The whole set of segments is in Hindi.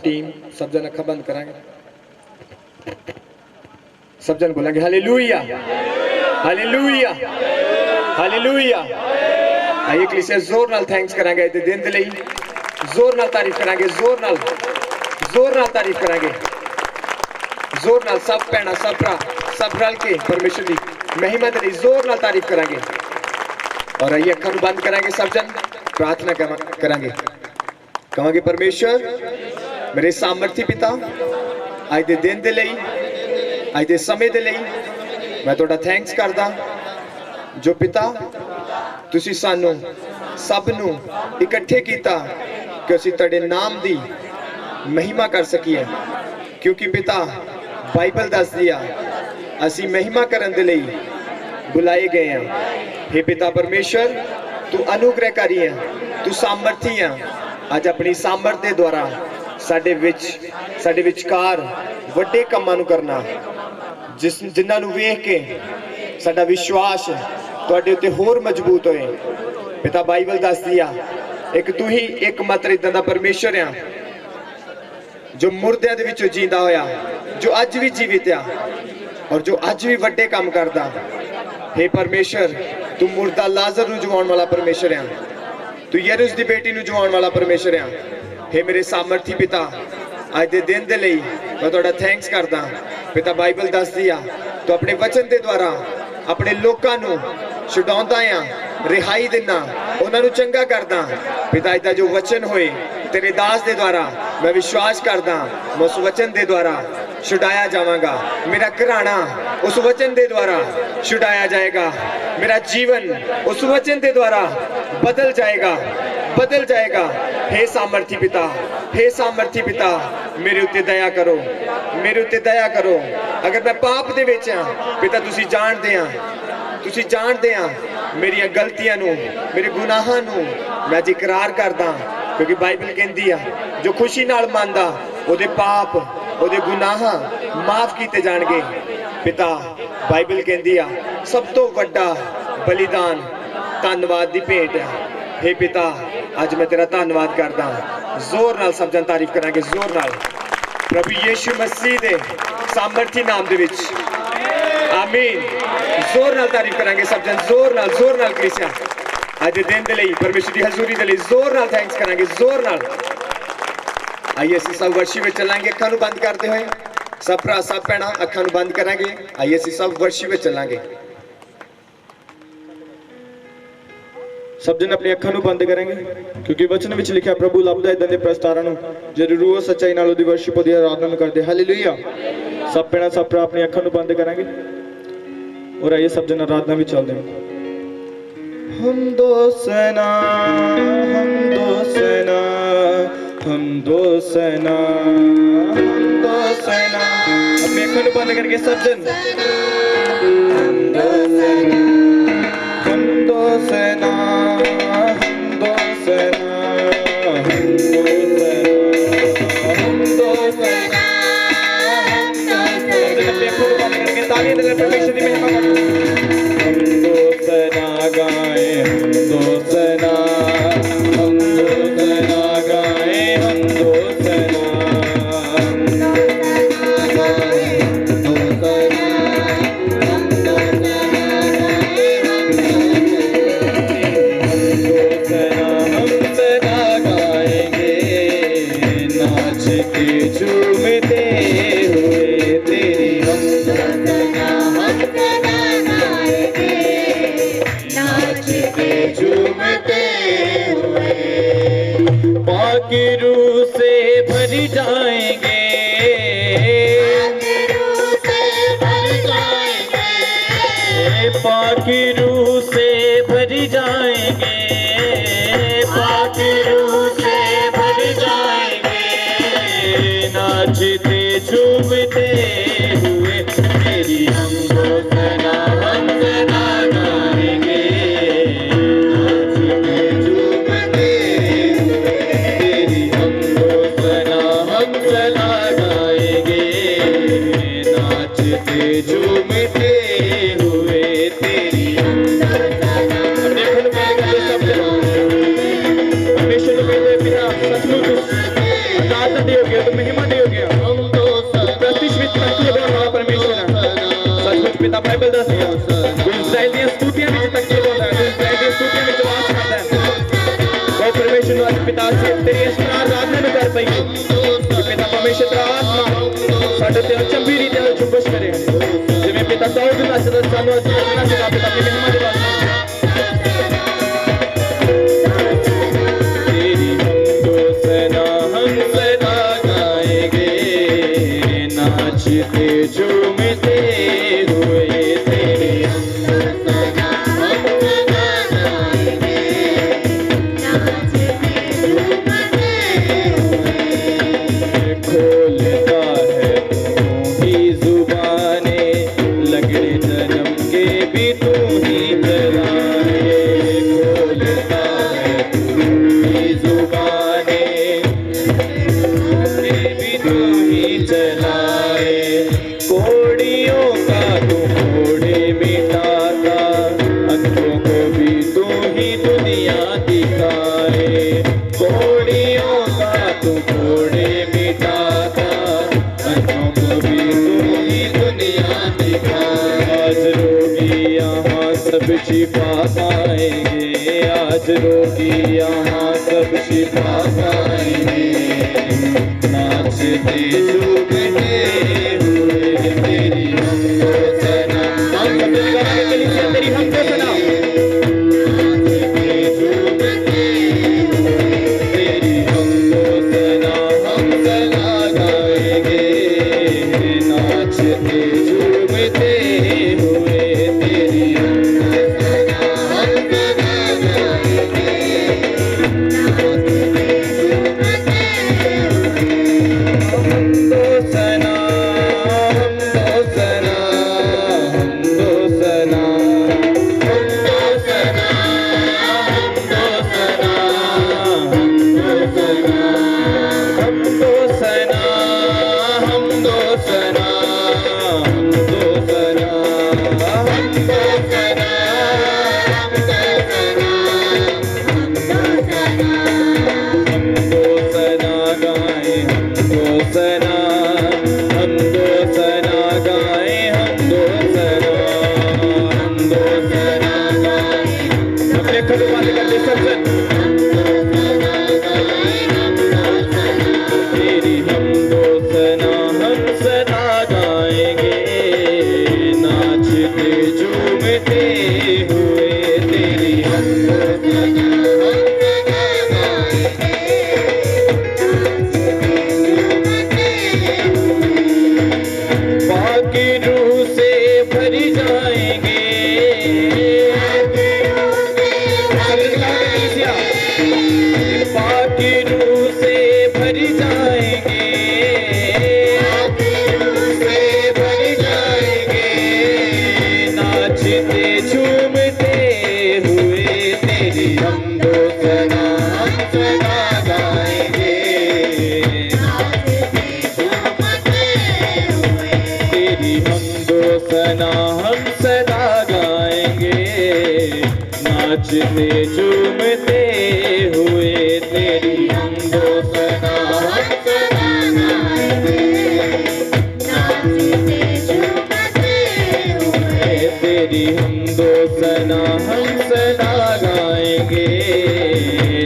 टीम सब जन अखा बंद करांगे, सब जन बोलेंगे हालेलुया हालेलुया हालेलुया। आइए कलीसिया जोर नाल थैंक्स करांगे इस दिन दे लई, जोर नाल तारीफ करांगे, जोर नाल तारीफ करांगे, जोर नाल सब भैणां सब भरा सब रल के परमेश्वर की महिमा दे लई जोर नाल तारीफ करांगे। और आइए अखां नूं बंद करांगे, सब जन प्रार्थना करांगे, कहांगे परमेश्वर मेरे सामर्थी पिता अज दे दिन दे लई अज दे समय दे लई मैं तुहाडा थैंक्स करदा जो पिता तुसीं सानूं सब नूं इकट्ठे कीता कि असीं तुहाडे नाम दी महिमा कर सकीए, क्योंकि पिता बाइबल दसदी आ असीं महिमा करन दे लई बुलाए गए हैं। हे पिता परमेश्वर तू अनुग्रहकारी है, तू सामर्थी है, अज अपनी सामर्थ दे द्वारा साडे विचकार वड्डे कामां नूं करना, जिन्हां नूं वेख के साडा विश्वास तुहाडे उत्ते होर मजबूत होए। पिता बाइबल दसदी आ एक तू ही एकमात्र इदां दा परमेश्वर आ जो मुर्दियां दे विचों जींदा होया, जो अज भी जीवित आ और जो अज भी वड्डे काम करदा। हे परमेश्वर तू मुर्दा लाजर नूं जिवाउण वाला परमेश्वर आ, तू यरूस दी बेटी नूं जिवाउण वाला परमेश्वर आ। हे मेरे सामर्थी पिता अज दे दिन दे लई मैं तुहाडा थैंक्स करदा। पिता बाइबल दसदी आ तू अपने वचन दे द्वारा अपने लोकां नूं छुड़ाउंदा आ, रिहाई दिना, उन्हां नूं चंगा करदा। पिता अज दा जो वचन होए तेरे दास दे द्वारा मैं विश्वास करदा मैं उस वचन दे द्वारा छुड़ाया जावांगा, मेरा घराना उस वचन दे द्वारा छुड़ाया जाएगा, मेरा जीवन उस वचन दे द्वारा बदल जाएगा। हे सामर्थी पिता, हे सामर्थी पिता मेरे उत्ते दया करो, मेरे उत्ते दया करो। अगर मैं पाप दे विच हां पिता तुसीं जाणदे आ मेरियां गलतियां नूं मेरे गुनाहां नूं मैं अज इकरार करदा, क्योंकि बाइबल कहंदी आ जो खुशी नाल मनदा ओदे पाप ओदे गुनाह माफ किए जाणगे। पिता बाइबल कहंदी आ सब तो वड्डा बलिदान धन्नवाद दी भेंट है। हे पिता अज मैं तेरा धन्नवाद करदा, जोर नाल सब जन तारीफ करांगे, जोर नाल प्रभु यीशु मसीह दे सामर्थी नाम दे विच आमीन। जोर नाल तारीफ करांगे सब जन, जोर नाल कलीसिया अज दिन दे लई परमेश्वर दी हजूरी दे लई जोर नाल थैंक्स करांगे, जोर नाल। आइए असीं सब वर्शिप विच चलांगे, अखां नूं बंद करदे होए सब भरा सब भैणां अखां नूं बंद करांगे। आइए असीं सब वर्शिप विच चलांगे, सब जन अपनी अखां नूं बंद करेंगे, क्योंकि वचन विच लिखिया प्रभु लभदा इदां दे प्रस्तारां नूं जेहड़े रूह सच्चाई नाल ओदी वर्शिप ओदी आराधना नूं करदे। हालेलुया। सब भैणां सब भरा अपनी अखां नूं बंद करेंगे और आइए सब जन आराधना विच चलदे हैं। हम दो सना अपनी अखां नूं बंद करके सब जन हम दो सना ताली दे परमेश्वर दी महिमा करो। हम दो सना गाए, हम दो सना गाए, हम दो सना गाएंगे नाचते झूमते हुए तेरी पाकी रूह से भरी जाएंगे, पाकी रूह से भरी जाएंगे, पाकी रूह से भरी जाएंगे, नाचते झूमते हुए तेरी हम दो सना गाएंगे, नाचते झूमते हुए तेरी हम दो सना गाएंगे, नाचते झूमते हुए तेरी परमेश्वर पिता सचमुच आजाद दियोगे तुम्हें Iată te ciambiri de ciumbaș care. De me peta tau din acela salu acela se capeta pe mine mai devreme. तेरी हमको सना हम सदा गाएंगे नाचते झूमते हुए तेरी हमको सना हम सदा गाएंगे नाचते झूमते हुए खोलता है तू ही जुबाने लगड़े जन्म के भी तू ही चलाए खोलता है तू ही जुबाने के भी तू ही चलाए कोड़ियों का तू कोड़े मिटाता अंधों को भी तू ही दुनिया दिखाए कोड़ियों का तू कोड़े मिटाता अंधों को भी तू ही दुनिया दिखाए आज रोगी यहाँ सब शिफा पाएंगे आज रोगी यहाँ सब शिफा पाएंगे नाचते झूमते हुए तेरी हमको सना हम सब मिलकर आगे के लिए तेरी हमको सना नाचते झूमते हुए तेरी हमको सना हम सदा गाएंगे नाचते झूमते हुए तेरी हमको सना हम सदा गाएंगे नाचते झूमते हम दो सना हम दो सना हम दो सना हम दो सना हम दो सना हम दो सना हम दो सना हम दो सना हम दो सना हम दो सना हम दो सना गाए हम दो सना हम दो सना गाए हम दो सना हम दो सना गाए अपने खड़े वाले करते सब तेरी हम दो सना हम सदा गाएंगे नाचते झूमते हुए तेरी हम दो सना हम सदा गाएंगे बाकी रूह से भर जाएंगे बाकी रूह से भर जाएंगे से भर जाएंगे नाचते झूमते हुए तेरी हम दो सना हम सदा गाएंगे नाचते झूमते हुए तेरी हम दो सना हम सदा गाएंगे नाचते झूमते हुए तेरी हम दो सना हम सदा गाएंगे नाचते झूमते हुए तेरी हम दो सना हम सदा गाएंगे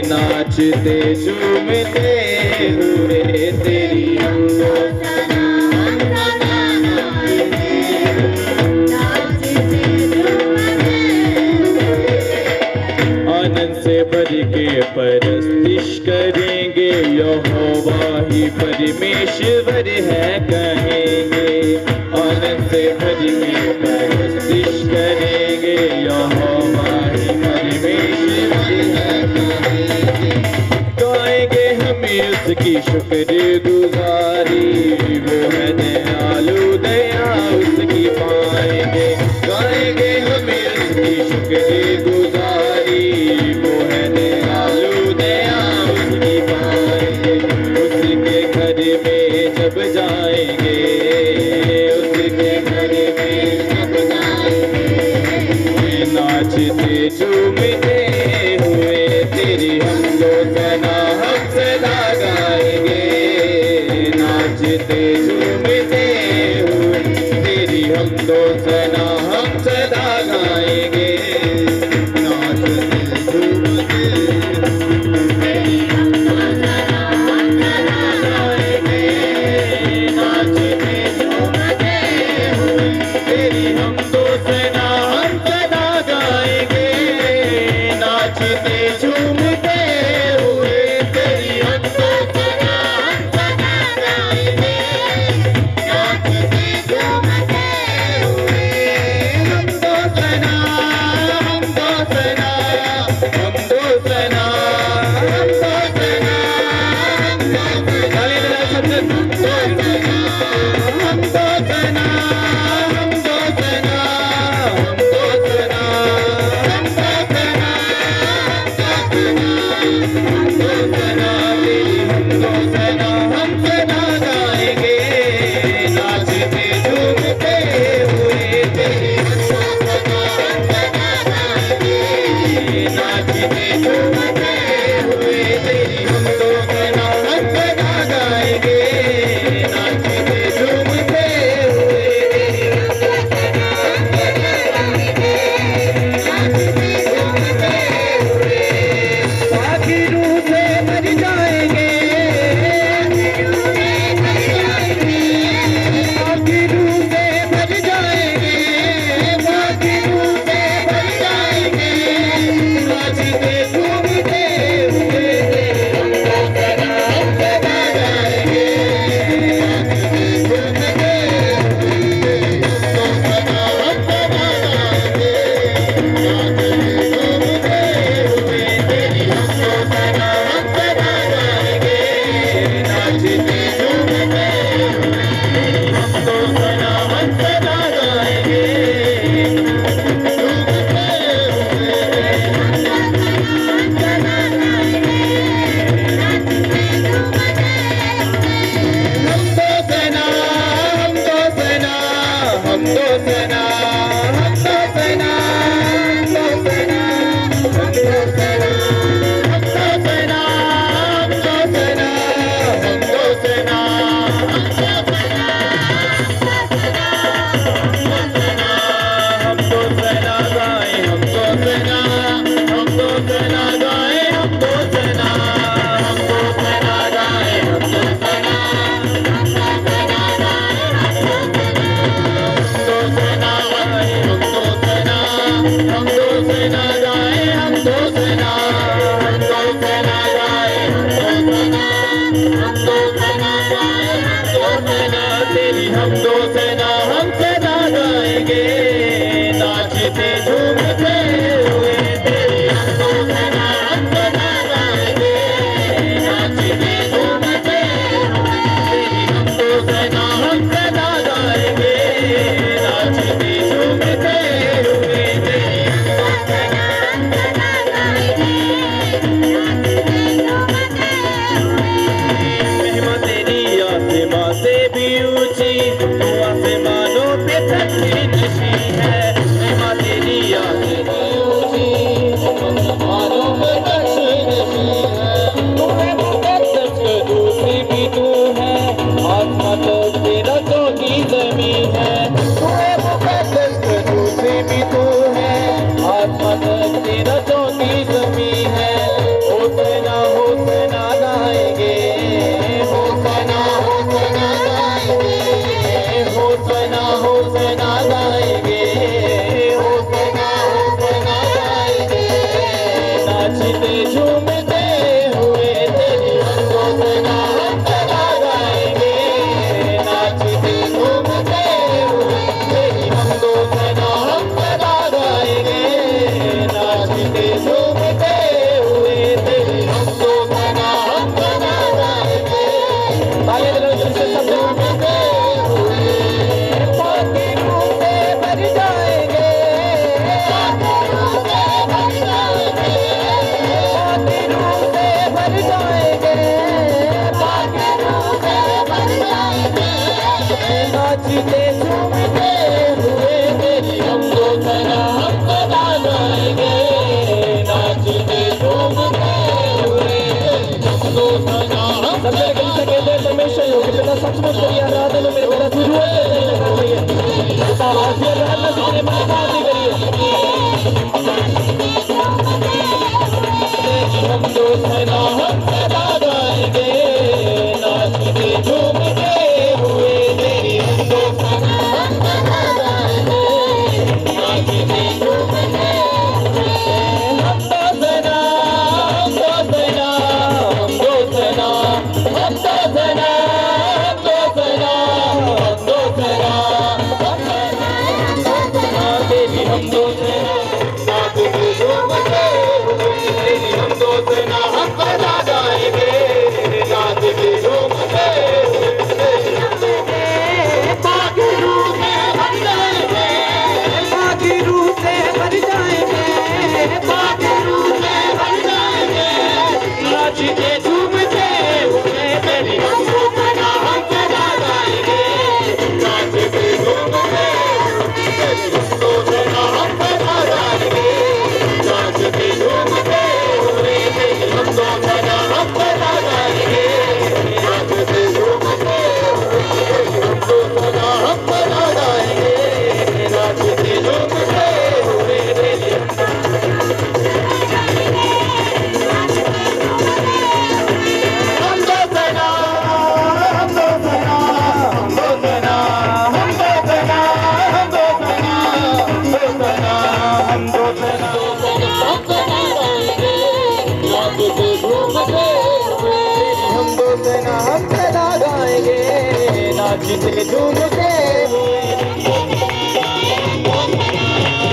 नाचते झूमते हुए तेरी हम दो सना हम सदा गाएंगे नाचते झूमते आनंद से भर के परस्तिश करेंगे यहोवा ही परमेश्वर है कहेंगे आनंद से भर के परस्तिश करेंगे यहोवा ही परमेश्वर है कहेंगे गाएंगे हम उसकी शुक्र गुजारी वो है दयालु दया उसकी पाएंगे गाएंगे हम उसकी शुक्र गुजारी वो है दयालु दया उसकी पाएंगे उसके घर में जब जाएंगे उसके घर में जब जाएंगे नाचते झूमते हुए तेरी हम दो सना हम सदा गाएंगे नाचते झूमते हुए तेरी हम दो सना हम सदा गाएंगे नाचते झूमते तेरी हम दो सना हम सदा गाएंगे नाचते नाचते झूमते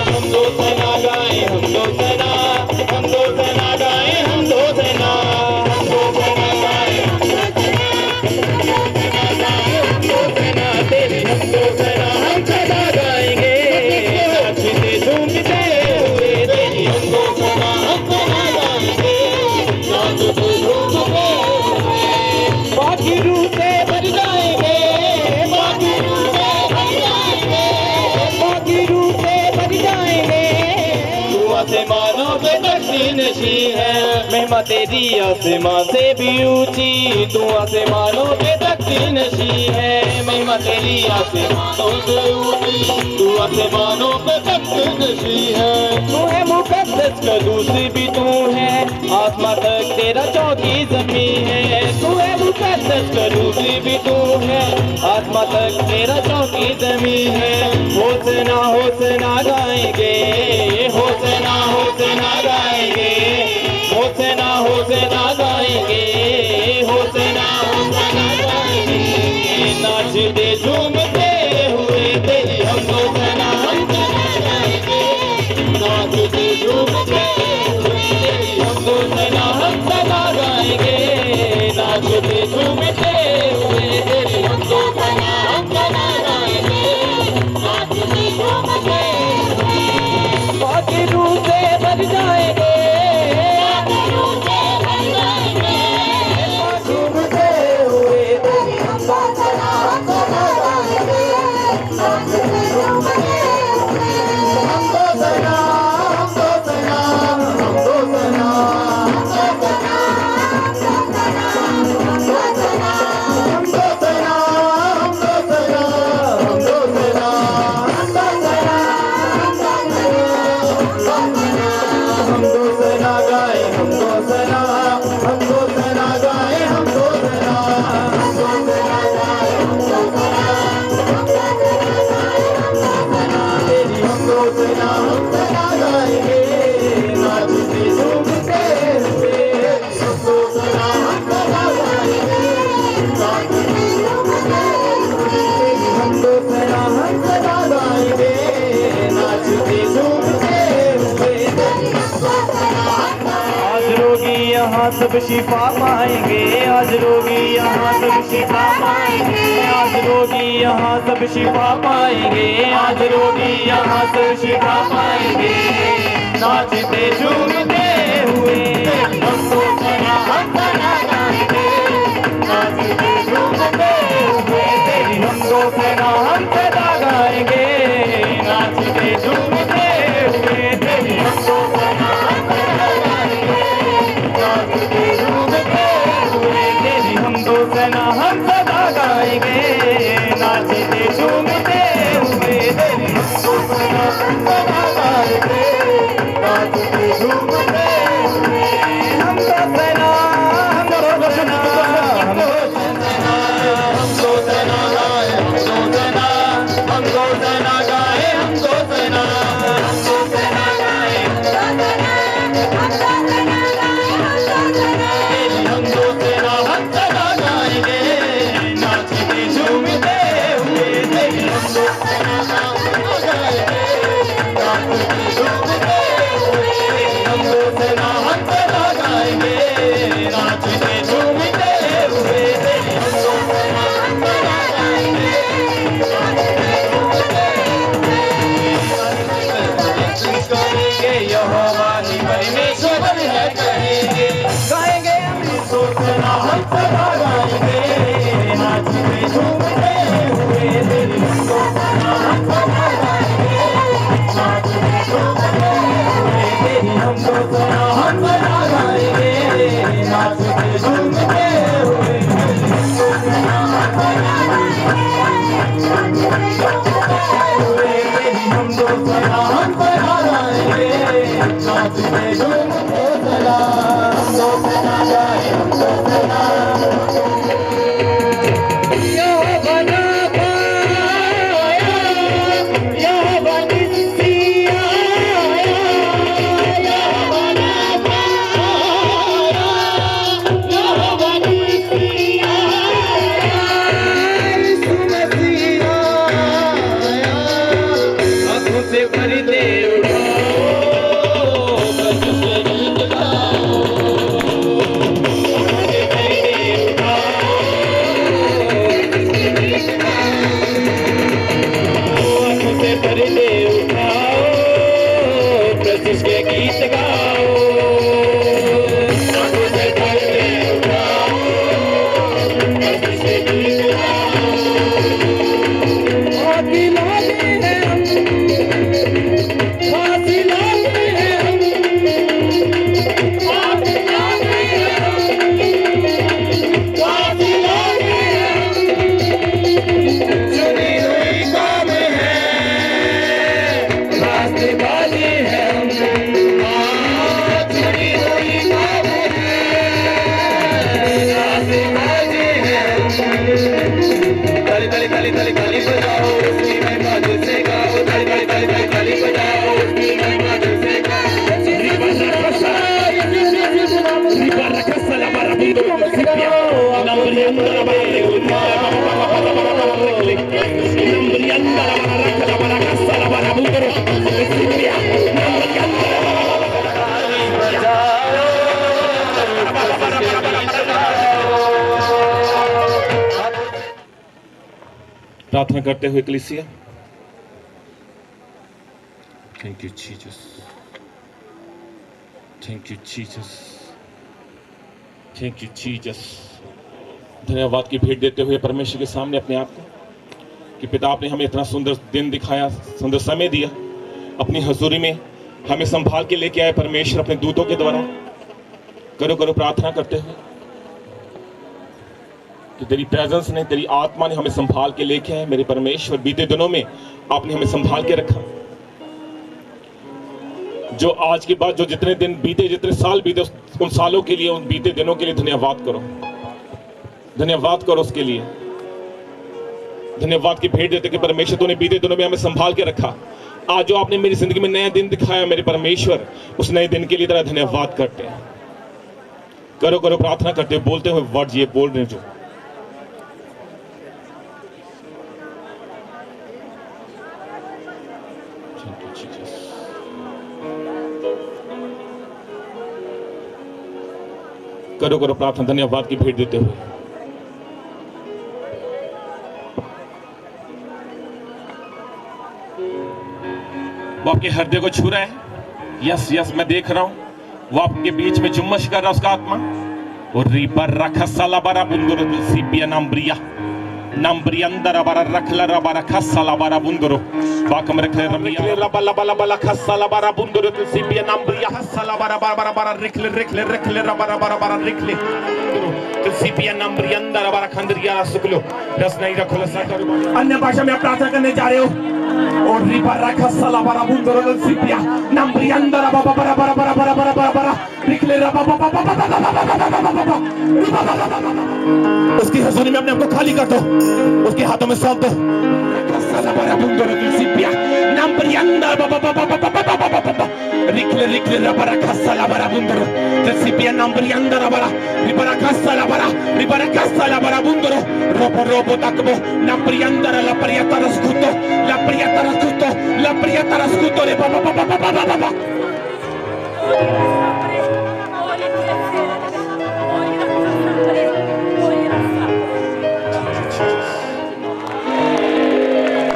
हम दो सेना गाए हम दो सेना गाए हम दो सेना गाए हम दो सेना तेरी हम दो सेना हम सदा गाएंगे नाचते झूमते हुए तेरी हम दो सेना हम सदा गाएंगे नाचते झूमते बाकी रूह से भर जाएंगे बाकी रूह से भर जाएंगे पे तख्ती नशी है। महिमा तेरी आसमां से भी ऊंची, तू आसमानों पे तख्ती नशी है। महिमा तेरी आसमानों से ऊंची, तू आसमानों पे तख्ती नशी है। तू है मुकद्दस कदूसी भी तू है, आसमां तक तेरा चौकी ज़मीं है। तू है मुकद्दस कदूसी भी तू है, आसमां तक तेरा चौकी ज़मीं है। होसना होसना गाएंगे, होसना होसना गाएंगे, होसना होसना गाएंगे, होसना होसना गाएंगे। नाचते झूमते हुए तेरी हम होसना हम गाएंगे। नाचते झूमते हुए तेरी हम होसना हम सदा गाएंगे। नाचते झूमते हुए तेरी हम होसना हम सदा गाएंगे। नाचते झूमते बाकी रूह से भर जाएंगे, बाकी रूह से भर जाएंगे। झूमते हुए तेरी हम होसना हम सदा गाएंगे। नाचते झूमते हुए हम होसना हम होसना हम होसना यहाँ सब शिफा पाएंगे। आज रोगी यहाँ सब शिफा पाएंगे। आज रोगी यहाँ सब शिफा पाएंगे। आज रोगी यहाँ सब शिफा पाएंगे। नाचते झूमते हुए हमको सना हम सना गाएंगे। नाचते झूमते हुए तेरी हमको सना हम सदा गाएंगे। नाचते झूमते हुए तेरी हमको सना हम सदा गाएंगे। नाचते झूमते हुए तेरी हम दो सना हम सदा गाएंगे। नाचते झूमते हुए तेरी हम दो सना हम सदा गाएंगे। नाचते झूमते हुए हम दो सना हम दो सना हम दो सना हम दो सना गाए हम दो सना हम दो सना गाए हम दो सना हम दो सना गाए हम दो सना हम दो सना हम दो सना हम सदा गाएंगे। नाचते झूमते हुए तेरी हम दो सना हम गाएंगे। नाचते झूमते हुए तेरी हम दो सना हम सदा गाएंगे। नाचते झूमते हुए तेरी हम दो सना हम सदा गाएंगे। करेंगे यहोवा ही परमेश्वर है कहेंगे। गाएंगे सोचना हम सदा गाएंगे। नाचते झूमते हुए तेरी हमको सना हम सदा गाएंगे। नाचते झूमते हुए तेरी हमको सना हम सदा गाएंगे। नाचते झूमते हुए तेरी हमको सना हम सदा गाएंगे। हुए तेरी हमको सना हम सदा गाएंगे। नाचते झूमते सदा हमको सना गाए हमको सना। यह बना पाया यह बनिसी आया। यह बना पाया यह बनिसी आया। यीशु मसीह आया। आँखों से पर्दे पर्दे उठाओ, प्रभु के गीत गाओ। आँखों से पर्दे उठाओ, प्रभु के गीत गाओ। फांसी लाते हैं हम, फांसी लाते हैं हम। ताली बजाओ, उसकी महिमा दिल से गाओ, ताली ताली ताली ताली ताली बजाओ, उसकी महिमा दिल से गाओ। प्रार्थना करते हुए कलीसिया। Thank you Jesus, thank you Jesus, thank you Jesus. धन्यवाद की भेंट देते हुए परमेश्वर के सामने अपने आप को कि पिता आपने हमें इतना सुंदर दिन दिखाया, सुंदर समय दिया, अपनी हजूरी में हमें संभाल के लेके आए परमेश्वर अपने दूतों के द्वारा। करो करो प्रार्थना करते हुए कि तेरी प्रेजेंस ने, तेरी आत्मा ने हमें संभाल के लेके आए मेरे परमेश्वर। बीते दिनों में आपने हमें संभाल के रखा। जो आज के बाद जो जितने दिन बीते, जितने साल बीते, उन सालों के लिए, उन बीते दिनों के लिए धन्यवाद करो, धन्यवाद करो उसके लिए। धन्यवाद की भेंट देते कि परमेश्वर तूने बीते दिनों में हमें संभाल के रखा। आज जो आपने मेरी जिंदगी में नया दिन दिखाया मेरे परमेश्वर, उस नए दिन के लिए तेरा धन्यवाद करते हैं। करो करो प्रार्थना करते हुए, बोलते हुए वर्ड ये बोल रहे हैं जो करो करो प्रार्थना धन्यवाद की भेंट देते हुए। वो आपके हृदय को छू रहा है। यस यस, मैं देख रहा हूं वो आपके बीच में जुम्मश कर रहा है उसका आत्मा। और रिपर रखा साला बारा बुंदुरो सीपिया नंबरिया नंबरियंदर बारा रखला बारा खसाला बारा बुंदुरो बाकम रखले रमिया लबला बला बला खसाला बारा बुंदुरो सीपिया नंबरिया हसाला बारा बारा बारा बारा रिखले रिखले रिखले बारा बारा बारा रिखले सीपिया नंबरियंदर बारा खंदरिया सुकलो रस नहीं रखो सकर। अन्य भाषा में आप प्रार्थना करने जा रहे हो। और रिपर रखा साला बारा बुंदुरो सीपिया नंबरियंदर बारा बारा बारा बारा बारा बारा बारा बारा रिखले उसकी हजूरी में अपने आप को खाली कर दो, उसके हाथों में सौंप दो। रिखले रिखले रबरा खसला बरा बुंदरो रेसिपिया नंबर यंदर बरा रिबरा खसला बरा रिबरा खसला बरा बुंदरो रोबो रोबो तकबो नंबर यंदर ला परियता रसकुतो ला परियता रसकुतो ला परियता रसकुतो रे बाबा बाबा बाबा बाबा।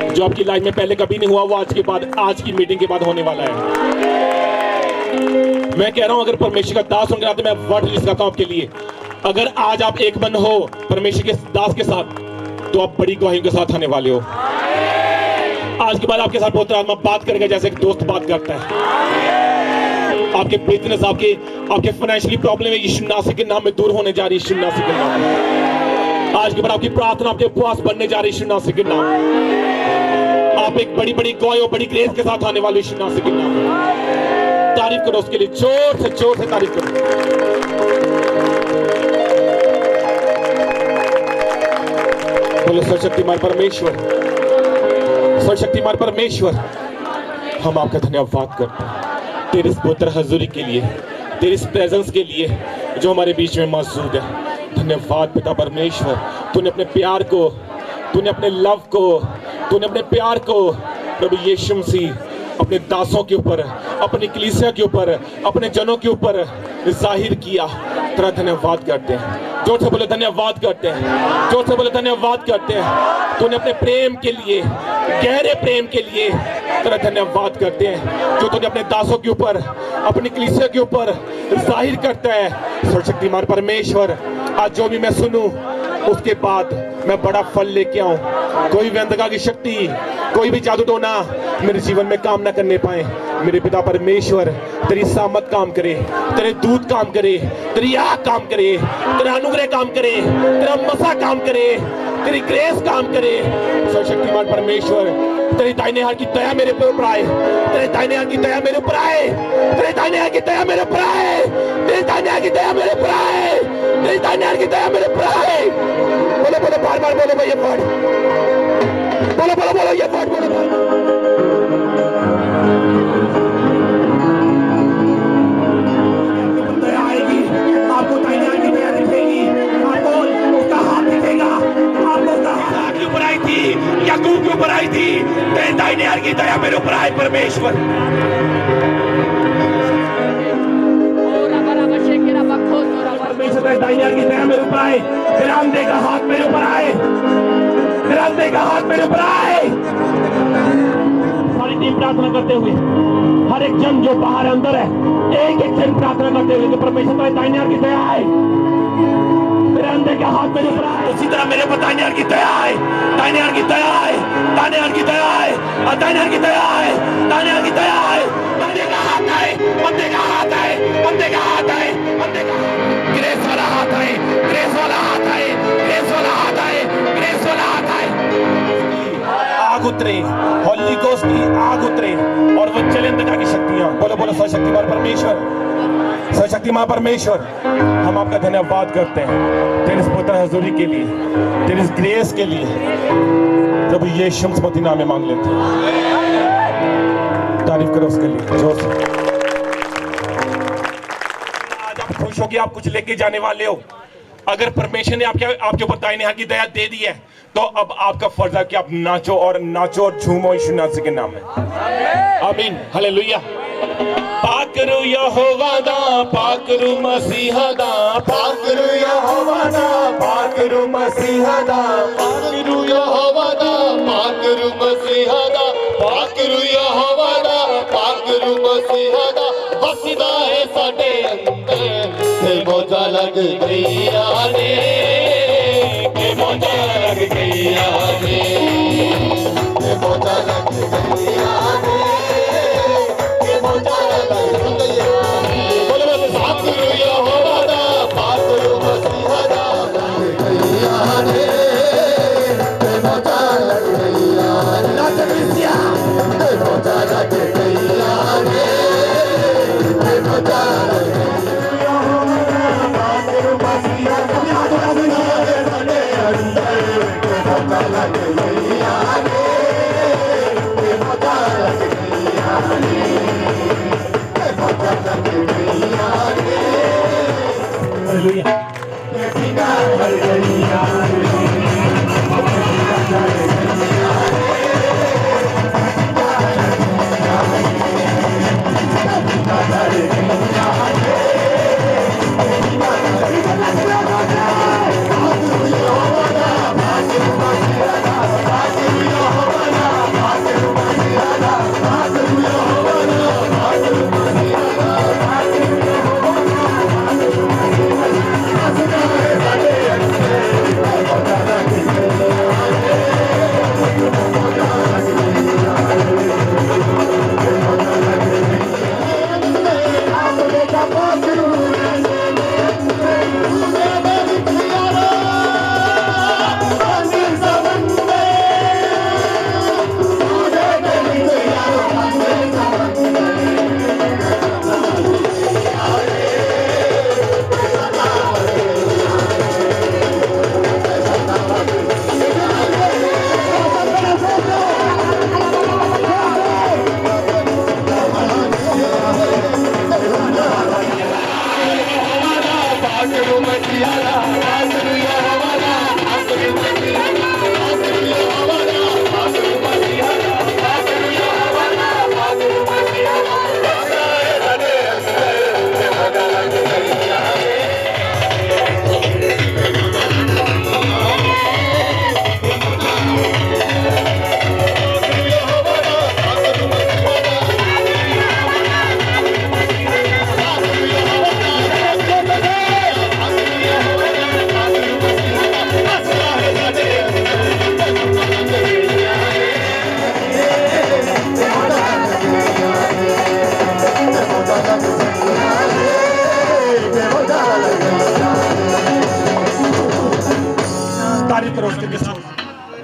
जो आपकी लाइफ में पहले कभी नहीं हुआ वो आज के बाद, आज की मीटिंग के बाद होने वाला है। मैं कह रहा हूं अगर परमेश्वर का दास होंगे तो मैं वर्ड रिलीज करता हूं आपके लिए। अगर आज आप एक मन हो परमेश्वर के दास के साथ तो आप बड़ी गवाही के साथ आने वाले हो। आज के बाद आपके साथ पवित्र आत्मा बात करेगा जैसे एक दोस्त बात करता है। आपके बिजनेस, आपके फाइनेंशियली प्रॉब्लम है यीशु नासरी के नाम में दूर होने जा रही है, यीशु नासरी के नाम में। आज के बाद आपकी प्रार्थना, आपके उपवास बनने जा रही है यीशु नासरी के नाम में। आप एक बड़ी बड़ी गवाही और बड़ी ग्रेस के साथ आने वाले यीशु नासरी के नाम में। तारीफ करो उसके लिए, जोर से तारीफ करो। बोलो सर्वशक्तिमान परमेश्वर, सर्वशक्तिमान परमेश्वर, हम आपका धन्यवाद करते हैं तेरे इस पवित्र हजूरी के लिए, तेरी इस प्रेजेंस के लिए जो हमारे बीच में मौजूद है। धन्यवाद पिता परमेश्वर, तूने अपने प्यार को, तूने अपने लव को, तूने अपने प्यार को प्रभु यीशु मसीह अपने दासों के ऊपर, अपनी कलीसिया के ऊपर, अपने जनों के ऊपर जाहिर किया। तेरा धन्यवाद करते हैं, जोर से बोले धन्यवाद करते हैं, जोर से बोले धन्यवाद करते हैं। तूने अपने प्रेम के लिए, गहरे प्रेम के लिए तेरा धन्यवाद करते हैं जो तूने अपने दासों के ऊपर, अपनी कलीसिया के ऊपर जाहिर करता है। सर्वशक्तिमान परमेश्वर, आज जो भी मैं सुनूं उसके बाद मैं बड़ा फल लेके आऊं। कोई भी अंधकार की शक्ति, कोई भी जादू टोना मेरे जीवन में काम ना करने पाए। मेरे पिता परमेश्वर, तेरी सामत काम करे, तेरे दूत काम करे, तेरी आग काम करे, तेरा अनुग्रह काम करे, तेरा मसा काम करे, तेरी ग्रेस काम करे। सर्वशक्तिमान परमेश्वर, तेरी दाहिने हाथ की दया मेरे ऊपर आए, तेरे दाहिने हाथ की दया मेरे ऊपर आए, तेरे दाहिने हाथ की दया मेरे ऊपर आए, तेरे दाहिने हाथ की दया मेरे ऊपर आए, तेरे दाहिने हाथ की दया मेरे ऊपर आए। बोले बोले बार बार बोले भाई ये वर्ड। बोलो बोलो बोलो ये वर्ड बोलो। आएगी, आपको दाहिने हाथ की दया दिखेगी, आपको उसका हाथ दिखेगा, आपको उसका हाथ के ऊपर आई थी, याकूब के ऊपर आई थी, तेरे दाहिने हाथ की दया मेरे ऊपर आए परमेश्वर। परमेश्वर तेरे दाहिने हाथ की दया मेरे ऊपर आए, तेरे अंधे का हाथ मेरे ऊपर आए, तेरे अंधे का हाथ मेरे ऊपर आए। सारी टीम प्रार्थना करते हुए, हर एक जन जो बाहर अंदर है, एक एक जन प्रार्थना करते हुए कि परमेश्वर तेरे दाहिने हाथ की दया आए, मेरे अंधे के हाथ मेरे ऊपर आए, उसी तरह मेरे ऊपर दाहिने हाथ की दया आए, दाहिने हाथ की दया आए, दाहिने हाथ की दया आए, दाहिने हाथ की दया आए, दाहिने हाथ की दया आए, बंदे का हाथ आए, बंदे का हाथ आए, बंदे का हाथ आए, बंदे का ग्रेस वाला हाथ आए, ग्रेस वाला हाथ आए, ग्रेस वाला हाथ आए, ग्रेस वाला हाथ आए। आग उतरे, होली गोस्ट की आग उतरे और वो चले अंदर की शक्तियां। बोलो बोलो सर्वशक्तिमान परमेश्वर, सर्वशक्तिमान परमेश्वर, हम आपका धन्यवाद करते हैं तेरे इस पवित्र हजूरी के लिए, तेरे इस ग्रेस के लिए। प्रभु यीशु मसीह नाम में मांग लेते हैं, तारीफ करो उसके लिए जोर से। आज आप खुश हो कि आप कुछ लेके जाने वाले हो। अगर परमेश्वर ने आपके ऊपर दाहिने हाथ की दया दे दी है तो अब आपका फर्ज है कि आप नाचो और झूमो यीशु नाम के नाम में। आमीन, हालेलुया। पाक करो यहोवा दा, पाक करो मसीहा दा, पाक करो यहोवा दा, पाक करो मसीहा दा, पाक करो यहोवा दा, पाक करो मसीहा दा, पाक करो यहोवा दा, पाक करो मसीहा दा। बसदा है साडे अंदर ते मौजा लग गईया ने, ते मौजा लग गईया ने, ते मौजा लग गईया ने, ते मौजा लग गईया ने। बोलो बोलो पाक करो यहोवा दा, पाक करो मसीहा दा, लग गईया ने, ते मौजा लग गईया ने। नाच क्रिस्टिया, ते मौजा लग गईया ने, ते मौजा लग गईया।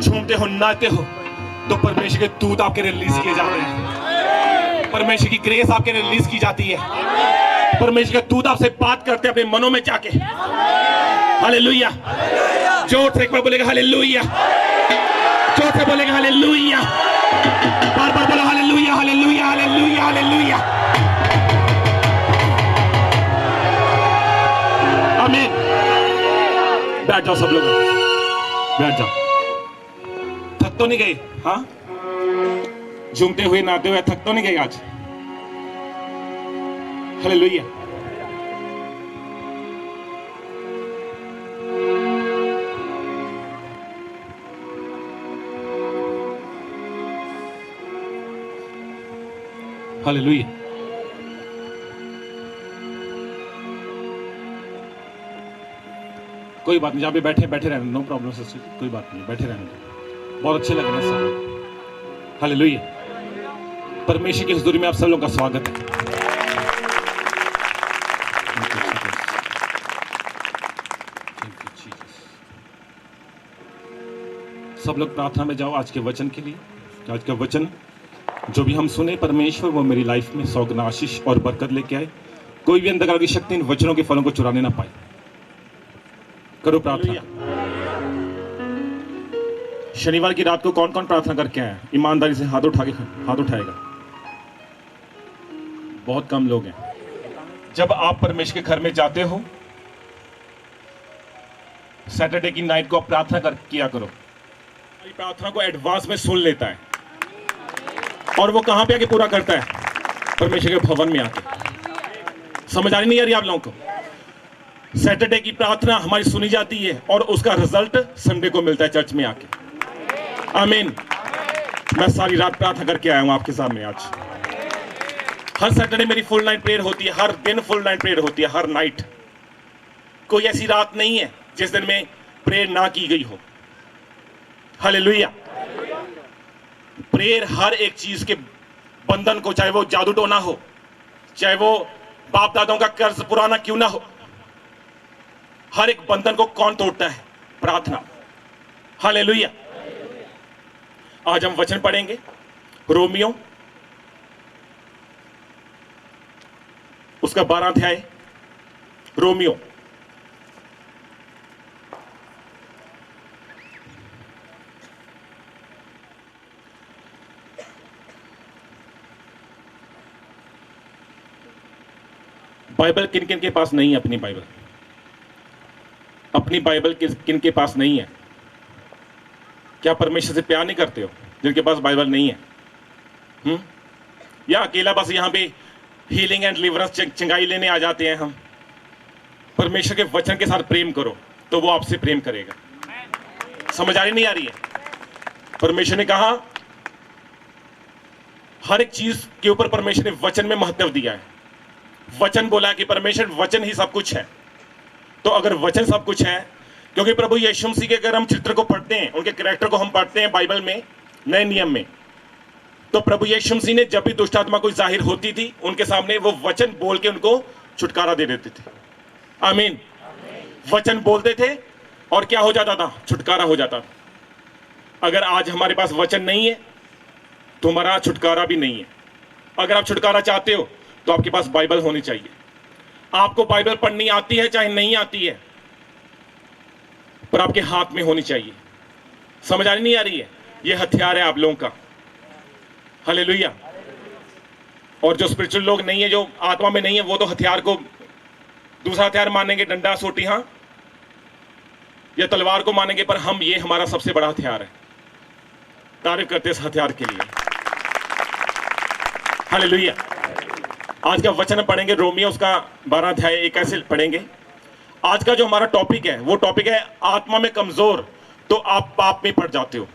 झूमते हो, नाचते हो तो परमेश्वर के दूत आपके रिलीज किए जाते हैं, परमेश्वर की ग्रेस आपके रिलीज की जाती है, परमेश्वर के दूत आपसे बात करते हैं अपने मनों में जाके। हालेलुया, जोर से एक बार बोलेगा हालेलुया। जोर से बोलेंगे हालेलुया, बार बार बोलो हालेलुया हालेलुया हालेलुया हालेलुया। आमीन। बैठ जाओ सब लोग, बैठ जाओ। थक तो नहीं गए? हाँ, झूमते हुए नहाते हुए थक तो नहीं गए आज? हालेलुया। हालेलुया। कोई बात नहीं, जहाँ पे बैठे बैठे रहने, नो प्रॉब्लम सिस्टर, कोई बात नहीं, बैठे रहने दो। बहुत अच्छे लग रहे हैं सब। हालेलुया। परमेश्वर की हुजूरी में आप सब लोगों का स्वागत है। सब लोग प्रार्थना में जाओ आज के वचन के लिए। आज का वचन जो भी हम सुने, परमेश्वर वो मेरी लाइफ में 100 गुना आशीष और बरकत लेके आए। कोई भी अंधकार की शक्ति इन वचनों के फलों को चुराने ना पाए। करो प्रार्थना। शनिवार की रात को कौन कौन प्रार्थना करके आया? ईमानदारी से हाथ उठाएगा। बहुत कम लोग हैं। जब आप परमेश्वर के घर में जाते हो, सैटरडे की नाइट को आप प्रार्थना किया करो। प्रार्थना को एडवांस में सुन लेता है और वो कहां पे आके पूरा करता है? परमेश्वर के भवन में आके। समझ आ रही नहीं आ रही आप लोगों को? सैटरडे की प्रार्थना हमारी सुनी जाती है और उसका रिजल्ट संडे को मिलता है चर्च में आके। आमीन। मैं सारी रात प्रार्थना करके आया हूं आपके सामने आज। हर सैटरडे मेरी फुल नाइट प्रेयर होती है, हर दिन फुल नाइट प्रेयर होती है, हर नाइट। कोई ऐसी रात नहीं है जिस दिन में प्रेयर ना की गई हो। हालेलुया। प्रेयर हर एक चीज के बंधन को, चाहे वो जादू टोना हो, चाहे वो बाप दादाओं का कर्ज पुराना क्यों ना हो, हर एक बंधन को कौन तोड़ता है? प्रार्थना। हालेलुया। आज हम वचन पढ़ेंगे रोमियो उसका 12 अध्याय। रोमियो बाइबल किन किन के पास नहीं है? अपनी बाइबल किन के पास नहीं है? क्या परमेश्वर से प्यार नहीं करते हो जिनके पास बाइबल नहीं है? या अकेला बस यहां पे हीलिंग एंड डिलीवरेंस चंगाई लेने आ जाते हैं हम? परमेश्वर के वचन के साथ प्रेम करो तो वो आपसे प्रेम करेगा। समझ आ रही नहीं आ रही है? परमेश्वर ने कहा हर एक चीज के ऊपर परमेश्वर ने वचन में महत्व दिया है। वचन बोला कि परमेश्वर वचन ही सब कुछ है। तो अगर वचन सब कुछ है, क्योंकि प्रभु यीशु मसीह के अगर हम चित्र को पढ़ते हैं, उनके कैरेक्टर को हम पढ़ते हैं बाइबल में, नए नियम में, तो प्रभु यीशु मसीह ने जब भी दुष्ट आत्मा कोई जाहिर होती थी उनके सामने वो वचन बोल के उनको छुटकारा दे देते थे। आमीन। वचन बोलते थे और क्या हो जाता था? छुटकारा हो जाता था। अगर आज हमारे पास वचन नहीं है तो हमारा छुटकारा भी नहीं है। अगर आप छुटकारा चाहते हो तो आपके पास बाइबल होनी चाहिए। आपको बाइबल पढ़नी आती है चाहे नहीं आती है, पर आपके हाथ में होनी चाहिए। समझ आ रही नहीं आ रही है? ये हथियार है आप लोगों का। हालेलुया। और जो स्पिरिचुअल लोग नहीं है, जो आत्मा में नहीं है, वो तो हथियार को दूसरा हथियार मानेंगे, डंडा सोटी हाँ या तलवार को मानेंगे, पर हम ये हमारा सबसे बड़ा हथियार है। तारीफ करते इस हथियार के लिए। हालेलुया। आज का वचन पढ़ेंगे रोमियो उसका 12 अध्याय। एक कैसे पढ़ेंगे? आज का जो हमारा टॉपिक है वो टॉपिक है आत्मा में कमजोर तो आप पाप में पड़ जाते हो।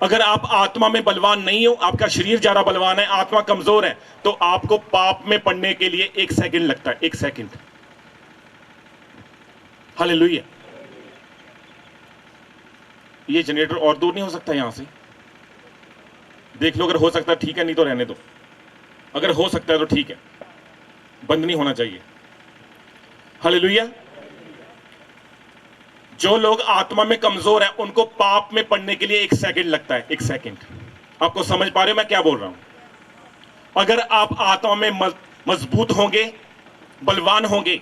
अगर आप आत्मा में बलवान नहीं हो, आपका शरीर ज्यादा बलवान है, आत्मा कमजोर है, तो आपको पाप में पड़ने के लिए 1 सेकंड लगता है। 1 सेकंड। हालेलुया। ये जनरेटर और दूर नहीं हो सकता? यहां से देख लो, अगर हो सकता है ठीक है, नहीं तो रहने दो। अगर हो सकता है तो ठीक है, बंद नहीं होना चाहिए। हालेलुया। जो लोग आत्मा में कमजोर है उनको पाप में पड़ने के लिए 1 सेकंड लगता है। 1 सेकंड। आपको समझ पा रहे हो मैं क्या बोल रहा हूं? अगर आप आत्मा में मजबूत होंगे, बलवान होंगे,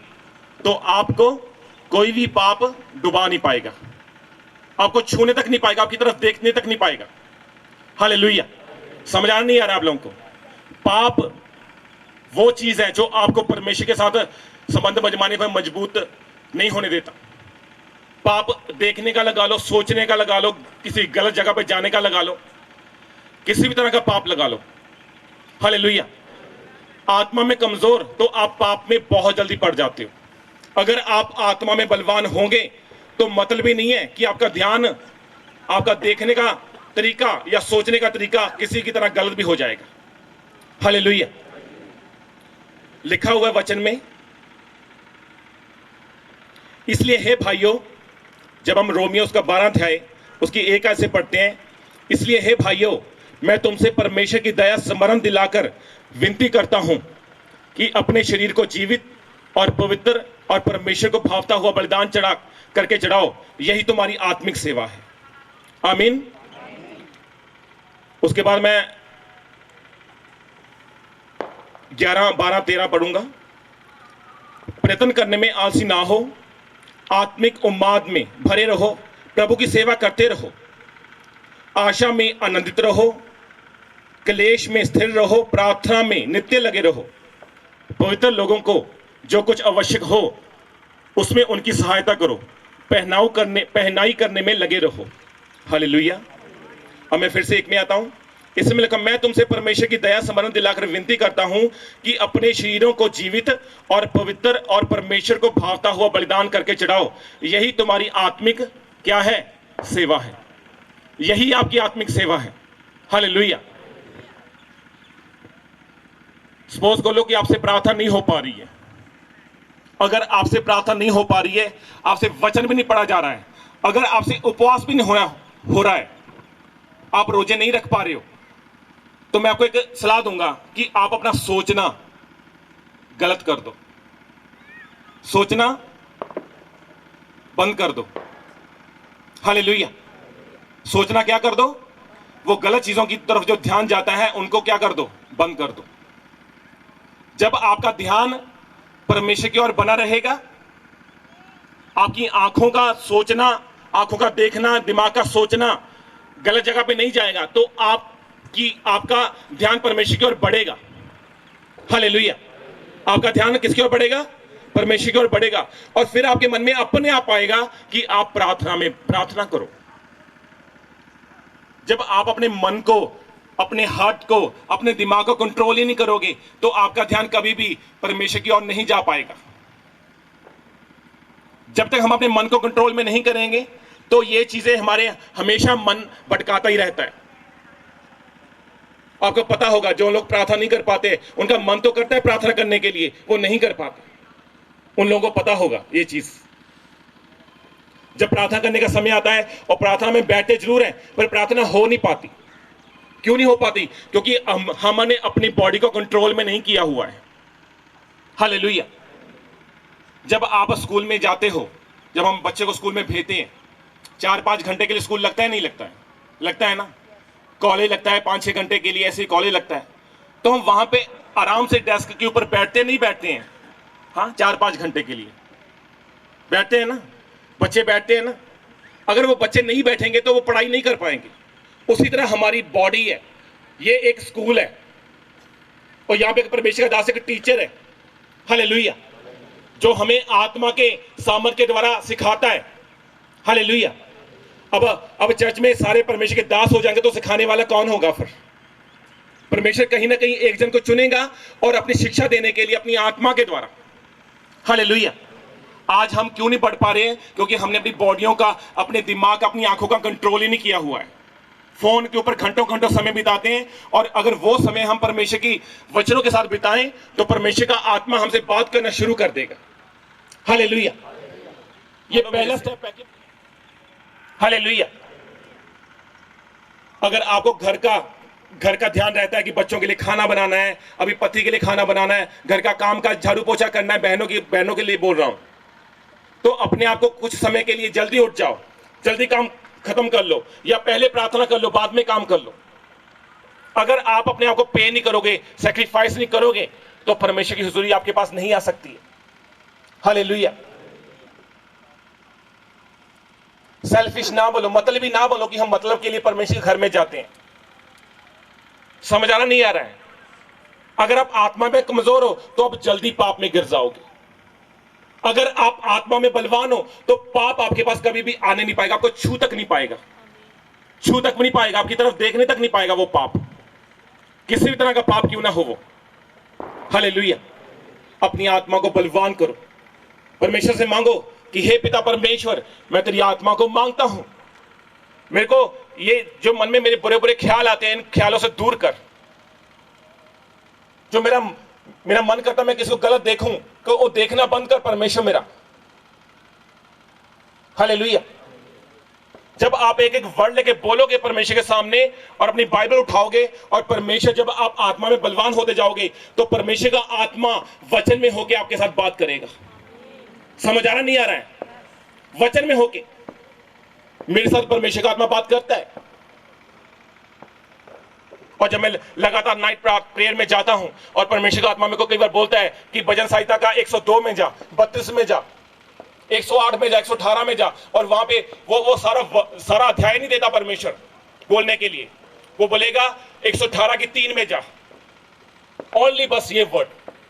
तो आपको कोई भी पाप डुबा नहीं पाएगा। आपको छूने तक नहीं पाएगा, आपकी तरफ देखने तक नहीं पाएगा। हालेलुया। समझ आ नहीं आ रहा आप लोगों को? पाप वो चीज है जो आपको परमेश्वर के साथ संबंध बजमाने पर मजबूत नहीं होने देता। पाप देखने का लगा लो, सोचने का लगा लो, किसी गलत जगह पे जाने का लगा लो, किसी भी तरह का पाप लगा लो। हालेलुया। आत्मा में कमजोर तो आप पाप में बहुत जल्दी पड़ जाते हो। अगर आप आत्मा में बलवान होंगे तो मतलब ही नहीं है कि आपका ध्यान, आपका देखने का तरीका या सोचने का तरीका किसी की तरह गलत भी हो जाएगा। हालेलुया। लिखा हुआ है वचन में, इसलिए हे भाइयों, जब हम रोमियो उसका 12 अध्याय उसकी 1 आयत से पढ़ते हैं, इसलिए हे भाइयों, मैं तुमसे परमेश्वर की दया स्मरण दिलाकर विनती करता हूं कि अपने शरीर को जीवित और पवित्र और परमेश्वर को भावता हुआ बलिदान करके चढ़ाओ, यही तुम्हारी आत्मिक सेवा है। आमीन। उसके बाद मैं 11, 12, 13 पढ़ूंगा। प्रयत्न करने में आलसी ना हो, आत्मिक उन्माद में भरे रहो, प्रभु की सेवा करते रहो, आशा में आनंदित रहो, क्लेश में स्थिर रहो, प्रार्थना में नित्य लगे रहो, पवित्र लोगों को जो कुछ आवश्यक हो उसमें उनकी सहायता करो, पहनाई करने में लगे रहो। हालेलुया। अब मैं फिर से 1 में आता हूं। इसमें लिखा, मैं तुमसे परमेश्वर की दया स्मरण दिलाकर विनती करता हूं कि अपने शरीरों को जीवित और पवित्र और परमेश्वर को भावता हुआ बलिदान करके चढ़ाओ, यही तुम्हारी आत्मिक क्या है? सेवा है। यही आपकी आत्मिक सेवा है। हालेलुया। सपोज कर लो कि आपसे प्रार्थना नहीं हो पा रही है। अगर आपसे प्रार्थना नहीं हो पा रही है, आपसे वचन भी नहीं पढ़ा जा रहा है, अगर आपसे उपवास भी नहीं हो रहा है, आप रोजे नहीं रख पा रहे हो, तो मैं आपको एक सलाह दूंगा कि आप अपना सोचना गलत कर दो, सोचना बंद कर दो। हालेलुया। सोचना क्या कर दो? वो गलत चीजों की तरफ जो ध्यान जाता है उनको क्या कर दो? बंद कर दो। जब आपका ध्यान परमेश्वर की ओर बना रहेगा, आपकी आंखों का सोचना, आंखों का देखना, दिमाग का सोचना गलत जगह पे नहीं जाएगा, तो आपका ध्यान परमेश्वर की ओर बढ़ेगा। हालेलुया। आपका ध्यान किसकी ओर बढ़ेगा? परमेश्वर की ओर बढ़ेगा। और फिर आपके मन में अपने आप आएगा कि आप प्रार्थना में प्रार्थना करो। जब आप अपने मन को, अपने हार्ट को, अपने दिमाग को कंट्रोल ही नहीं करोगे, तो आपका ध्यान कभी भी परमेश्वर की ओर नहीं जा पाएगा। जब तक हम अपने मन को कंट्रोल में नहीं करेंगे तो ये चीजें हमारे हमेशा मन भटकाता ही रहता है। आपको पता होगा, जो लोग प्रार्थना नहीं कर पाते, उनका मन तो करता है प्रार्थना करने के लिए, वो नहीं कर पाते। उन लोगों को पता होगा ये चीज। जब प्रार्थना करने का समय आता है और प्रार्थना में बैठते जरूर हैं, पर प्रार्थना हो नहीं पाती। क्यों नहीं हो पाती? क्योंकि हमने अपनी बॉडी को कंट्रोल में नहीं किया हुआ है। हालेलुया। जब आप स्कूल में जाते हो, जब हम बच्चे को स्कूल में भेजते हैं, 4-5 घंटे के लिए स्कूल लगता है, नहीं लगता है? लगता है ना। कॉलेज लगता है 5-6 घंटे के लिए, ऐसे कॉलेज लगता है। तो हम वहां पे आराम से डेस्क के ऊपर बैठते नहीं बैठते हैं? हाँ, 4-5 घंटे के लिए बैठते हैं ना। बच्चे बैठते हैं ना। अगर वो बच्चे नहीं बैठेंगे तो वो पढ़ाई नहीं कर पाएंगे। उसी तरह हमारी बॉडी है, ये एक स्कूल है, और यहाँ पे परमेश्वर का दास एक टीचर है। हालेलुया। जो हमें आत्मा के सामर्थ्य के द्वारा सिखाता है। हालेलुया। अब चर्च में सारे परमेश्वर के दास हो जाएंगे तो सिखाने वाला कौन होगा? फिर परमेश्वर कहीं ना कहीं एक जन को चुनेगा और अपनी शिक्षा देने के लिए अपनी आत्मा के द्वारा। हालेलुया। आज हम क्यों नहीं पढ़ पा रहे हैं? क्योंकि हमने अपनी बॉडियों का, अपने दिमाग का, अपनी आंखों का कंट्रोल ही नहीं किया हुआ है। फोन के ऊपर घंटों घंटों समय बिताते हैं, और अगर वो समय हम परमेश्वर की वचनों के साथ बिताएं तो परमेश्वर का आत्मा हमसे बात करना शुरू कर देगा। हालेलुया। ये पहला स्टेप है। हालेलुया। अगर आपको घर का ध्यान रहता है कि बच्चों के लिए खाना बनाना है, अभी पति के लिए खाना बनाना है, घर का काम का झाड़ू पोछा करना है, बहनों के लिए बोल रहा हूं, तो अपने आप को कुछ समय के लिए जल्दी उठ जाओ, जल्दी काम खत्म कर लो, या पहले प्रार्थना कर लो, बाद में काम कर लो। अगर आप अपने आप को पे नहीं करोगे, सैक्रिफाइस नहीं करोगे, तो परमेश्वर की हुजूरी आपके पास नहीं आ सकती है। हालेलुया। सेल्फिश ना बोलो, मतलबी ना बोलो कि हम मतलब के लिए परमेश्वर के घर में जाते हैं। समझ आना नहीं आ रहा है? अगर आप आत्मा में कमजोर हो तो आप जल्दी पाप में गिर जाओगे। अगर आप आत्मा में बलवान हो तो पाप आपके पास कभी भी आने नहीं पाएगा, आपको छू तक नहीं पाएगा, छू तक नहीं पाएगा, आपकी तरफ देखने तक नहीं पाएगा वो पाप, किसी भी तरह का पाप क्यों ना हो वो। हालेलुया। अपनी आत्मा को बलवान करो, परमेश्वर से मांगो कि हे पिता परमेश्वर, मैं तेरी आत्मा को मांगता हूं, मेरे को ये जो मन में मेरे बुरे बुरे ख्याल आते हैं इन ख्यालों से दूर कर। जो मेरा मन करता मैं किसी को गलत देखूं तो वो देखना बंद कर परमेश्वर मेरा। हालेलुया। जब आप एक एक वर्ड लेके बोलोगे परमेश्वर के सामने और अपनी बाइबल उठाओगे और परमेश्वर, जब आप आत्मा में बलवान होते जाओगे तो परमेश्वर का आत्मा वचन में होके आपके साथ बात करेगा। समझ आ रहा नहीं आ रहा है? वचन में होके मेरे साथ परमेश्वर का आत्मा बात करता है। और जब मैं लगातार नाइट प्रेयर में जाता हूं और परमेश्वर का आत्मा मेरे को कई बार बोलता है कि भजन संहिता का 102 में जा, 32 में जा, 108 में जा, 118 में जा, और वहां पे वो सारा अध्याय नहीं देता परमेश्वर बोलने के लिए, वो बोलेगा 118 की 3 में जा, ओनली बस ये वर्ड।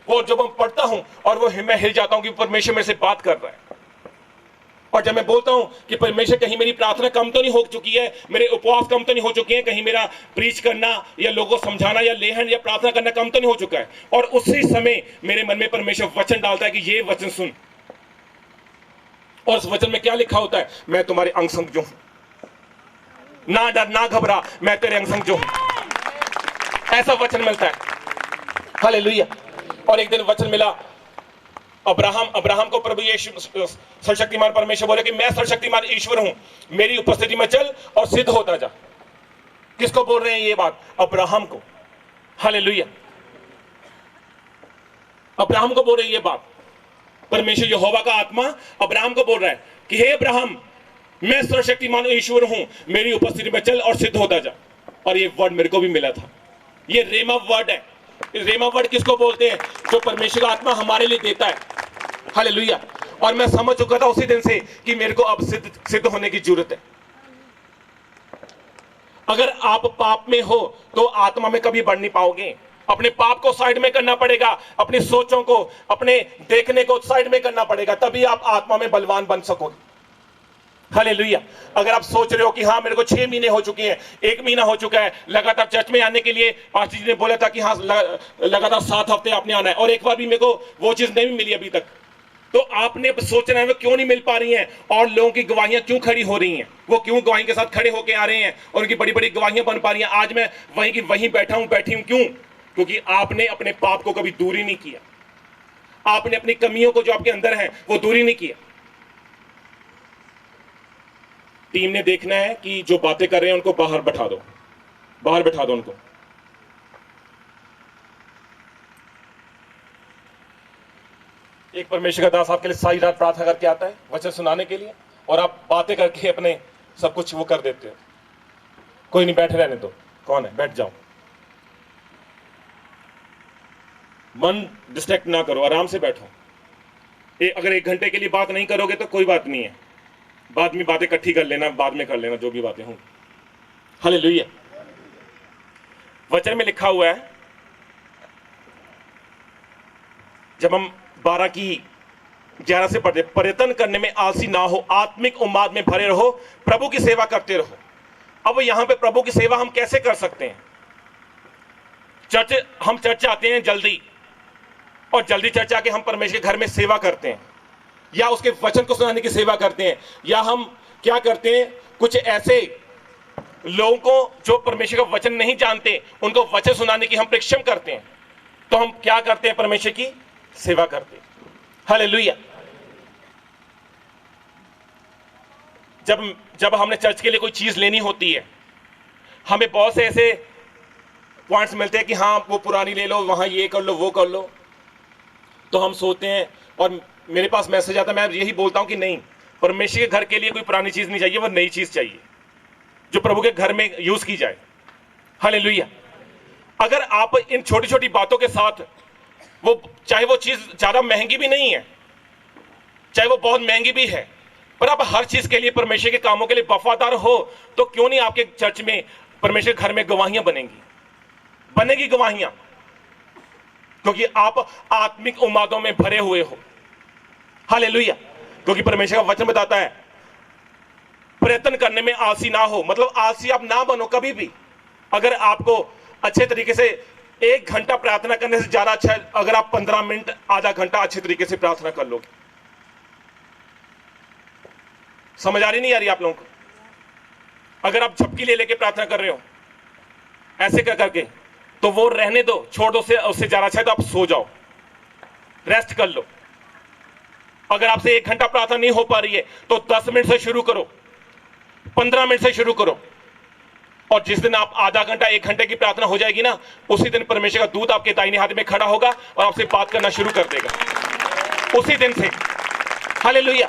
वो जब मैं पढ़ता हूं और वो मैं हिल जाता हूं कि परमेश्वर मेरे से बात कर रहा है। और जब मैं बोलता हूं कि परमेश्वर कहीं मेरी प्रार्थना कम तो नहीं हो चुकी है, मेरे उपवास कम तो नहीं हो चुके हैं, कहीं मेरा प्रीच करना या लोगों को समझाना या लेहन या प्रार्थना करना कम तो नहीं हो चुका है, और उसी समय मेरे मन में परमेश्वर वचन डालता है कि ये वचन सुन। और उस वचन में क्या लिखा होता है? मैं तुम्हारे अंग संग जो हूं, ना डर ना घबरा, मैं तेरे अंग संग जो हूं। ऐसा वचन मिलता है। हालेलुया। और एक दिन वचन मिला अब्राहम को प्रभु यीशु सर्वशक्तिमान परमेश्वर बोले कि मैं सर्वशक्तिमान ईश्वर हूं, मेरी उपस्थिति में चल और सिद्ध होता जा। किसको बोल रहे हैं ये बात? अब्राहम को। हालेलुया। अब्राहम को बोल रहे हैं ये बात। परमेश्वर यहोवा का आत्मा अब्राहम को बोल रहा है कि हे अब्राहम, मैं सर्वशक्तिमान ईश्वर हूं, मेरी उपस्थिति में चल और सिद्ध होता जा। और ये वर्ड मेरे को भी मिला था। ये रेमा वर्ड है। रेमा वर्ड किसको बोलते हैं? जो परमेश्वर का आत्मा हमारे लिए देता है। हालेलुया। और मैं समझ चुका था उसी दिन से कि मेरे को अब सिद्ध होने की जरूरत है। अगर आप पाप में हो तो आत्मा में कभी बढ़ नहीं पाओगे। अपने पाप को साइड में करना पड़ेगा, अपनी सोचों को, अपने देखने को साइड में करना पड़ेगा, तभी आप आत्मा में बलवान बन सकोगे। हालेलुया। अगर आप सोच रहे हो कि हाँ मेरे को 6 महीने हो चुके हैं, 1 महीना हो चुका है लगातार चर्च में आने के लिए, पास्टर जी ने बोला था कि हाँ लगातार 7 हफ्ते आपने आना है, और एक बार भी मेरे को वो चीज नहीं मिली अभी तक, तो आपने सोचना है वो क्यों नहीं मिल पा रही हैं, और लोगों की गवाहियां क्यों खड़ी हो रही हैं, वो क्यों गवाही के साथ खड़े होके आ रहे हैं और उनकी बड़ी बड़ी गवाहियां बन पा रही हैं। आज मैं वहीं की वहीं बैठी हूं। क्यों? क्योंकि आपने अपने पाप को कभी दूर ही नहीं किया, आपने अपनी कमियों को जो आपके अंदर है वो दूर ही नहीं किया। टीम ने देखना है कि जो बातें कर रहे हैं उनको बाहर बैठा दो, बाहर बैठा दो उनको। एक परमेश्वर का दास आपके लिए सारी रात प्रार्थना करके आता है वचन सुनाने के लिए, और आप बातें करके अपने सब कुछ वो कर देते हो। कोई नहीं, बैठे रहने दो। कौन है? बैठ जाओ। मन डिस्ट्रैक्ट ना करो, आराम से बैठो। अगर 1 घंटे के लिए बात नहीं करोगे तो कोई बात नहीं है, बाद में बातें इकट्ठी कर लेना, बाद में कर लेना जो भी बातें होंगी। हालेलुया। वचन में लिखा हुआ है, जब हम 12 की 11 से पढ़ते, पर्यटन करने में आलसी ना हो, आत्मिक उन्माद में भरे रहो, प्रभु की सेवा करते रहो। अब यहां पे प्रभु की सेवा हम कैसे कर सकते हैं? हम चर्च आते हैं जल्दी, और जल्दी चर्च आके हम परमेश्वर के घर में सेवा करते हैं, या उसके वचन को सुनाने की सेवा करते हैं, या हम क्या करते हैं, कुछ ऐसे लोगों को जो परमेश्वर का वचन नहीं जानते उनको वचन सुनाने की हम परिश्रम करते हैं। तो हम क्या करते हैं? परमेश्वर की सेवा करते हैं। हालेलुया। जब हमने चर्च के लिए कोई चीज लेनी होती है, हमें बहुत से ऐसे पॉइंट्स मिलते हैं कि हाँ वो पुरानी ले लो, वहां ये कर लो, वो कर लो। तो हम सोचते हैं, और मेरे पास मैसेज आता है, मैं यही बोलता हूं कि नहीं, परमेश्वर के घर के लिए कोई पुरानी चीज नहीं चाहिए, वो नई चीज चाहिए जो प्रभु के घर में यूज की जाए। हालेलुया। अगर आप इन छोटी छोटी बातों के साथ, वो चाहे वो चीज ज्यादा महंगी भी नहीं है, चाहे वो बहुत महंगी भी है, पर आप हर चीज के लिए, परमेश्वर के कामों के लिए वफादार हो, तो क्यों नहीं आपके चर्च में, परमेश्वर के घर में गवाहियां बनेगी गवाहियां, क्योंकि आप आत्मिक उम्मीदों में भरे हुए हो। हालेलुया। क्योंकि परमेश्वर का वचन बताता है प्रयत्न करने में आलसी ना हो, मतलब आलसी आप ना बनो कभी भी। अगर आपको अच्छे तरीके से 1 घंटा प्रार्थना करने से ज्यादा अच्छा है अगर आप 15 मिनट आधा घंटा अच्छे तरीके से प्रार्थना कर लोगे। समझ आ रही नहीं आ रही आप लोगों को? अगर आप झपकी ले लेके प्रार्थना कर रहे हो ऐसे कर करके, तो वो रहने दो, छोड़ दो, उससे ज्यादा अच्छा है तो आप सो जाओ, रेस्ट कर लो। अगर आपसे 1 घंटा प्रार्थना नहीं हो पा रही है तो 10 मिनट से शुरू करो, 15 मिनट से शुरू करो, और जिस दिन आप आधा घंटा 1 घंटे की प्रार्थना हो जाएगी ना, उसी दिन परमेश्वर का दूत आपके दाहिने हाथ में खड़ा होगा और आपसे बात करना शुरू कर देगा उसी दिन से। हालेलुया।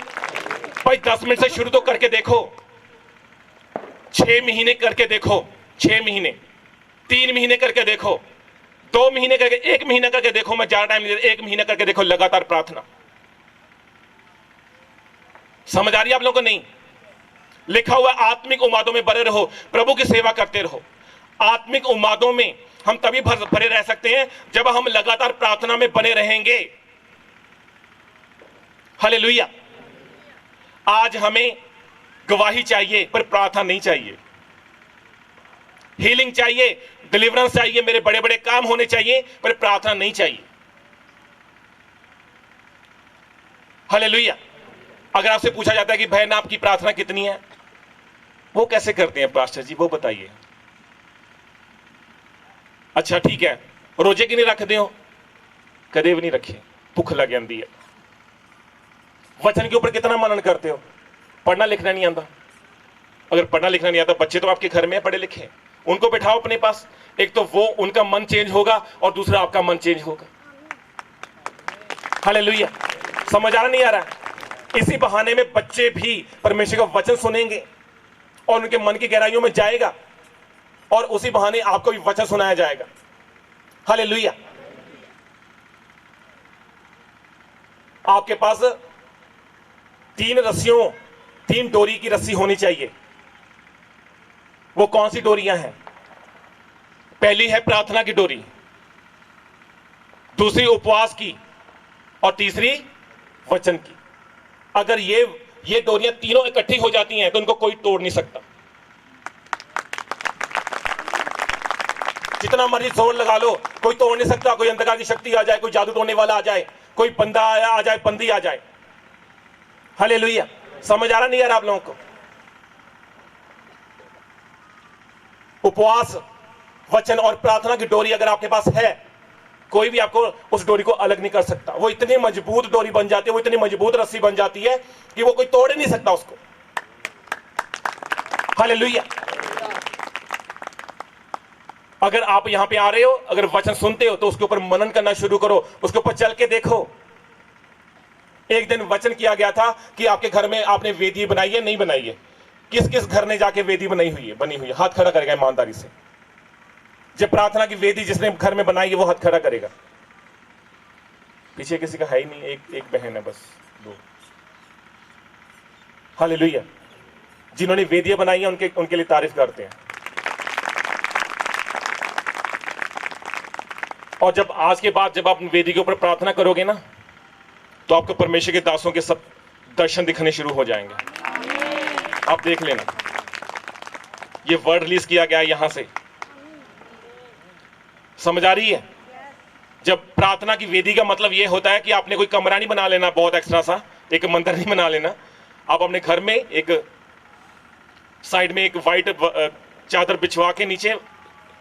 भाई 10 मिनट से शुरू तो करके देखो, 6 महीने करके देखो, 6 महीने, 3 महीने करके देखो, 2 महीने करके, 1 महीना करके देखो। मैं ज्यादा टाइम नहीं देता, 1 महीना करके देखो लगातार प्रार्थना। समझ आ रही है आप लोगों को? नहीं लिखा हुआ आत्मिक उम्मीदों में बने रहो, प्रभु की सेवा करते रहो। आत्मिक उम्मीदों में हम तभी भरे रह सकते हैं जब हम लगातार प्रार्थना में बने रहेंगे। हालेलुया। आज हमें गवाही चाहिए पर प्रार्थना नहीं चाहिए, हीलिंग चाहिए, डिलीवरेंस चाहिए, मेरे बड़े बड़े काम होने चाहिए पर प्रार्थना नहीं चाहिए। हालेलुया। अगर आपसे पूछा जाता है कि बहन आपकी प्रार्थना कितनी है, वो कैसे करते हैं पास्टर जी, वो बताइए। अच्छा ठीक है, रोजे की नहीं रखते हो? कदे भी नहीं रखे, भुख लग जाती है। वचन के ऊपर कितना मनन करते हो? पढ़ना लिखना नहीं आता? अगर पढ़ना लिखना नहीं आता, बच्चे तो आपके घर में पढ़े लिखे, उनको बिठाओ अपने पास, एक तो वो उनका मन चेंज होगा और दूसरा आपका मन चेंज होगा। हालेलुया। समझ आ रहा नहीं आ रहा? इसी बहाने में बच्चे भी परमेश्वर का वचन सुनेंगे और उनके मन की गहराइयों में जाएगा और उसी बहाने आपको भी वचन सुनाया जाएगा। हालेलुया। आपके पास 3 डोरी की रस्सी होनी चाहिए। वो कौन सी डोरियां हैं? पहली है प्रार्थना की डोरी, दूसरी उपवास की और तीसरी वचन की। अगर ये डोरियां तीनों इकट्ठी हो जाती हैं तो उनको कोई तोड़ नहीं सकता। जितना मर्जी जोर लगा लो, कोई तोड़ नहीं सकता। कोई अंधकार की शक्ति आ जाए, कोई जादू टोने वाला आ जाए, कोई बंदा आ जाए, बंदी आ जाए। हालेलुया। समझ आ रहा नहीं यार आप लोगों को? उपवास, वचन और प्रार्थना की डोरी अगर आपके पास है, कोई भी आपको उस डोरी को अलग नहीं कर सकता। वो इतनी मजबूत डोरी बन जाती है, वो इतनी मजबूत रस्सी बन जाती है कि वो कोई तोड़ नहीं सकता उसको। हालेलुया। अगर आप यहां पे आ रहे हो, अगर वचन सुनते हो तो उसके ऊपर मनन करना शुरू करो, उसके ऊपर चल के देखो। एक दिन वचन किया गया था कि आपके घर में आपने वेदी बनाई है, नहीं बनाई है? किस किस घर ने जाके वेदी बनी हुई है? हाथ खड़ा करेगा ईमानदारी से। जब प्रार्थना की वेदी जिसने घर में बनाई है वो हाथ खड़ा करेगा। पीछे किसी का है ही नहीं, एक बहन है बस, 2। हालेलुया। जिन्होंने वेदियां बनाई है उनके लिए तारीफ करते हैं। और जब आज के बाद जब आप वेदी के ऊपर प्रार्थना करोगे ना, तो आपको परमेश्वर के दासों के सब दर्शन दिखने शुरू हो जाएंगे। आप देख लेना, ये वर्ड रिलीज किया गया है यहां से। समझ आ रही है? जब प्रार्थना की वेदी का मतलब यह होता है कि आपने कोई कमरा नहीं बना लेना बहुत एक्स्ट्रा सा, एक मंदिर नहीं बना लेना। आप अपने घर में एक साइड में एक वाइट चादर बिछवा के नीचे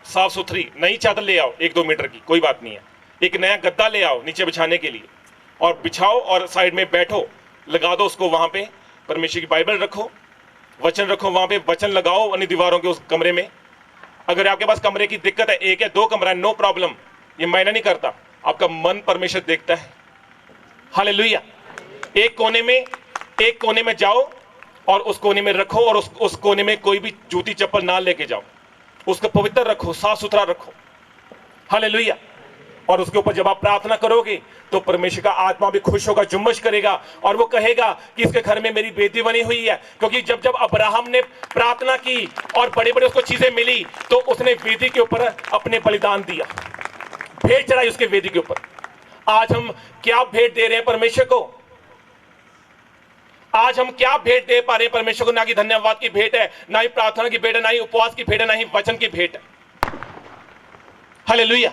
साफ सुथरी नई चादर ले आओ, 1-2 मीटर की, कोई बात नहीं है। एक नया गद्दा ले आओ नीचे बिछाने के लिए और बिछाओ और साइड में बैठो, लगा दो उसको। वहां पे परमेश्वर की बाइबल रखो, वचन रखो, वहां पे वचन लगाओ अपनी दीवारों के उस कमरे में। अगर आपके पास कमरे की दिक्कत है, 1 या 2 कमरा है, नो प्रॉब्लम, ये मायना नहीं करता। आपका मन परमेश्वर देखता है। हालेलुया। एक कोने में जाओ और उस कोने में रखो और उस कोने में कोई भी जूती चप्पल ना लेके जाओ, उसको पवित्र रखो, साफ सुथरा रखो। हालेलुया। और उसके ऊपर जब आप प्रार्थना करोगे तो परमेश्वर का आत्मा भी खुश होगा, जुम्मश करेगा और वो कहेगा कि इसके घर में मेरी बेटी बनी हुई है। क्योंकि जब जब अब्राहम ने प्रार्थना की और बड़े बड़े उसको चीजें मिली तो उसने वेदी के ऊपर अपने बलिदान दिया, भेंट चढ़ाई उसके वेदी के ऊपर। आज हम क्या भेंट दे रहे हैं परमेश्वर को? आज हम क्या भेंट दे पा रहे हैं परमेश्वर को? ना कि धन्यवाद की भेंट है, ना ही प्रार्थना की भेंट है, ना ही उपवास की भेंट है, ना ही वचन की भेंट है। हालेलुया।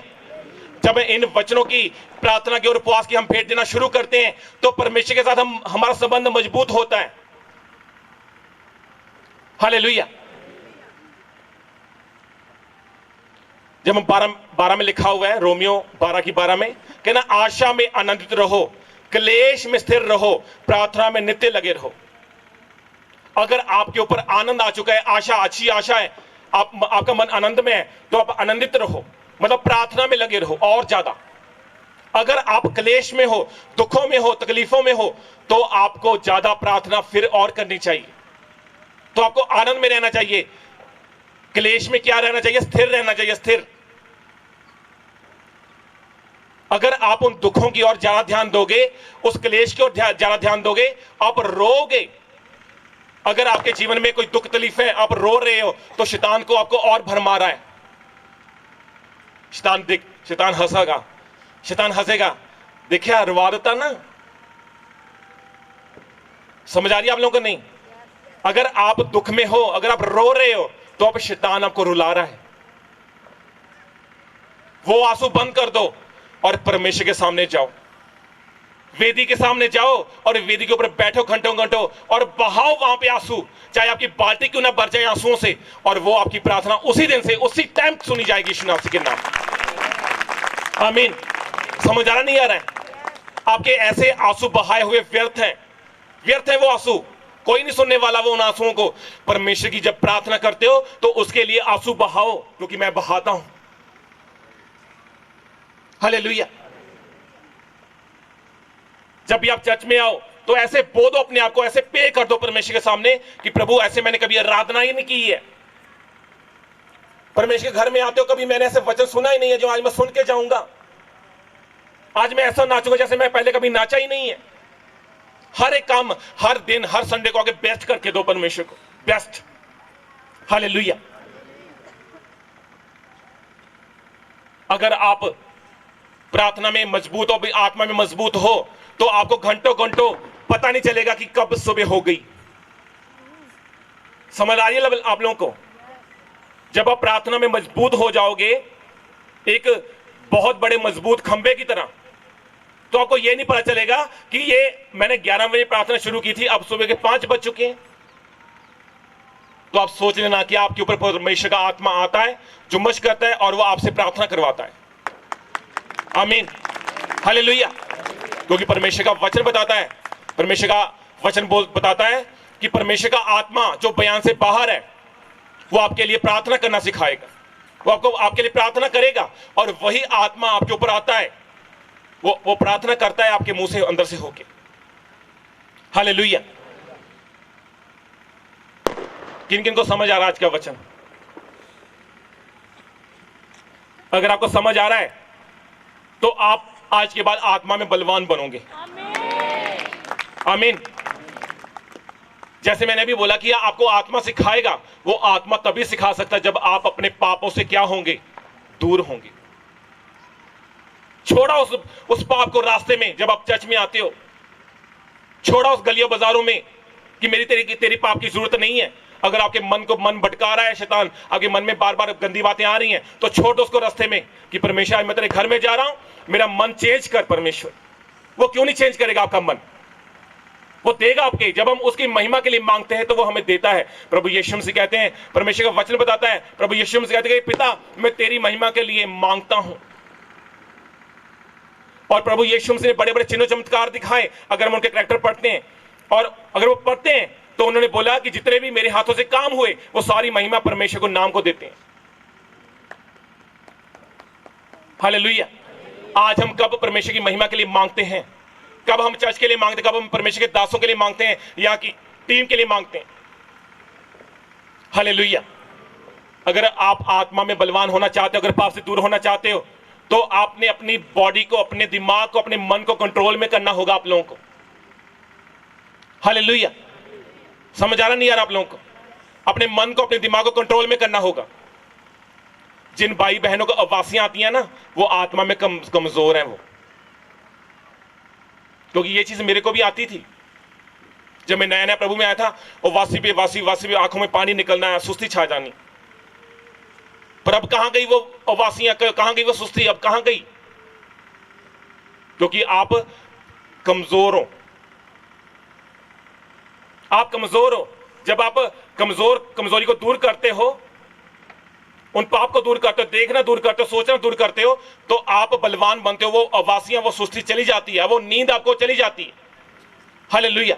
जब इन वचनों की, प्रार्थना की और उपवास की हम भेंट देना शुरू करते हैं तो परमेश्वर के साथ हमारा संबंध मजबूत होता है। हालेलुया। जब हम 12 में लिखा हुआ है, रोमियो 12 की 12 में कहना, आशा में आनंदित रहो, क्लेश में स्थिर रहो, प्रार्थना में नित्य लगे रहो। अगर आपके ऊपर आनंद आ चुका है, आशा, अच्छी आशा है, आपका मन आनंद में है, तो आप आनंदित रहो, मतलब प्रार्थना में लगे रहो और ज्यादा। अगर आप क्लेश में हो, दुखों में हो, तकलीफों में हो, तो आपको ज्यादा प्रार्थना फिर और करनी चाहिए। तो आपको आनंद में रहना चाहिए। क्लेश में क्या रहना चाहिए? स्थिर रहना चाहिए, स्थिर। अगर आप उन दुखों की ओर ज्यादा ध्यान दोगे, उस क्लेश की ओर ज्यादा ध्यान दोगे, आप रोगे। अगर आपके जीवन में कोई दुख तकलीफ है, आप रो रहे हो, तो शैतान को आपको और भरमा रहा है। शैतान हंसेगा, शैतान हंसेगा, देखिए रुवा देता ना। समझ आ रही है आप लोगों को? नहीं। अगर आप दुख में हो, अगर आप रो रहे हो, तो अब शैतान आपको रुला रहा है। वो आंसू बंद कर दो और परमेश्वर के सामने जाओ, वेदी के सामने जाओ और वेदी के ऊपर बैठो घंटों घंटों और बहाओ वहां पे आंसू, चाहे आपकी बाल्टी क्यों ना भर जाए आंसुओं से, और वो आपकी प्रार्थना उसी दिन से, उसी टाइम सुनी जाएगी यीशु मसीह के नाम। आमीन। समझ आ रहा नहीं आ रहा है? आपके ऐसे आंसू बहाए हुए व्यर्थ हैं, व्यर्थ है वो आंसू, कोई नहीं सुनने वाला वो उन आंसुओं को। परमेश्वर की जब प्रार्थना करते हो तो उसके लिए आंसू बहाओ, क्योंकि मैं बहाता हूं। हालेलुया। जब भी आप चर्च में आओ तो ऐसे बो दो अपने आप को, ऐसे पे कर दो परमेश्वर के सामने कि प्रभु ऐसे मैंने कभी आराधना ही नहीं की है। परमेश्वर के घर में आते हो, कभी मैंने ऐसे वचन सुना ही नहीं है जो आज मैं सुन के जाऊंगा। आज मैं ऐसा नाचूंगा जैसे मैं पहले कभी नाचा ही नहीं है। हर एक काम, हर दिन, हर संडे को आगे बेस्ट करके दो परमेश्वर को, बेस्ट। हालेलुया। अगर आप प्रार्थना में मजबूत हो, आत्मा में मजबूत हो, तो आपको घंटों घंटों पता नहीं चलेगा कि कब सुबह हो गई। समझ आ रही है आप लोगों को? जब आप प्रार्थना में मजबूत हो जाओगे, एक बहुत बड़े मजबूत खंबे की तरह, तो आपको यह नहीं पता चलेगा कि ये मैंने 11 बजे प्रार्थना शुरू की थी, अब सुबह के 5 बज चुके हैं। तो आप सोच लेना कि आपके ऊपर परमेश्वर का आत्मा आता है, जुम्मश करता है और वो आपसे प्रार्थना करवाता है। आमीन। हालेलुया। क्योंकि परमेश्वर का वचन बताता है, परमेश्वर का वचन बताता है कि परमेश्वर का आत्मा जो बयान से बाहर है, वो आपके लिए प्रार्थना करना सिखाएगा, वो आपके लिए प्रार्थना करेगा, और वही आत्मा आपके ऊपर आता है, वो प्रार्थना करता है आपके मुंह से, अंदर से होके। हालेलुया। किन किन को समझ आ रहा है आज का वचन? अगर आपको समझ आ रहा है तो आप आज के बाद आत्मा में बलवान बनोगे। आमीन। जैसे मैंने भी बोला कि आपको आत्मा सिखाएगा, वो आत्मा तभी सिखा सकता है जब आप अपने पापों से क्या होंगे? दूर होंगे। छोड़ा उस पाप को रास्ते में, जब आप चर्च में आते हो, छोड़ा उस गलियों बाजारों में कि मेरी तेरी पाप की जरूरत नहीं है। अगर आपके मन भटका रहा है शैतान, आपके मन में बार बार गंदी बातें आ रही हैं, तो छोड़ दो उसको रास्ते में कि परमेश्वर आज मैं तेरे घर में जा रहा हूं, मेरा मन चेंज कर। परमेश्वर वो क्यों नहीं चेंज करेगा आपका मन? वो देगा आपके, जब हम उसकी महिमा के लिए मांगते हैं तो वो हमें देता है। प्रभु यीशु मसीह कहते हैं, परमेश्वर का वचन बताता है, प्रभु यीशु मसीह कहते हैं, पिता मैं तेरी महिमा के लिए मांगता हूं। और प्रभु यीशु मसीह ने बड़े बड़े चिन्ह चमत्कार दिखाए। अगर हम उनके कैरेक्टर पढ़ते हैं, और अगर वो पढ़ते हैं, तो उन्होंने बोला कि जितने भी मेरे हाथों से काम हुए, वो सारी महिमा परमेश्वर को नाम को देते हैं। हालेलुया। आज हम कब परमेश्वर की महिमा के लिए मांगते हैं? कब हम चर्च के लिए मांगते हैं? कब हम परमेश्वर के दासों के लिए मांगते हैं या कि टीम के लिए मांगते हैं? हालेलुया। अगर आप आत्मा में बलवान होना चाहते हो, अगर पाप से दूर होना चाहते हो, तो आपने अपनी बॉडी को, अपने दिमाग को, अपने मन को कंट्रोल में करना होगा आप लोगों को। हालेलुया। समझ आ रहा नहीं यार आप लोगों को? अपने मन को, अपने दिमाग को कंट्रोल में करना होगा। जिन भाई बहनों को अवासियां आती हैं ना, वो आत्मा में कमजोर हैं वो, क्योंकि ये चीज मेरे को भी आती थी जब मैं नया नया प्रभु में आया था। और वासी पे आंखों में पानी निकलना, सुस्ती छा जानी। पर अब कहां गई वो अवासियां, कहां गई वो सुस्ती, अब कहां गई? क्योंकि आप कमजोर हो, आप कमजोर हो। जब आप कमजोरी को दूर करते हो, उन पाप को दूर करते हो, देखना दूर करते हो, सोचना दूर करते हो, तो आप बलवान बनते हो। वो अवासियां, वो सुस्ती चली जाती है, वो नींद आपको चली जाती है। हालेलुया।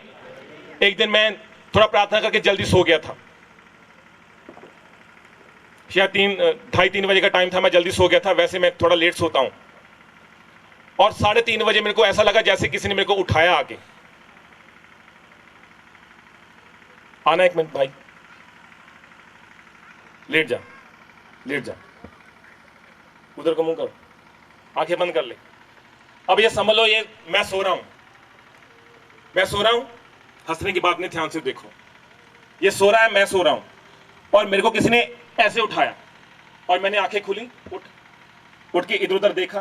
एक दिन मैं थोड़ा प्रार्थना करके जल्दी सो गया था, शायद 2:30-3 बजे का टाइम था, मैं जल्दी सो गया था। वैसे मैं थोड़ा लेट सोता हूं, और 3:30 बजे मेरे को ऐसा लगा जैसे किसी ने मेरे को उठाया आके। आना एक मिनट भाई, लेट जा, लेट जा, उधर को मुंह कर, आंखें बंद कर ले। अब ये समझ लो, ये मैं सो रहा हूं, मैं सो रहा हूं, हंसने की बात नहीं, ध्यान से देखो। ये सो रहा है, मैं सो रहा हूं, और मेरे को किसी ने ऐसे उठाया, और मैंने आंखें खुली, उठ के इधर उधर देखा,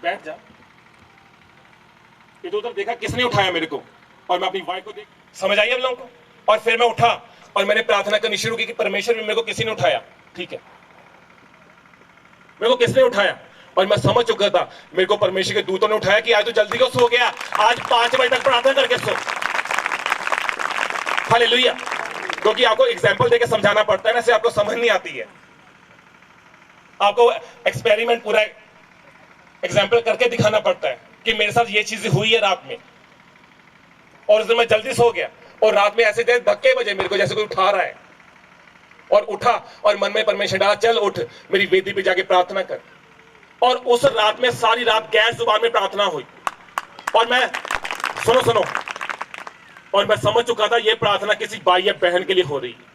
बैठ जा, इधर उधर देखा, किसने उठाया मेरे को, और मैं अपनी वाइफ को देख, समझ आई आप लोगों को? और फिर मैं उठा और मैंने प्रार्थना करनी शुरू की कि परमेश्वर, मेरे को किसी ने उठाया, ठीक है, मेरे को किसने उठाया? और मैं समझ चुका था, मेरे को परमेश्वर के दूतों ने उठाया कि आज तो जल्दी को सो गया, आज 5 बजे तक प्रार्थना करके सो। हालेलुया। क्योंकि आपको एग्जाम्पल देके समझाना पड़ता है ना, ऐसे आपको समझ नहीं आती है। आपको एक्सपेरिमेंट, पूरा एग्जाम्पल करके दिखाना पड़ता है कि मेरे साथ ये चीज हुई है रात में, और उस दिन मैं जल्दी सो गया, और रात में ऐसे धक्के बजे मेरे को जैसे कोई उठा रहा है, और उठा और मन में परमेश्वर डाला, चल उठ, मेरी वेदी पे जाके प्रार्थना कर। और उस रात में सारी रात गैर जुबान में प्रार्थना हुई, और मैं सुनो, और मैं समझ चुका था ये प्रार्थना किसी भाई या बहन के लिए हो रही है।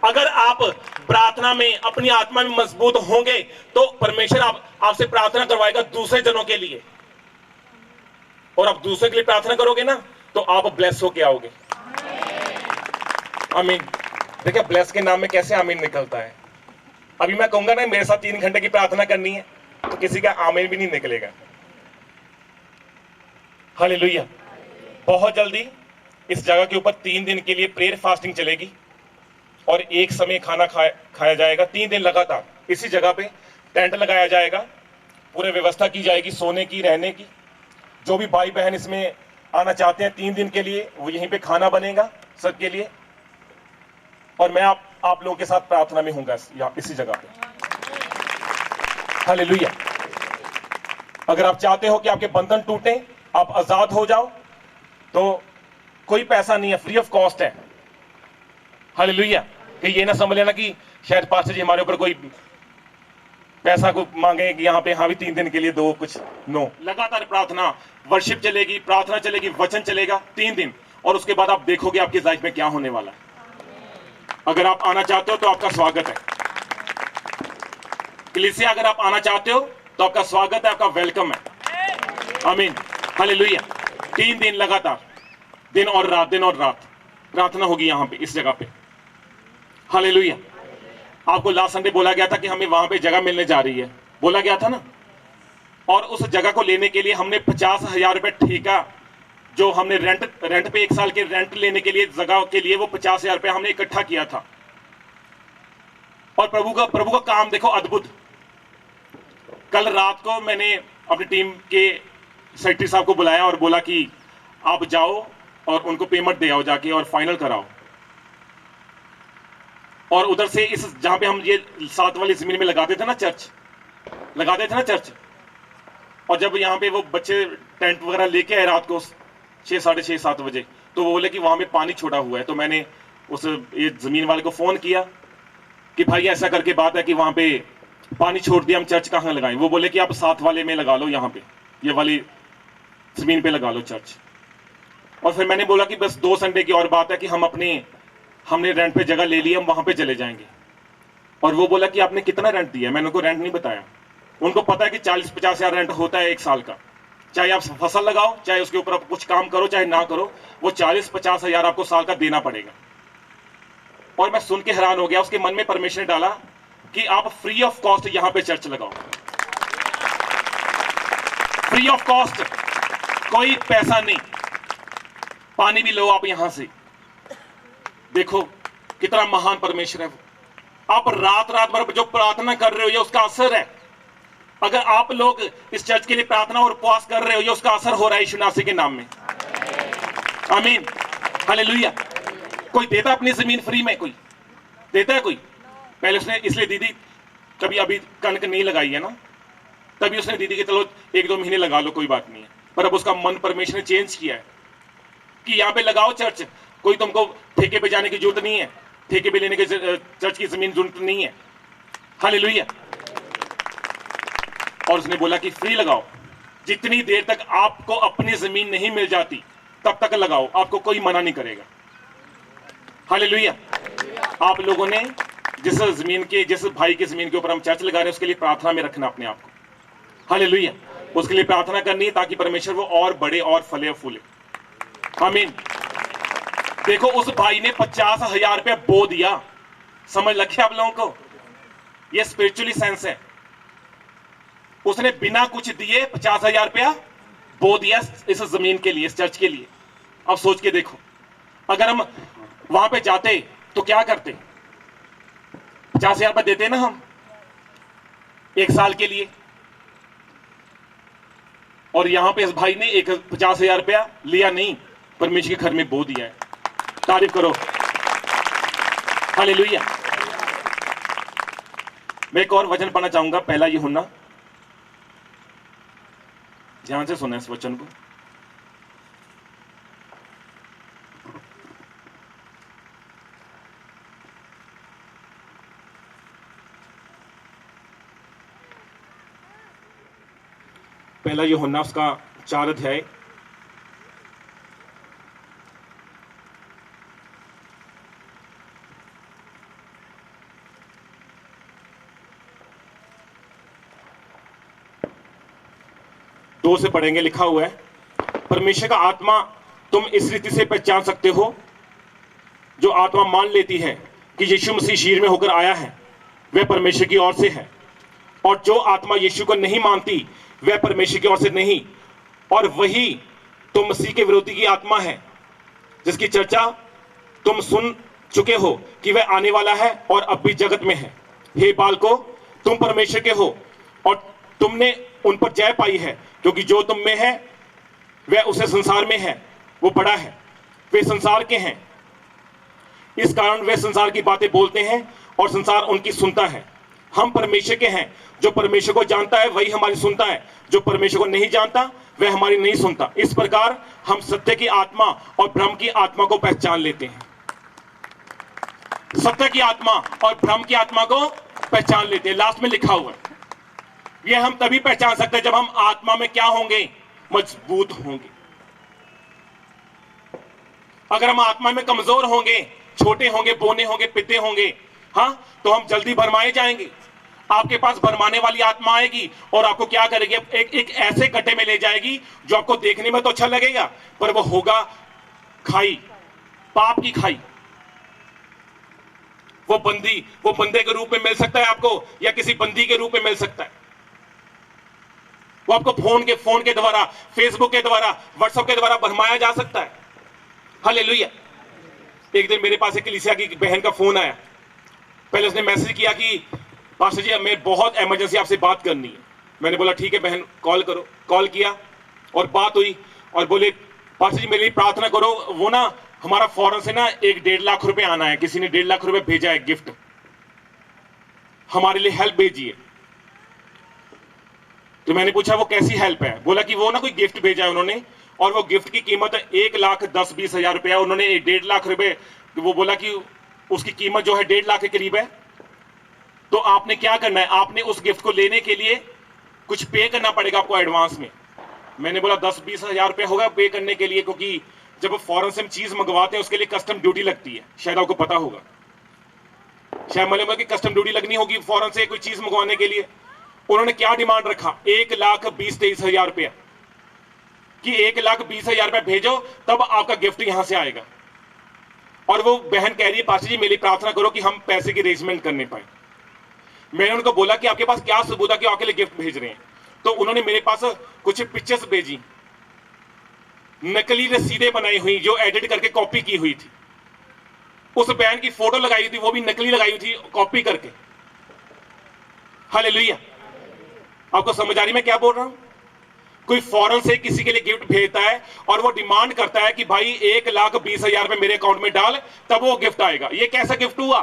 अगर आप प्रार्थना में, अपनी आत्मा में मजबूत होंगे, तो परमेश्वर आपसे प्रार्थना करवाएगा दूसरे जनों के लिए, और आप दूसरे के लिए प्रार्थना करोगे ना, तो आप ब्लेस होके आओगे। आमीन। देखिए ब्लेस के नाम में कैसे आमीन निकलता है। अभी मैं कहूंगा ना मेरे साथ 3 घंटे की प्रार्थना करनी है, तो किसी का आमीन भी नहीं निकलेगा। हालेलुया। बहुत जल्दी इस जगह के ऊपर 3 दिन के लिए प्रेयर फास्टिंग चलेगी, और एक समय खाना खाया जाएगा। 3 दिन लगातार इसी जगह पे टेंट लगाया जाएगा, पूरे व्यवस्था की जाएगी सोने की, रहने की। जो भी भाई बहन इसमें आना चाहते हैं 3 दिन के लिए, वो यहीं पे खाना बनेगा सबके लिए, और मैं आप लोगों के साथ प्रार्थना में हूंगा इसी जगह पे। हालेलुया। अगर आप चाहते हो कि आपके बंधन टूटे, आप आजाद हो जाओ, तो कोई पैसा नहीं है, फ्री ऑफ कॉस्ट है। हालेलुया। कि ये ना समझ लेना कि शायद पास्टर जी हमारे ऊपर कोई पैसा को मांगे कि यहाँ पे हाँ भी 3 दिन के लिए दो कुछ, नो। लगातार प्रार्थना, वर्शिप चलेगी, प्रार्थना चलेगी, वचन चलेगा 3 दिन, और उसके बाद आप देखोगे आपकी लाइफ में क्या होने वाला है। अगर आप आना चाहते हो तो आपका स्वागत है। कलीसिया अगर आप आना चाहते हो तो आपका स्वागत है, आपका वेलकम है। आमीन। हालेलुया। 3 दिन लगातार, दिन और रात प्रार्थना होगी यहाँ पे, इस जगह पे। हालेलुया। आपको लास्ट संडे बोला गया था कि हमें वहां पे जगह मिलने जा रही है, बोला गया था ना। और उस जगह को लेने के लिए हमने 50,000 रुपए ठेका, जो हमने रेंट पे 1 साल के रेंट लेने के लिए, जगह के लिए, वो 50,000 रुपए हमने इकट्ठा किया था। और प्रभु का काम देखो अद्भुत। कल रात को मैंने अपनी टीम के सेक्रेटरी साहब को बुलाया और बोला कि आप जाओ और उनको पेमेंट दे आओ जाके, और फाइनल कराओ। और उधर से इस जहां पे हम ये 7 वाली जमीन में लगाते थे ना चर्च, और जब यहाँ पे वो बच्चे टेंट वगैरह लेके आए रात को 6, साढ़े 6, 7 बजे, तो वो बोले कि वहां पे पानी छोड़ा हुआ है। तो मैंने उस ये जमीन वाले को फोन किया कि भाई ऐसा करके बात है कि वहां पे पानी छोड़ दिया, हम चर्च कहाँ लगाएं? वो बोले कि आप 7 वाले में लगा लो, यहाँ पे ये वाली जमीन पे लगा लो चर्च। और फिर मैंने बोला कि बस 2 संडे की और बात है कि हमने रेंट पे जगह ले ली, हम वहां पे चले जाएंगे। और वो बोला कि आपने कितना रेंट दिया? मैंने उनको रेंट नहीं बताया, उनको पता है कि 40-50 हजार रेंट होता है एक साल का। चाहे आप फसल लगाओ, चाहे उसके ऊपर आप कुछ काम करो, चाहे ना करो, वो 40-50 हजार आपको साल का देना पड़ेगा। और मैं सुन के हैरान हो गया, उसके मन में परमेश्वर ने डाला कि आप फ्री ऑफ कॉस्ट यहां पे चर्च लगाओ। फ्री ऑफ कॉस्ट, कोई पैसा नहीं, पानी भी लो आप यहां से। देखो कितना महान परमेश्वर है वो। आप रात रात भर जो प्रार्थना कर रहे हो, ये उसका असर है। अगर आप लोग इस चर्च के लिए प्रार्थना और उपवास कर रहे हो, ये उसका असर हो रहा है यीशु मसीह के नाम में। आमीन, हालेलुया। कोई देता अपनी जमीन फ्री में? कोई देता है? कोई पहले उसने इसलिए दीदी कभी अभी कणक नहीं लगाई है ना, तभी उसने दीदी कि चलो 1-2 महीने लगा लो, कोई बात नहीं है। पर अब उसका मन परमेश्वर ने चेंज किया है कि यहाँ पे लगाओ चर्च, कोई तुमको ठेके पे जाने की जरूरत नहीं है, ठेके पे लेने की चर्च की जमीन जरूरत नहीं है। हालेलुया। और उसने बोला कि फ्री लगाओ, जितनी देर तक आपको अपनी जमीन नहीं मिल जाती तब तक लगाओ, आपको कोई मना नहीं करेगा। हालेलुया। आप लोगों ने जिस भाई की जमीन के ऊपर हम चर्च लगा रहे हैं, उसके लिए प्रार्थना में रखना अपने आप को। हालेलुया। उसके लिए प्रार्थना करनी है ताकि परमेश्वर वो और बड़े और फले फूले। आमीन। देखो उस भाई ने 50,000 रुपया बो दिया। समझ लगे आप लोगों को? ये स्पिरिचुअली सेंस है। उसने बिना कुछ दिए 50,000 रुपया बो दिया इस जमीन के लिए, इस चर्च के लिए। अब सोच के देखो, अगर हम वहां पे जाते तो क्या करते? 50,000 रुपया देते ना हम एक साल के लिए, और यहां पे इस भाई ने 50,000 रुपया लिया नहीं, परमेश्वर के घर में बो दिया है। तारीफ करो। हालेलुया। मैं एक और वचन पढ़ना चाहूंगा, पहला यूहन्ना। ध्यान से सुना इस वचन को। पहला यूहन्ना उसका 4 अध्याय, दो से पढ़ेंगे। लिखा हुआ है, परमेश्वर का आत्मा तुम इस रीति से पहचान सकते हो, जो आत्मा मान लेती है कि यीशु मसीह शरीर में होकर आया है, वह परमेश्वर की ओर से है, और जो आत्मा यीशु को नहीं मानती वह परमेश्वर की ओर से नहीं। और वही तो मसीह के विरोधी की आत्मा है, जिसकी चर्चा तुम सुन चुके हो कि वह आने वाला है और अब भी जगत में है। हे बालको, तुम परमेश्वर के हो और तुमने उन पर जय पाई है, क्योंकि जो तुम में है वह उसे संसार में है। वो बड़ा है, वे संसार के हैं, इस कारण वे संसार की बातें बोलते हैं और संसार उनकी सुनता है। हम परमेश्वर के हैं, जो परमेश्वर को जानता है वही हमारी सुनता है, जो परमेश्वर को नहीं जानता वह हमारी नहीं सुनता। इस प्रकार हम सत्य की आत्मा और भ्रम की आत्मा को पहचान लेते हैं। सत्य की आत्मा और भ्रम की आत्मा को पहचान लेते हैं। लास्ट में लिखा हुआ है, यह हम तभी पहचान सकते हैं जब हम आत्मा में क्या होंगे? मजबूत होंगे। अगर हम आत्मा में कमजोर होंगे, छोटे होंगे, बोने होंगे, पिते होंगे, हाँ, तो हम जल्दी भरमाए जाएंगे। आपके पास भरमाने वाली आत्मा आएगी और आपको क्या करेगी? एक ऐसे गड्ढे में ले जाएगी जो आपको देखने में तो अच्छा लगेगा, पर वो होगा खाई, पाप की खाई। वो बंदे के रूप में मिल सकता है आपको, या किसी बंदी के रूप में मिल सकता है। वो आपको फोन के द्वारा, फेसबुक के द्वारा, व्हाट्सएप के द्वारा भरमाया जा सकता है। हालेलुया। एक दिन मेरे पास एक कलीसिया की बहन का फोन आया। पहले उसने मैसेज किया कि पास्टर जी, मैं बहुत इमरजेंसी आपसे बात करनी है। मैंने बोला ठीक है बहन, कॉल करो। कॉल किया और बात हुई, और बोले पास्टर जी मेरे लिए प्रार्थना करो, वो ना हमारा फॉरेन से ना 1-1.5 लाख रुपए आना है, किसी ने 1.5 लाख रुपए भेजा है गिफ्ट, हमारे लिए हेल्प भेजिए। तो मैंने पूछा वो कैसी हेल्प है? बोला कि वो ना कोई गिफ्ट भेजा है उन्होंने, और वो गिफ्ट की कीमत 1,10,20,000 रुपया। उन्होंने 1.5 लाख रुपए, वो बोला कि उसकी कीमत जो है 1.5 लाख के करीब है। तो आपने क्या करना है? आपने उस गिफ्ट को लेने के लिए कुछ पे करना पड़ेगा आपको एडवांस में। मैंने बोला 10-20 हजार रुपये होगा पे करने के लिए, क्योंकि जब फॉरेन से हम चीज मंगवाते हैं उसके लिए कस्टम ड्यूटी लगती है, शायद आपको पता होगा। शायद मालूम है कि कस्टम ड्यूटी लगनी होगी फॉरेन से कोई चीज मंगवाने के लिए। उन्होंने क्या डिमांड रखा? 1,20,23,000 रुपया कि 1,20,000 रुपया भेजो तब आपका गिफ्ट यहां से आएगा। और वो बहन कह रही है पास्टर जी मेरी प्रार्थना करो कि हम पैसे की अरेंजमेंट करने पाए। मैंने उनको बोला कि आपके पास क्या सबूत है कि आपके लिए गिफ्ट भेज रहे हैं? तो उन्होंने मेरे पास कुछ पिक्चर्स भेजी, नकली रसीदें बनाई हुई जो एडिट करके कॉपी की हुई थी। उस बहन की फोटो लगाई थी, वो भी नकली लगाई हुई थी कॉपी करके। हालेलुया। आपको समझ आ रही मैं क्या बोल रहा हूं? कोई फॉरेन से किसी के लिए गिफ्ट भेजता है और वो डिमांड करता है कि भाई 1,20,000 रुपए मेरे अकाउंट में डाल तब वो गिफ्ट आएगा। ये कैसा गिफ्ट हुआ?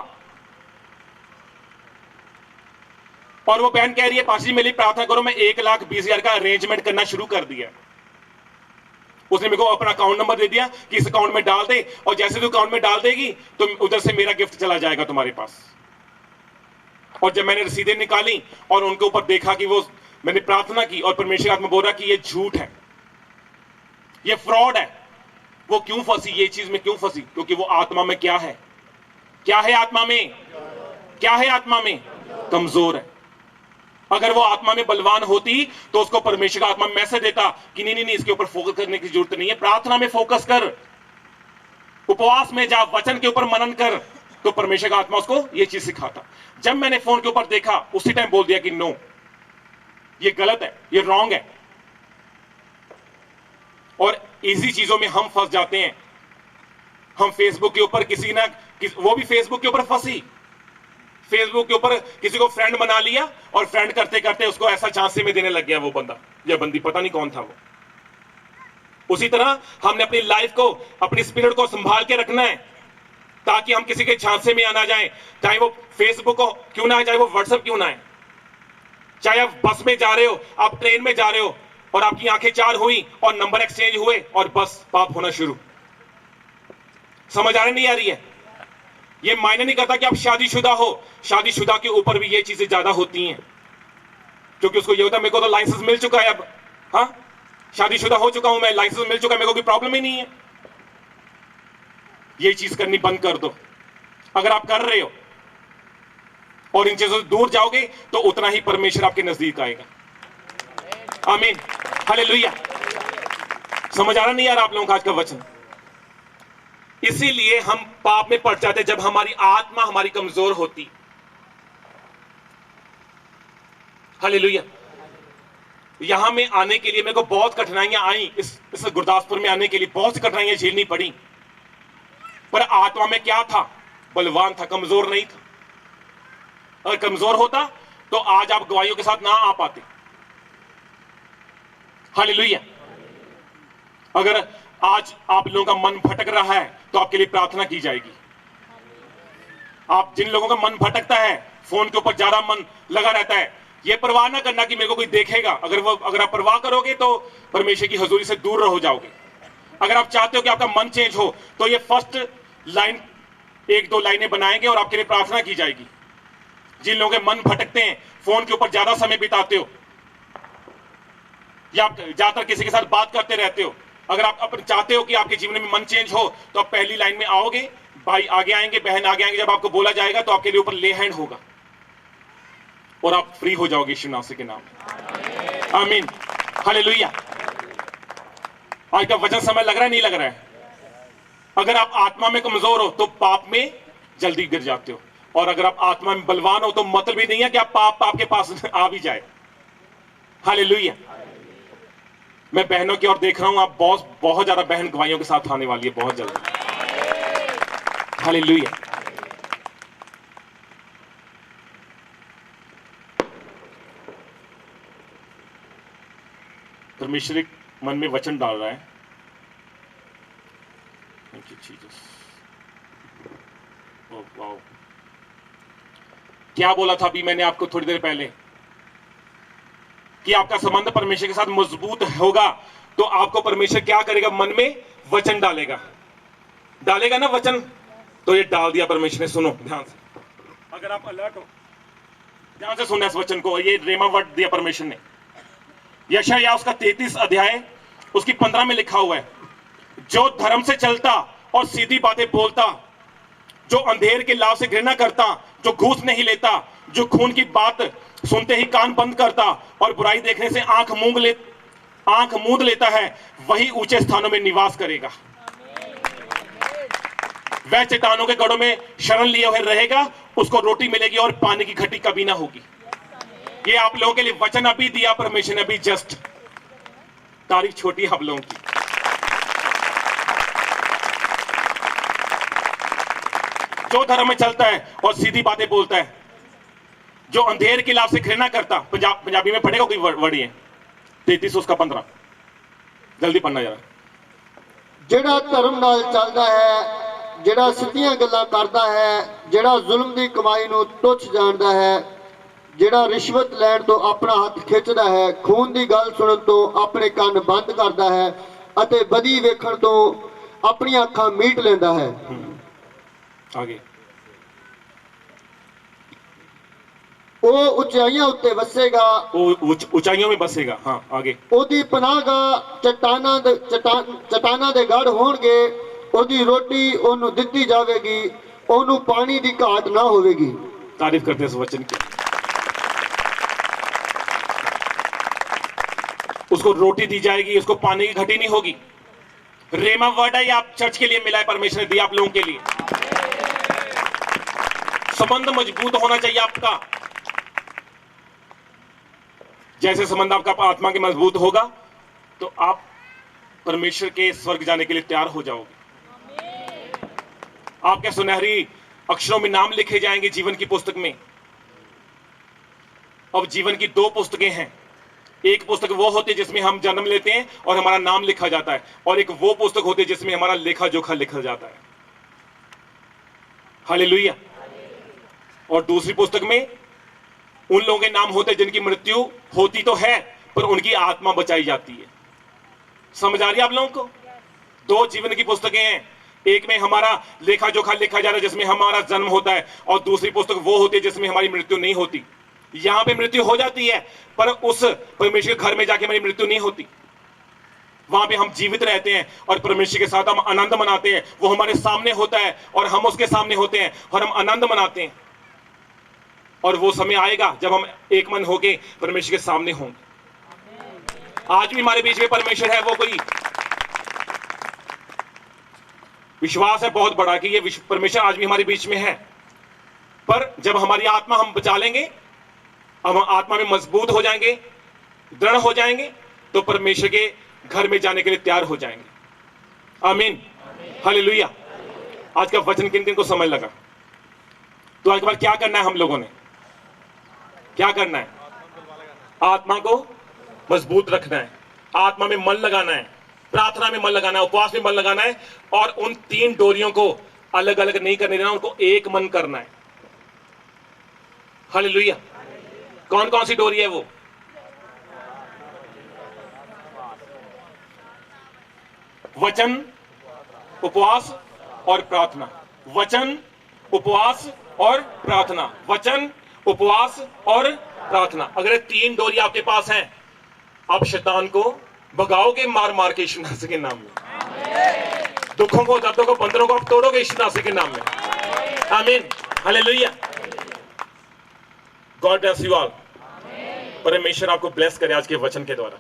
और वो बहन कह रही है पास्टर जी मेरी प्रार्थना करो, मैं 1,20,000 का अरेंजमेंट करना शुरू कर दिया। उसने मेरे को अपना अकाउंट नंबर दे दिया कि इस अकाउंट में डाल दे, और जैसे तू अकाउंट में डाल देगी तो उधर से मेरा गिफ्ट चला जाएगा तुम्हारे पास। और जब मैंने रसीदें निकाली और उनके ऊपर देखा कि वो, मैंने प्रार्थना की और परमेश्वर आत्मा बोल रहा कि ये झूठ है, ये फ्रॉड है। वो क्यों फंसी? ये चीज में क्यों फंसी? क्योंकि वो आत्मा में क्या है? क्या है आत्मा में? क्या है आत्मा में? कमजोर है। अगर वो आत्मा में बलवान होती तो उसको परमेश्वर का आत्मा मैसेज देता कि नहीं नहीं नहीं, इसके ऊपर फोकस करने की जरूरत नहीं है, प्रार्थना में फोकस कर, उपवास में जा, वचन के ऊपर मनन कर। तो परमेश्वर का आत्मा उसको ये चीज सिखाता। जब मैंने फोन के ऊपर देखा उसी टाइम बोल दिया कि नो, ये गलत है, ये रॉन्ग है। और इसी चीजों में हम फंस जाते हैं। हम फेसबुक के ऊपर वो भी फेसबुक के ऊपर फंसी, फेसबुक के ऊपर किसी को फ्रेंड बना लिया और फ्रेंड करते करते उसको ऐसा झांसे में देने लग गया वो बंदा या बंदी, पता नहीं कौन था वो। उसी तरह हमने अपनी लाइफ को, अपनी स्पिरिट को संभाल के रखना है ताकि हम किसी के झांसे में आना जाए, चाहे वो फेसबुक हो क्यों ना है, चाहे वो व्हाट्सएप क्यों ना है, चाहे आप बस में जा रहे हो, आप ट्रेन में जा रहे हो और आपकी आंखें चार हुई और नंबर एक्सचेंज हुए और बस पाप होना शुरू। समझ आ रही नहीं आ रही है? ये मायने नहीं करता कि आप शादीशुदा हो, शादीशुदा के ऊपर भी ये चीजें ज्यादा होती हैं, क्योंकि उसको ये होता है मेरे को तो लाइसेंस मिल चुका है, अब हाँ शादीशुदा हो चुका हूं मैं, लाइसेंस मिल चुका है, मेरे को कोई प्रॉब्लम ही नहीं है। ये चीज करनी बंद कर दो। अगर आप कर रहे हो और इन चीजों से दूर जाओगे तो उतना ही परमेश्वर आपके नजदीक आएगा। आमीन, हालेलुया। समझ आ रहा नहीं यार आप लोगों का आज का वचन? इसीलिए हम पाप में पड़ जाते जब हमारी आत्मा हमारी कमजोर होती। हालेलुया। यहां में आने के लिए मेरे को बहुत कठिनाइयां आई, इस गुरदासपुर में आने के लिए बहुत सी कठिनाइयां झेलनी पड़ी, पर आत्मा में क्या था? बलवान था, कमजोर नहीं था। अगर कमजोर होता तो आज आप गवाहियों के साथ ना आ पाते। हालेलुया। अगर आज आप लोगों का मन भटक रहा है तो आपके लिए प्रार्थना की जाएगी। आप जिन लोगों का मन भटकता है, फोन के ऊपर ज्यादा मन लगा रहता है, ये परवाह ना करना कि मेरे को कोई देखेगा। अगर आप परवाह करोगे तो परमेश्वर की हजूरी से दूर रह जाओगे। अगर आप चाहते हो कि आपका मन चेंज हो तो ये फर्स्ट लाइन, 1-2 लाइनें बनाएंगे और आपके लिए प्रार्थना की जाएगी। जिन लोगों के मन भटकते हैं, फोन के ऊपर ज्यादा समय बिताते हो या आप ज्यादातर किसी के साथ बात करते रहते हो, अगर आप अपन चाहते हो कि आपके जीवन में मन चेंज हो तो आप पहली लाइन में आओगे, भाई आगे आएंगे, बहन आगे आएंगे। जब आपको बोला जाएगा तो आपके लिए ऊपर ले हैंड होगा और आप फ्री हो जाओगे यीशु नासरी के नाम में। आमीन, हालेलुया। आज का वचन समय लग रहा है, नहीं लग रहा है? अगर आप आत्मा में कमजोर हो तो पाप में जल्दी गिर जाते हो, और अगर आप आत्मा में बलवान हो तो मतलब भी नहीं है कि आप पाप आपके पास आ भी जाए। हालेलुया। मैं बहनों की ओर देख रहा हूं, आप बहुत ज्यादा बहन गवाहियों के साथ आने वाली है बहुत जल्दी। हालेलुया। परमेश्वर मन में वचन डाल रहा है। Thank you Jesus. Oh wow, क्या बोला था अभी मैंने आपको थोड़ी देर पहले कि आपका संबंध परमेश्वर के साथ मजबूत होगा तो आपको परमेश्वर क्या करेगा? मन में वचन डालेगा ना वचन। तो ये डाल दिया परमेश्वर ने। सुनो ध्यान से, अगर आप अलर्ट हो, ध्यान से सुनना इस वचन को। ये रेमा वर्ड दिया परमेश्वर ने। यशायाह उसका 33 अध्याय उसकी 15 में लिखा हुआ है, जो धर्म से चलता और सीधी बातें बोलता, जो अंधेर के लाभ से घृणा करता, जो घूस नहीं लेता, जो खून की बात सुनते ही कान बंद करता और बुराई देखने से आंख मूंद लेता है, वही ऊंचे स्थानों में निवास करेगा। वह चट्टानों के गढ़ों में शरण लिए हुए रहेगा, उसको रोटी मिलेगी और पानी की घटी कभी ना होगी। ये आप लोगों के लिए वचन अभी दिया परमेश्वर ने, अभी जस्ट तारीख छोटी है आप लोगों की। जो धर्म में चलता है और सीधी बातें बोलता है, जो अंधेर के लाभ से घृणा करता, पंजाबी में पढ़ेगा कोई वर्ड है 33 उसका 15, जल्दी पढ़ना जरा। ਜਿਹੜਾ ਧਰਮ ਨਾਲ ਚੱਲਦਾ ਹੈ, ਜਿਹੜਾ ਸਿੱਧੀਆਂ ਗੱਲਾਂ ਕਰਦਾ ਹੈ, ਜਿਹੜਾ ਜ਼ੁਲਮ ਦੀ ਕਮਾਈ ਨੂੰ ਤੁੱਛ ਜਾਣਦਾ ਹੈ, ਜਿਹੜਾ ਰਿਸ਼ਵਤ ਲੈਣ ਤੋਂ ਆਪਣਾ ਹੱਥ ਖਿੱਚਦਾ ਹੈ, ਖੂਨ ਦੀ ਗੱਲ ਸੁਣਨ ਤੋਂ ਆਪਣੇ ਕੰਨ ਬੰਦ ਕਰਦਾ ਹੈ ਅਤੇ ਬਦੀ ਵੇਖਣ ਤੋਂ ਆਪਣੀਆਂ ਅੱਖਾਂ ਮੀਟ ਲੈਂਦਾ ਹੈ। आगे ਉਹ ਉਚਾਈਆਂ ਉੱਤੇ ਵਸੇਗਾ, वो ऊंचाइयों में बसेगा। हाँ आगे। ਉਹਦੀ ਪਨਾਹਗਾਹ ਚਟਾਨਾਂ ਦੇ ਗੜ ਹੋਣਗੇ, ਉਹਦੀ ਰੋਟੀ ਉਹਨੂੰ ਦਿੱਤੀ ਜਾਵੇਗੀ, ਉਹਨੂੰ ਪਾਣੀ ਦੀ ਘਾਟ ਨਾ ਹੋਵੇਗੀ। तारीफ करते हैं इस वचन की। उसको रोटी दी जाएगी, उसको पानी की घटी नहीं होगी। रेमा वर्ड है, ये आप चर्च के लिए मिला है, परमेश्वर ने दिया आप लोगों के लिए। संबंध मजबूत होना चाहिए आपका। जैसे संबंध आपका आत्मा के मजबूत होगा तो आप परमेश्वर के स्वर्ग जाने के लिए तैयार हो जाओगे। आपके सुनहरी अक्षरों में नाम लिखे जाएंगे जीवन की पुस्तक में। अब जीवन की 2 पुस्तकें हैं। एक पुस्तक वो होती है जिसमें हम जन्म लेते हैं और हमारा नाम लिखा जाता है, और एक वो पुस्तक होती है जिसमें हमारा लेखा जोखा लिखा जाता है। हालेलुया। और दूसरी पुस्तक में उन लोगों के नाम होते हैं जिनकी मृत्यु होती तो है पर उनकी आत्मा बचाई जाती है। समझ आ रही है आप लोगों को? 2 जीवन की पुस्तकें हैं। एक में हमारा लेखा जोखा लिखा जा रहा है जिसमें हमारा जन्म होता है, और दूसरी पुस्तक वो होती है जिसमें हमारी मृत्यु नहीं होती। यहां पे मृत्यु हो जाती है पर उस परमेश्वर के घर में जाके हमारी मृत्यु नहीं होती। वहां पे हम जीवित रहते हैं और परमेश्वर के साथ हम आनंद मनाते हैं। वो हमारे सामने होता है और हम उसके सामने होते हैं और हम आनंद मनाते हैं। और वो समय आएगा जब हम एक मन होके परमेश्वर के सामने होंगे। आज भी हमारे बीच में परमेश्वर है। वो कोई विश्वास है बहुत बड़ा कि ये परमेश्वर आज भी हमारे बीच में है। पर जब हमारी आत्मा हम बचा लेंगे, हम आत्मा में मजबूत हो जाएंगे, दृढ़ हो जाएंगे, तो परमेश्वर के घर में जाने के लिए तैयार हो जाएंगे। आमीन, हालेलुया। आज का वचन किन किन को समझ लगा? तो आज के बाद क्या करना है हम लोगों ने? क्या करना है? आत्मा को मजबूत रखना है, आत्मा में मन लगाना है, प्रार्थना में मन लगाना है, उपवास में मन लगाना है, और उन 3 डोरियों को अलग अलग नहीं करने देना, उनको एक मन करना है। हालेलुया। कौन कौन सी डोरी है वो? वचन, उपवास और प्रार्थना। वचन, उपवास और प्रार्थना। वचन, उपवास और प्रार्थना। अगर ये 3 डोरी आपके पास हैं, आप शैतान को भगाओगे मार मार के यीशु मसीह के नाम में। दुखों को, दर्दों को, बंधनों को आप तोड़ोगे यीशु मसीह के नाम में। आमीन, hallelujah. God bless you all. परमेश्वर आपको ब्लेस करे आज के वचन के द्वारा।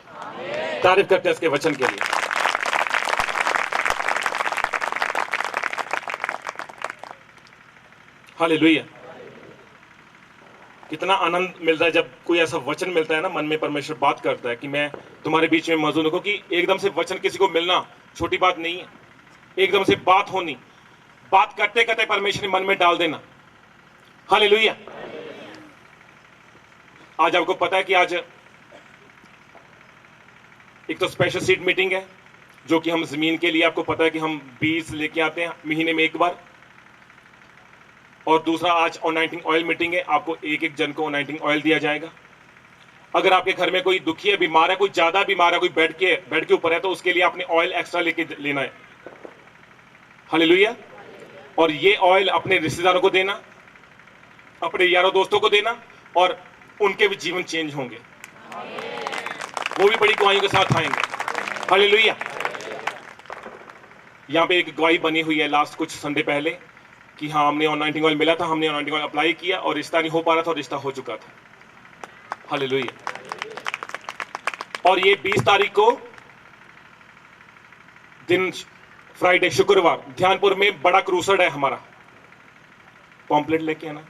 तारीफ करते हैं इसके वचन के लिए। हालेलुया। कितना आनंद मिलता है जब कोई ऐसा वचन मिलता है ना, मन में परमेश्वर बात करता है कि मैं तुम्हारे बीच में मौजूद हूं। क्योंकि एकदम से वचन किसी को मिलना छोटी बात नहीं है। एकदम से बात होनी, बात करते करते परमेश्वर ने मन में डाल देना। हालेलुया। आज आपको पता है कि आज एक तो स्पेशल सीट मीटिंग है जो कि हम जमीन के लिए, आपको पता है कि हम बीज लेके आते हैं महीने में एक बार। और दूसरा आज अनॉइंटिंग ऑयल मीटिंग है। आपको एक एक जन को अनॉइंटिंग ऑयल दिया जाएगा। अगर आपके घर में कोई दुखी है, बीमार है, कोई ज्यादा बीमार है, कोई बेड के ऊपर है, तो उसके लिए आपने ऑयल एक्स्ट्रा लेके लेना है। हालेलुया। और ये ऑयल अपने रिश्तेदारों को देना, अपने यारों दोस्तों को देना, और उनके भी जीवन चेंज होंगे। वो भी बड़ी गवाहियों के साथ आएंगे। हालेलुया। यहाँ पे एक गवाही बनी हुई है लास्ट कुछ संडे पहले। कि हाँ हमने अनॉइंटिंग ऑयल मिला था, हमने अनॉइंटिंग ऑयल अप्लाई किया और रिश्ता नहीं हो पा रहा था और रिश्ता हो चुका था। हालेलुया। और ये 20 तारीख को दिन फ्राइडे शुक्रवार ध्यानपुर में बड़ा क्रूसड है हमारा। पॉम्पलेट लेके आना।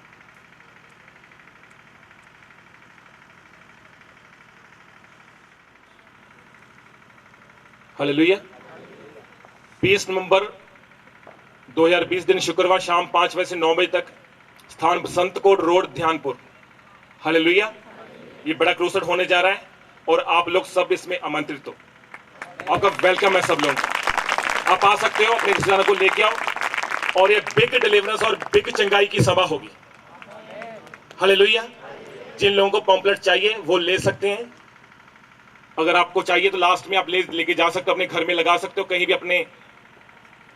हालेलुया। 20 नवंबर 2020 दिन शुक्रवार शाम 5 बजे से 9 बजे तक, स्थान बसंत कोट रोड ध्यानपुर। हालेलुया। ये बड़ा क्रूसड होने जा रहा है और आप लोग सब इसमें आमंत्रित हो। आपका वेलकम है सब लोगों का। आप आ सकते हो, अपने रिश्तेदारों को लेके आओ और ये बिग डिलीवरेंस और बिग चंगाई की सभा होगी। हालेलुया। जिन लोगों को पॉम्पलेट चाहिए वो ले सकते हैं। अगर आपको चाहिए तो लास्ट में आप लेके जा सकते हो, अपने घर में लगा सकते हो, कहीं भी अपने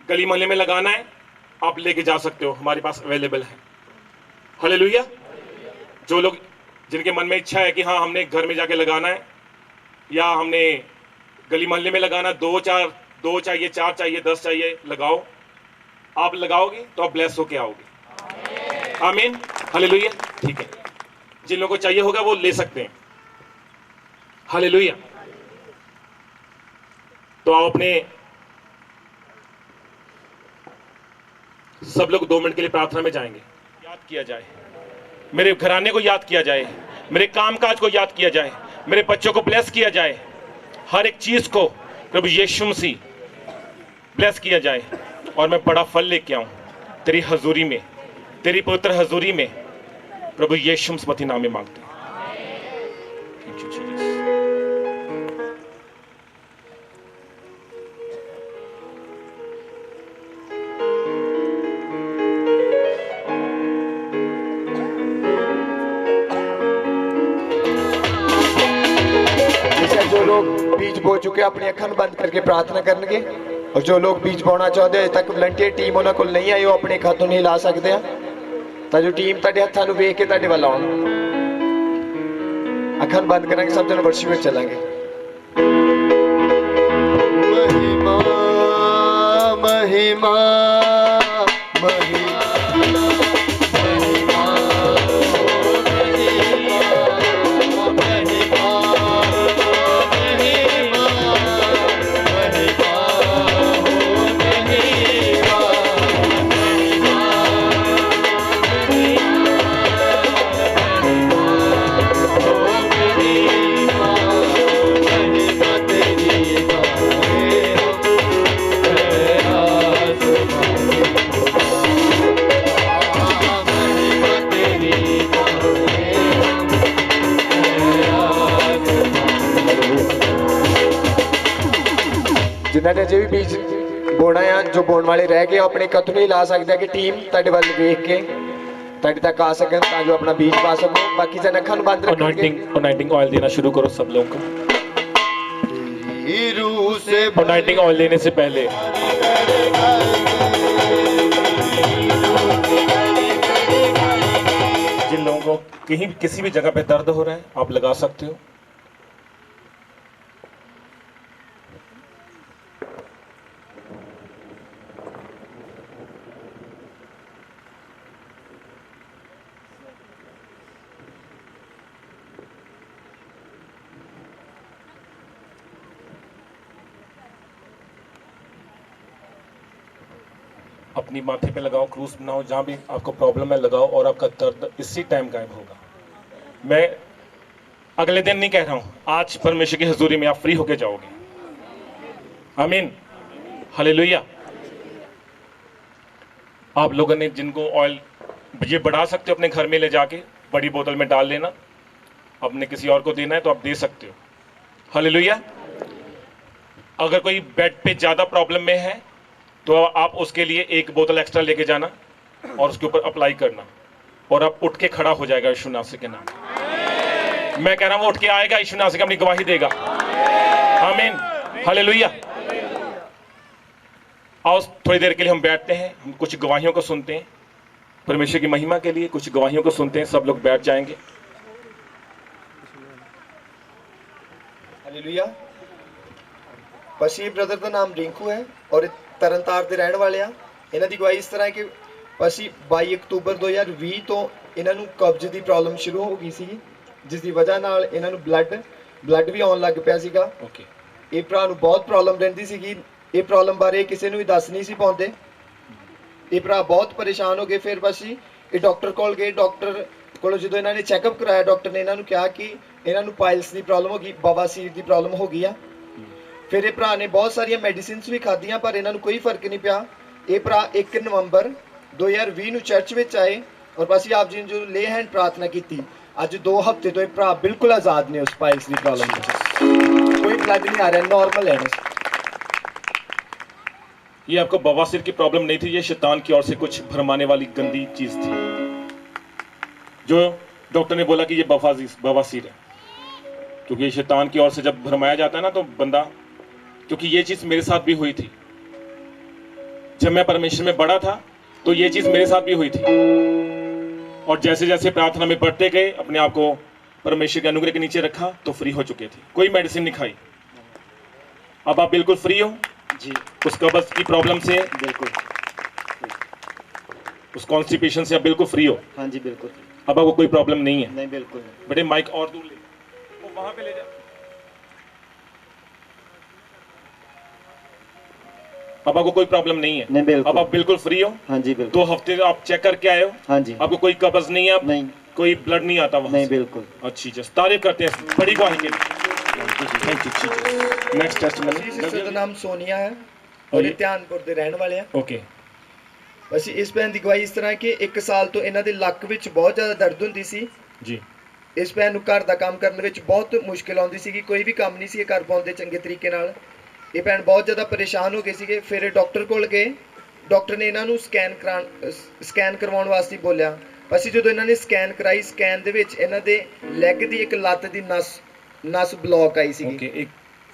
गली मोहल्ले में लगाना है आप लेके जा सकते हो, हमारे पास अवेलेबल है। हालेलुया। जो लोग जिनके मन में इच्छा है कि हाँ हमने घर में जाके लगाना है या हमने गली मोहल्ले में लगाना, 2 चाहिए, 4 चाहिए, 10 चाहिए, लगाओ। आप लगाओगे तो आप ब्लेस होके आओगे। आमीन। हालेलुया। ठीक है, जिन लोगों को चाहिए होगा वो ले सकते हैं। हालेलुया। तो आओ, अपने सब लोग 2 मिनट के लिए प्रार्थना में जाएंगे। याद किया जाए, मेरे घराने को याद किया जाए, मेरे कामकाज को याद किया जाए, मेरे बच्चों को ब्लेस किया जाए, हर एक चीज को प्रभु यीशु मसीह ब्लेस किया जाए और मैं बड़ा फल लेके आऊं तेरी हजूरी में, तेरी पवित्र हजूरी में। प्रभु यीशु मसीह नाम में मांगते हैं। Thank you, Jesus. जो लोग बीज बो चुके अपनी अखां बंद करके प्रार्थना करनगे और जो लोग बीज बोना चाहते अजे तक वलंटियर टीम उन्होंने को नहीं आई, वो अपने हाथों नहीं ला सकते हैं। तो जो टीम तुहाडे हत्थां नूं वेख के तुहाडे वल आउण। अखां बंद करांगे, सब जन वर्शिप में चलांगे। महिमा महिमा महिमा जिन्होंने अजे भी बीज बोना है, जो बोने वाले रह गए अपने कदम नहीं ला सकते कि टीम तुहाडे वल वेख के तुहाडे तक आ सकन तां जो अपना बीज पा सको। बाकी जन अखां बंद रखेंगे। अनॉइंटिंग ऑयल देना शुरू करो सब लोगों को। रूह से अनॉइंटिंग ऑयल देने से पहले जिन लोगों को कहीं किसी भी जगह पे दर्द हो रहा है आप लगा सकते हो। अपनी माथे पे लगाओ, क्रूस बनाओ, जहाँ भी आपको प्रॉब्लम है लगाओ और आपका दर्द इसी टाइम गायब होगा। मैं अगले दिन नहीं कह रहा हूँ, आज परमेश्वर की हजूरी में आप फ्री होके जाओगे। आमीन। हालेलुया। आप लोगों ने जिनको ऑयल ये बढ़ा सकते हो अपने घर में ले जाके बड़ी बोतल में डाल लेना, अपने किसी और को देना है तो आप दे सकते हो। हालेलुया। अगर कोई बेड पे ज़्यादा प्रॉब्लम में है तो आप उसके लिए 1 बोतल एक्स्ट्रा लेके जाना और उसके ऊपर अप्लाई करना और आप उठ के खड़ा हो जाएगा यीशु नासरी के नाम। मैं कह रहा हूँ उठ के आएगा यीशु नासरी अपनी गवाही देगा। आमीन। हालेलुया। आओ थोड़ी देर के लिए हम बैठते हैं, हम कुछ गवाहियों को सुनते हैं, परमेश्वर की महिमा के लिए कुछ गवाहियों को सुनते हैं। सब लोग बैठ जाएंगे। हालेलुया। पशी ब्रदर का नाम रिंकू है और तरनतार के रहने वाले हैं। इन्हों की गवाही इस तरह है कि ਅਸੀਂ 22 ਅਕਤੂਬਰ 2020 ਤੋਂ ਇਹਨਾਂ ਨੂੰ ਕਬਜ਼ ਦੀ ਪ੍ਰੋਬਲਮ ਸ਼ੁਰੂ ਹੋ ਗਈ ਸੀ, ਜਿਸ ਦੀ ਵਜ੍ਹਾ ਨਾਲ ਇਹਨਾਂ ਨੂੰ ਬਲੱਡ ਵੀ ਆਉਣ ਲੱਗ ਪਿਆ ਸੀਗਾ। ओके ਇਹ ਭਰਾ ਨੂੰ ਬਹੁਤ ਪ੍ਰੋਬਲਮ ਰਹਿੰਦੀ ਸੀਗੀ, ਇਹ ਪ੍ਰੋਬਲਮ ਬਾਰੇ ਕਿਸੇ ਨੂੰ ਵੀ ਦੱਸ ਨਹੀਂ ਸੀ ਪਾਉਂਦੇ। ਇਹ ਭਰਾ ਬਹੁਤ ਪਰੇਸ਼ਾਨ ਹੋ ਗਏ। ਫਿਰ ਅਸੀਂ ਇਹ ਡਾਕਟਰ ਕੋਲ ਗਏ। ਡਾਕਟਰ ਕੋਲੋਂ ਜਦੋਂ ਇਹਨਾਂ ਨੇ ਚੈੱਕਅਪ ਕਰਾਇਆ, ਡਾਕਟਰ ਨੇ ਇਹਨਾਂ ਨੂੰ ਕਿਹਾ ਕਿ ਇਹਨਾਂ ਨੂੰ ਪਾਇਲਸ ਦੀ ਪ੍ਰੋਬਲਮ ਹੋ ਗਈ, ਬਵਾਸੀਰ ਦੀ ਪ੍ਰੋਬਲਮ ਹੋ ਗਈ ਆ। ਫਿਰ ਇਹ ਭਰਾ ਨੇ ਬਹੁਤ ਸਾਰੀਆਂ ਮੈਡੀਸਿਨਸ ਵੀ ਖਾਧੀਆਂ, ਪਰ ਇਹਨਾਂ ਨੂੰ ਕੋਈ ਫਰਕ ਨਹੀਂ ਪਿਆ। ਇਹ ਭਰਾ 1 ਨਵੰਬਰ 2020 ਨੂੰ ਚਰਚ ਵਿੱਚ ਆਏ ਔਰ ਅਸੀਂ ਆਪ ਜੀ ਨੂੰ ਜੋ ਲੇ ਹੈਂਡ ਪ੍ਰਾਰਥਨਾ ਕੀਤੀ। ਅੱਜ 2 ਹਫ਼ਤੇ ਤੋਂ ਇਹ ਭਰਾ ਬਿਲਕੁਲ ਆਜ਼ਾਦ ਨੇ ਉਸ ਪਾਇਲਸ ਦੀ ਪ੍ਰੋਬਲਮ ਤੋਂ। ਕੋਈ ਬਲੱਡ नहीं आ रहा है, नॉर्मल है बस। ये आपको बवासीर की प्रॉब्लम नहीं थी, ये शैतान की ओर से कुछ भरमाने वाली गंदी चीज थी जो डॉक्टर ने बोला कि ये बवासीर है, क्योंकि शैतान की ओर से जब भरमाया जाता है ना तो बंदा, क्योंकि ये चीज मेरे साथ भी हुई थी जब मैं परमेश्वर में बढ़ा था, तो ये चीज मेरे साथ भी हुई थी। और जैसे जैसे प्रार्थना में बढ़ते गए, अपने आप को परमेश्वर के अनुग्रह के नीचे रखा तो फ्री हो चुके थे, कोई मेडिसिन नहीं खाई। अब आप बिल्कुल फ्री हो जी, उस कब्ज की प्रॉब्लम से, बिल्कुल। उस कॉन्स्टिपेशन से आप बिल्कुल फ्री हो। हाँ जी, बिल्कुल। अब आपको कोई प्रॉब्लम नहीं है। नहीं, बिल्कुल नहीं। बेटे माइक और दूर ले, वो वहां पे ले जा। अब आपको कोई प्रॉब्लम नहीं है। नहीं, बिल्कुल। अब आप बिल्कुल फ्री हो। हाँ जी, बिल्कुल। 2 हफ्ते आप चेक करके आए हो। हाँ जी। आपको कोई कब्ज नहीं है, नहीं, कोई ब्लड नहीं आता वहां नहीं, से। बिल्कुल। अच्छी चीज, तारीफ करते हैं बड़ी गवाही के लिए। Thank you. Next sister the testimony. ਨਾਮ ਸੋਨੀਆ ਹੈ ਔਰ ਇਹ ਧਿਆਨਪੁਰ ਦੇ ਰਹਿਣ ਵਾਲੇ ਆ। ओके ਅਸੀਂ ਇਸ ਭੈਣ ਦੀ ਗਵਾਹੀ ਇਸ ਤਰ੍ਹਾਂ ਕਿ 1 ਸਾਲ ਤੋਂ ਇਹਨਾਂ ਦੇ ਲੱਕ ਵਿੱਚ ਬਹੁਤ ਜ਼ਿਆਦਾ ਦਰਦ ਹੁੰਦੀ ਸੀ। जी ਇਸ ਭੈਣ ਨੂੰ ਘਰ ਦਾ ਕੰਮ ਕਰਨ ਵਿੱਚ ਬਹੁਤ ਮੁਸ਼ਕਿਲ ਆਉਂਦੀ ਸੀਗੀ, ਕੋਈ ਵੀ ਕੰਮ ਨਹੀਂ ਸੀ ਇਹ ਕਰ ਪਾਉਂਦੇ ਚੰਗੇ ਤਰੀਕੇ ਨਾਲ। ਇਹ ਭੈਣ ਬਹੁਤ ਜ਼ਿਆਦਾ ਪਰੇਸ਼ਾਨ ਹੋ ਗਏ ਸੀਗੇ। ਫਿਰ ਡਾਕਟਰ ਕੋਲ ਗਏ, ਡਾਕਟਰ ਨੇ ਇਹਨਾਂ ਨੂੰ ਸਕੈਨ ਕਰਵਾਉਣ ਵਾਸਤੇ ਬੋਲਿਆ। ਅਸੀਂ ਜਦੋਂ ਇਹਨਾਂ ਨੇ ਸਕੈਨ ਕਰਾਈ, ਸਕੈਨ ਦੇ ਵਿੱਚ ਇਹਨਾਂ ਦੇ ਲੈਗ ਦੀ ਇੱਕ ਲੱਤ ਦੀ ਨਸ ਬਲੌਕ ਆਈ ਸੀਗੀ। ओके एक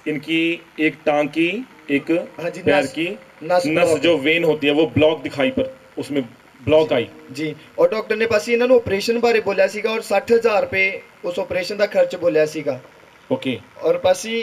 इनकी एक टांग की, एक हाँ जी, पैर नस- की नस नस block जो वेन होती है वो ब्लॉक दिखाई, पर उसमें ब्लॉक आई। ਜੀ ਔਰ ਡਾਕਟਰ ਨੇ ਬਸ ਇਹਨਾਂ ਨੂੰ ਆਪਰੇਸ਼ਨ ਬਾਰੇ ਬੋਲਿਆ ਸੀਗਾ ਔਰ 60,000 ਰੁਪਏ ਉਸ ਆਪਰੇਸ਼ਨ ਦਾ ਖਰਚ ਬੋਲਿਆ ਸੀਗਾ। ओके ਔਰ ਅਸੀਂ